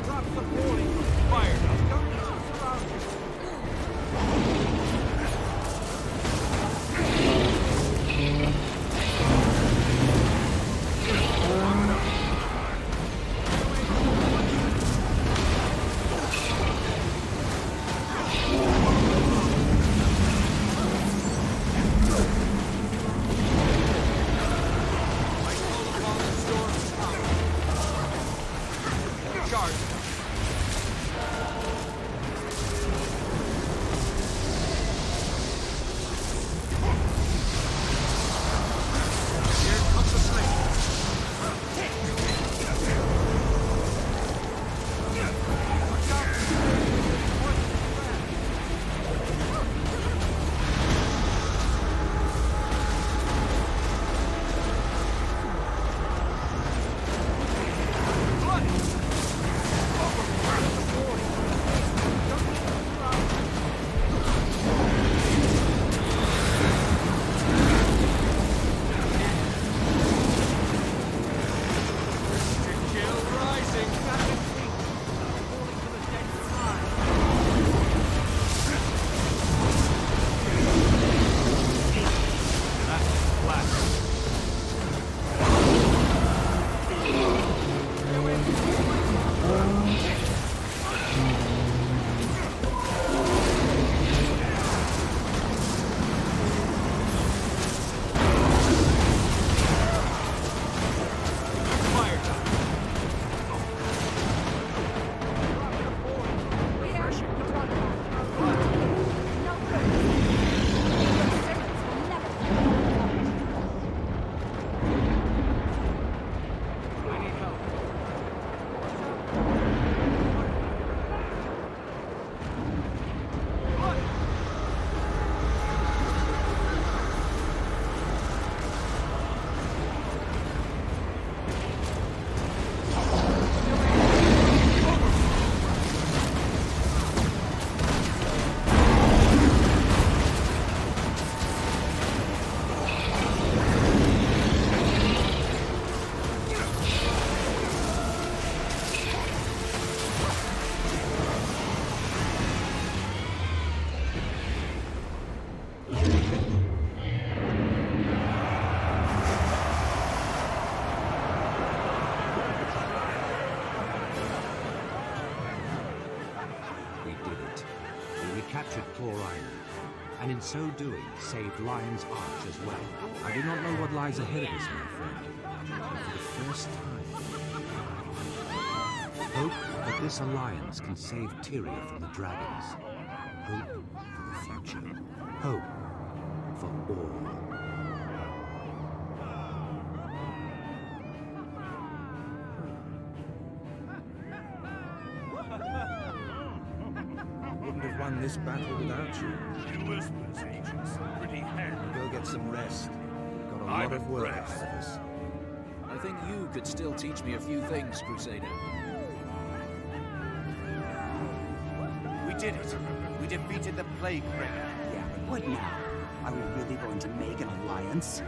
Drop the boarding. Fire. Don't get you surrounded. and in so doing saved Lion's Arch as well. I do not know what lies ahead of us, my friend, but for the first time, hope that this alliance can save Tyria from the dragons. Hope for the future. Hope for all. Wouldn't have won this battle without you. You Whispers agents, pretty handy. Go get some rest. We've got a lot of work ahead of us. I think you could still teach me a few things, Crusader. We did it. We defeated the Plague Bringer. Yeah, but what now? Are we really going to make an alliance?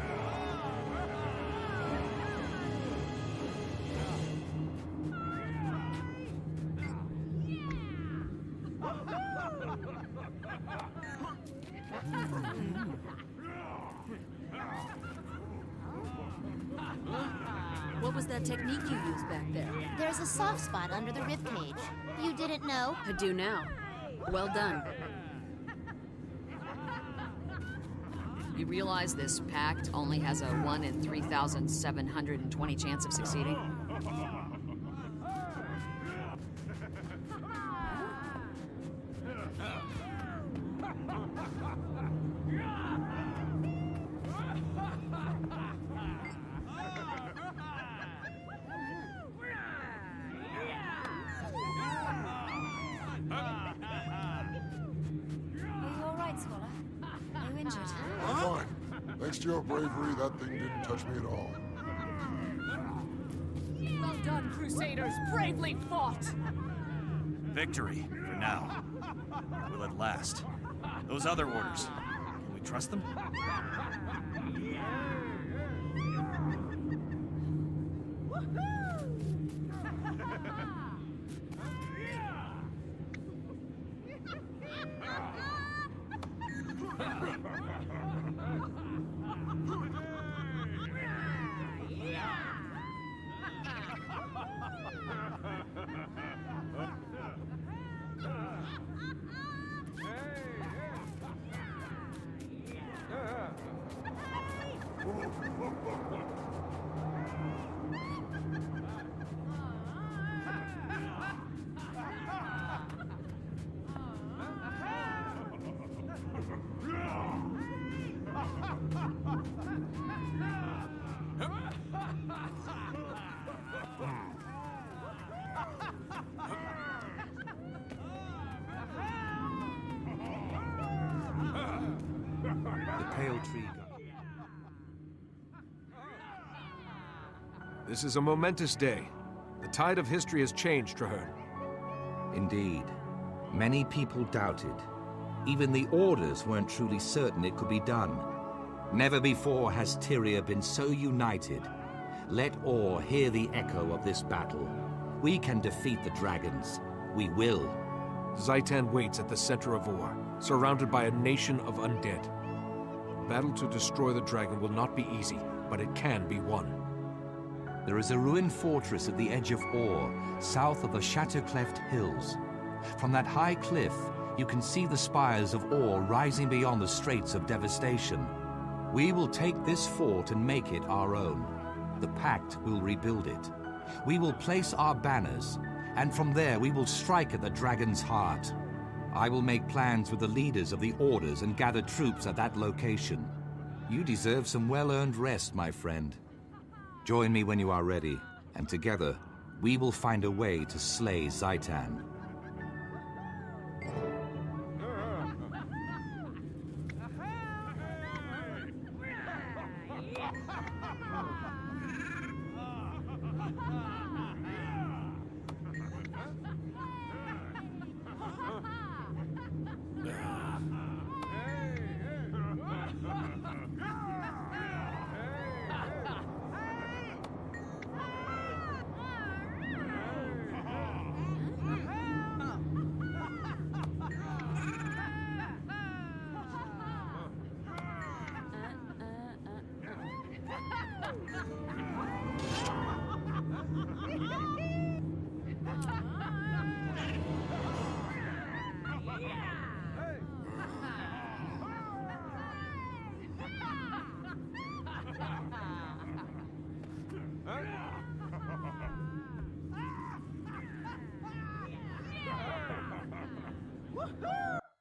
What was that technique you used back there? There's a soft spot under the ribcage. You didn't know? I do now. Well done. You realize this pact only has a 1 in 3,720 chance of succeeding? Fine. Thanks to your bravery, that thing didn't touch me at all. Well done, Crusaders. Bravely fought. Victory, for now. Will it last? Those other orders, can we trust them? This is a momentous day. The tide of history has changed, Traherne. Indeed. Many people doubted. Even the Orders weren't truly certain it could be done. Never before has Tyria been so united. Let all hear the echo of this battle. We can defeat the dragons. We will. Zhaitan waits at the center of Or, surrounded by a nation of undead. The battle to destroy the dragon will not be easy, but it can be won. There is a ruined fortress at the edge of Or, south of the Shattercleft Hills. From that high cliff, you can see the spires of Or rising beyond the Straits of Devastation. We will take this fort and make it our own. The Pact will rebuild it. We will place our banners, and from there we will strike at the dragon's heart. I will make plans with the leaders of the Orders and gather troops at that location. You deserve some well-earned rest, my friend. Join me when you are ready, and together, we will find a way to slay Zhaitan.